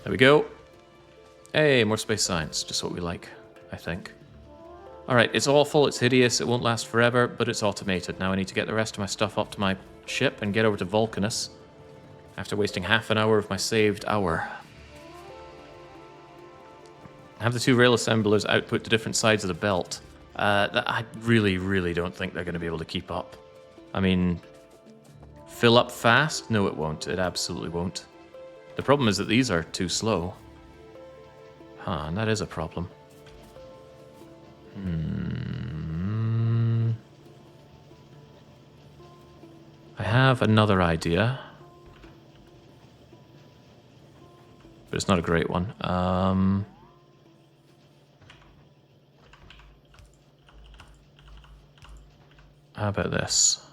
There we go. Hey, more space science. Just what we like, I think. Alright, it's awful, it's hideous, it won't last forever, but it's automated. Now I need to get the rest of my stuff up to my ship and get over to Vulcanus after wasting half an hour of my saved hour. Have the two rail assemblers output to different sides of the belt. I really, really don't think they're going to be able to keep up. I mean, fill up fast? No, it won't. It absolutely won't. The problem is that these are too slow. Huh, and that is a problem. I have another idea. But it's not a great one. How about this?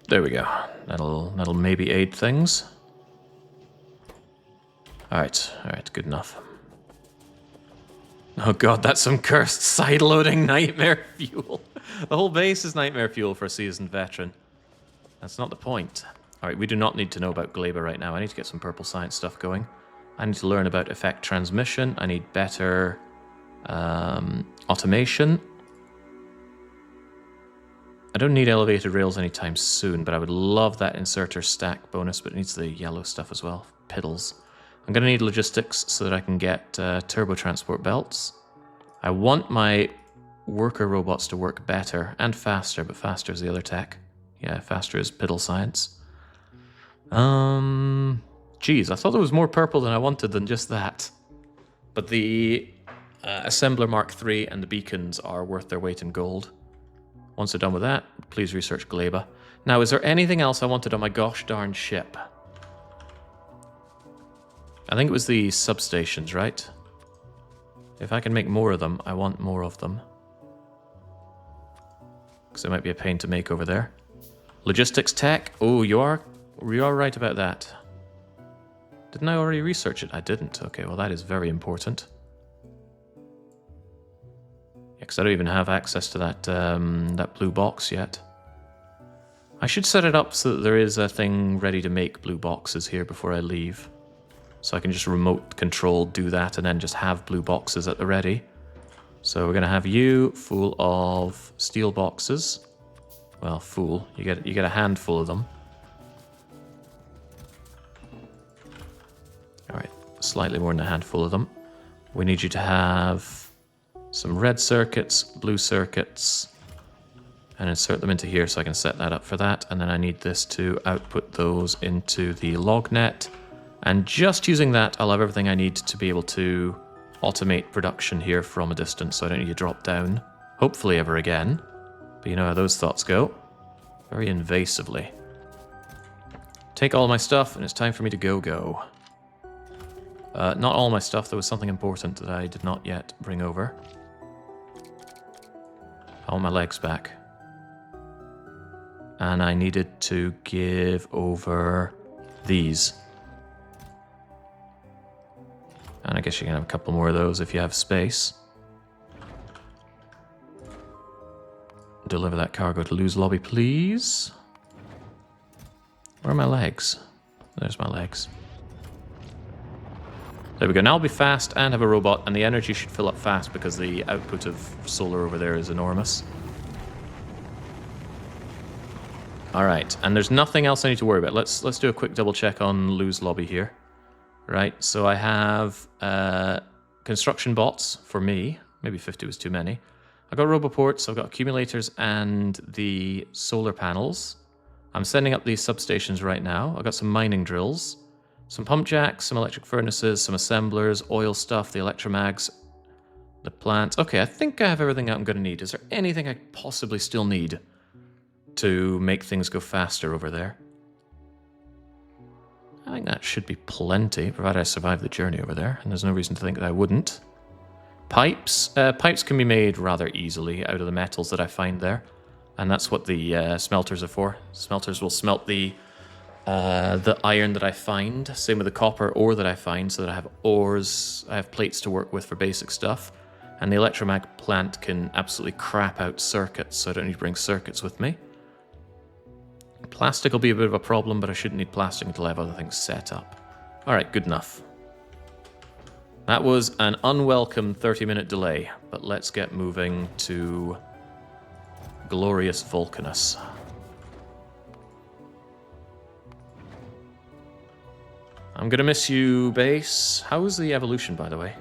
There we go. That'll maybe aid things. Alright, good enough. Oh god, that's some cursed side-loading nightmare fuel. The whole base is nightmare fuel for a seasoned veteran. That's not the point. Alright, we do not need to know about Gleba right now. I need to get some purple science stuff going. I need to learn about effect transmission. I need better automation. I don't need elevated rails anytime soon, but I would love that inserter stack bonus, but it needs the yellow stuff as well. Piddles. I'm going to need logistics so that I can get turbo transport belts. I want my worker robots to work better and faster, but faster is the other tech. Yeah, faster is piddle science. Geez, I thought there was more purple than I wanted than just that. But the Assembler Mark III and the beacons are worth their weight in gold. Once they're done with that, please research Gleba. Now, is there anything else I wanted on my gosh darn ship? I think it was the substations, right? If I can make more of them, I want more of them. Because they might be a pain to make over there. Logistics tech. Oh, you are right about that. Didn't I already research it? I didn't. Okay, well that is very important. Yeah, because I don't even have access to that that blue box yet. I should set it up so that there is a thing ready to make blue boxes here before I leave. So I can just remote control do that and then just have blue boxes at the ready. So we're going to have you full of steel boxes. Well, full. You get a handful of them. Alright, slightly more than a handful of them. We need you to have some red circuits, blue circuits, and insert them into here so I can set that up for that. And then I need this to output those into the log net. And just using that, I'll have everything I need to be able to automate production here from a distance, so I don't need to drop down, hopefully ever again. But you know how those thoughts go. Very invasively. Take all my stuff, and it's time for me to go. Not all my stuff, there was something important that I did not yet bring over. I want my legs back. And I needed to give over these. And I guess you can have a couple more of those if you have space. Deliver that cargo to Lou's lobby, please. Where are my legs? There's my legs. There we go. Now I'll be fast and have a robot, and the energy should fill up fast because the output of solar over there is enormous. Alright, and there's nothing else I need to worry about. Let's do a quick double check on Lou's lobby here. Right, so I have construction bots for me. Maybe 50 was too many. I've got roboports, I've got accumulators and the solar panels. I'm sending up these substations right now. I've got some mining drills, some pump jacks, some electric furnaces, some assemblers, oil stuff, the electromags, the plants. Okay, I think I have everything I'm going to need. Is there anything I possibly still need to make things go faster over there? I think that should be plenty, provided I survive the journey over there, and there's no reason to think that I wouldn't. Pipes. Pipes can be made rather easily out of the metals that I find there, and that's what the smelters are for. Smelters will smelt the iron that I find, same with the copper ore that I find, so that I have ores, I have plates to work with for basic stuff, and the electromag plant can absolutely crap out circuits, so I don't need to bring circuits with me. Plastic will be a bit of a problem, but I shouldn't need plastic until I have other things set up. Alright, good enough. That was an unwelcome 30-minute delay, but let's get moving to glorious Vulcanus. I'm gonna miss you, base. How is the evolution, by the way?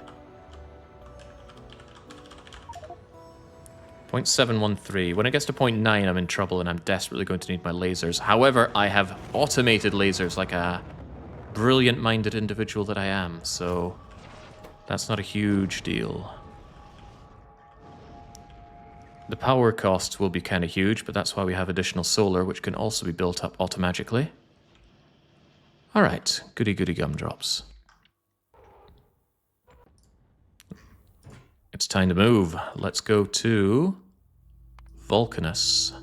0.713. When it gets to 0.9, I'm in trouble and I'm desperately going to need my lasers. However, I have automated lasers like a brilliant-minded individual that I am, so that's not a huge deal. The power costs will be kind of huge, but that's why we have additional solar, which can also be built up automatically. Alright, goody goody gumdrops. It's time to move. Let's go to Vulcanus.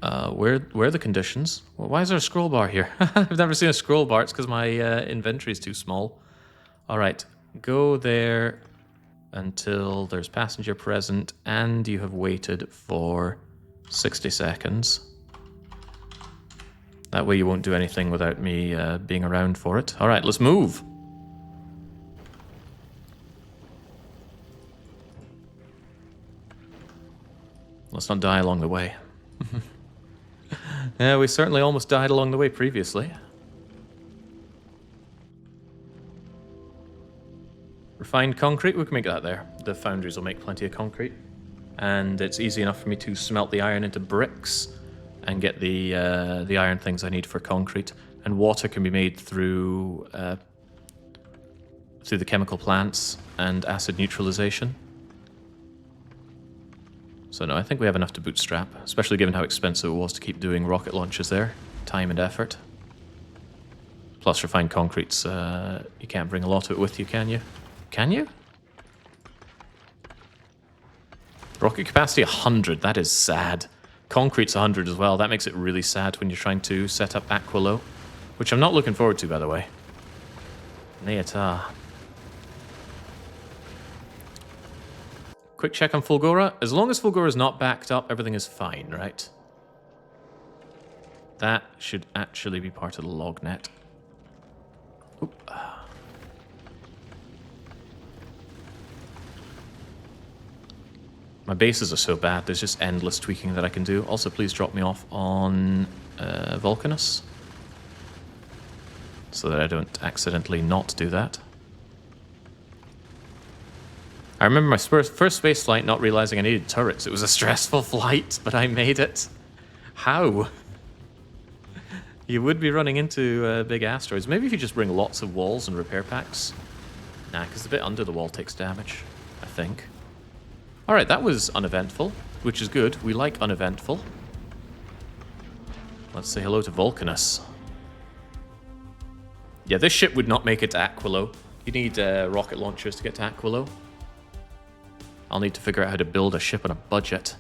Where are the conditions? Well, why is there a scroll bar here? I've never seen a scroll bar. It's because my inventory is too small. Alright, go there until there's passenger present and you have waited for 60 seconds. That way you won't do anything without me being around for it. Alright, let's move. Let's not die along the way. Yeah, we certainly almost died along the way previously. Refined concrete, we can make that there. The foundries will make plenty of concrete. And it's easy enough for me to smelt the iron into bricks and get the iron things I need for concrete. And water can be made through the chemical plants and acid neutralization. So no, I think we have enough to bootstrap, especially given how expensive it was to keep doing rocket launches there. Time and effort. Plus refined concrete's, you can't bring a lot of it with you, can you? Can you? Rocket capacity 100, that is sad. Concrete's 100 as well, that makes it really sad when you're trying to set up Aquilo, which I'm not looking forward to, by the way. Neata. Quick check on Fulgora. As long as Fulgora is not backed up, everything is fine, right? That should actually be part of the log net. Oop. My bases are so bad, there's just endless tweaking that I can do. Also, please drop me off on Vulcanus, so that I don't accidentally not do that. I remember my first space flight not realizing I needed turrets. It was a stressful flight, but I made it. How? You would be running into big asteroids. Maybe if you just bring lots of walls and repair packs. Nah, because the bit under the wall takes damage, I think. Alright, that was uneventful, which is good. We like uneventful. Let's say hello to Vulcanus. Yeah, this ship would not make it to Aquilo. You need rocket launchers to get to Aquilo. I'll need to figure out how to build a ship on a budget.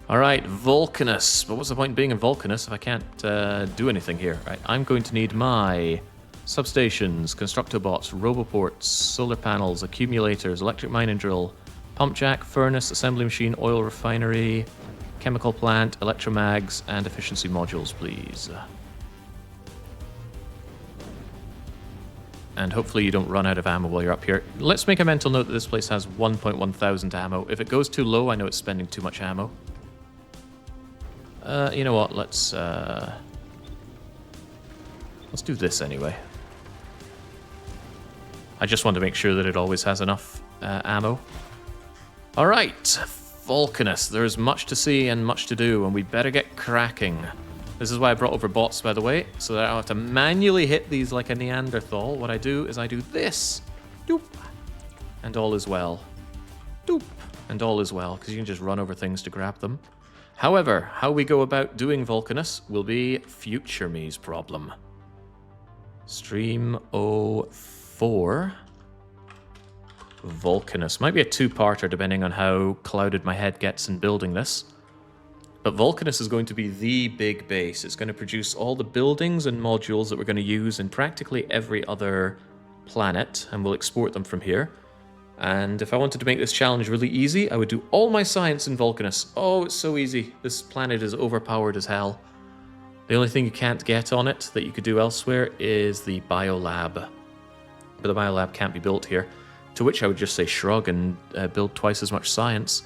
Alright, Vulcanus. But what's the point in being in Vulcanus if I can't do anything here? Right, I'm going to need my substations, constructobots, roboports, solar panels, accumulators, electric mining drill, pump jack, furnace, assembly machine, oil refinery, chemical plant, electromags, and efficiency modules, please. And hopefully you don't run out of ammo while you're up here. Let's make a mental note that this place has 1,100 ammo. If it goes too low, I know it's spending too much ammo. You know what? Let's do this anyway. I just want to make sure that it always has enough ammo. All right, Vulcanus. There's much to see and much to do, and we better get cracking. This is why I brought over bots, by the way, so that I don't have to manually hit these like a Neanderthal. What I do is I do this. Doop. And all is well. Doop. And all is well, because you can just run over things to grab them. However, how we go about doing Vulcanus will be future me's problem. Stream 04. Vulcanus. Might be a two-parter depending on how clouded my head gets in building this. But Vulcanus is going to be the big base. It's going to produce all the buildings and modules that we're going to use in practically every other planet, and we'll export them from here. And if I wanted to make this challenge really easy, I would do all my science in Vulcanus. Oh, it's so easy. This planet is overpowered as hell. The only thing you can't get on it that you could do elsewhere is the biolab. But the biolab can't be built here. To which I would just say shrug and build twice as much science.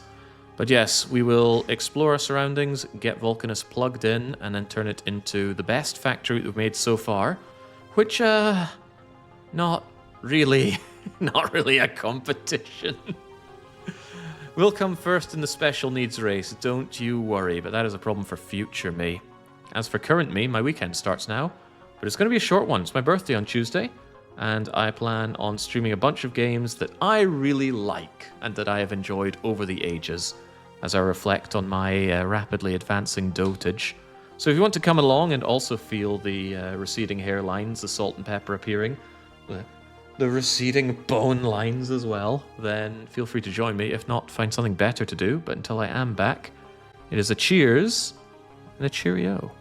But yes, we will explore our surroundings, get Vulcanus plugged in, and then turn it into the best factory that we've made so far. Which, not really a competition. We'll come first in the special needs race, don't you worry, but that is a problem for future me. As for current me, my weekend starts now, but it's going to be a short one. It's my birthday on Tuesday, and I plan on streaming a bunch of games that I really like and that I have enjoyed over the ages as I reflect on my rapidly advancing dotage. So if you want to come along and also feel the receding hairlines, the salt and pepper appearing, the receding bone lines as well, then feel free to join me. If not, find something better to do. But until I am back, it is a cheers and a cheerio.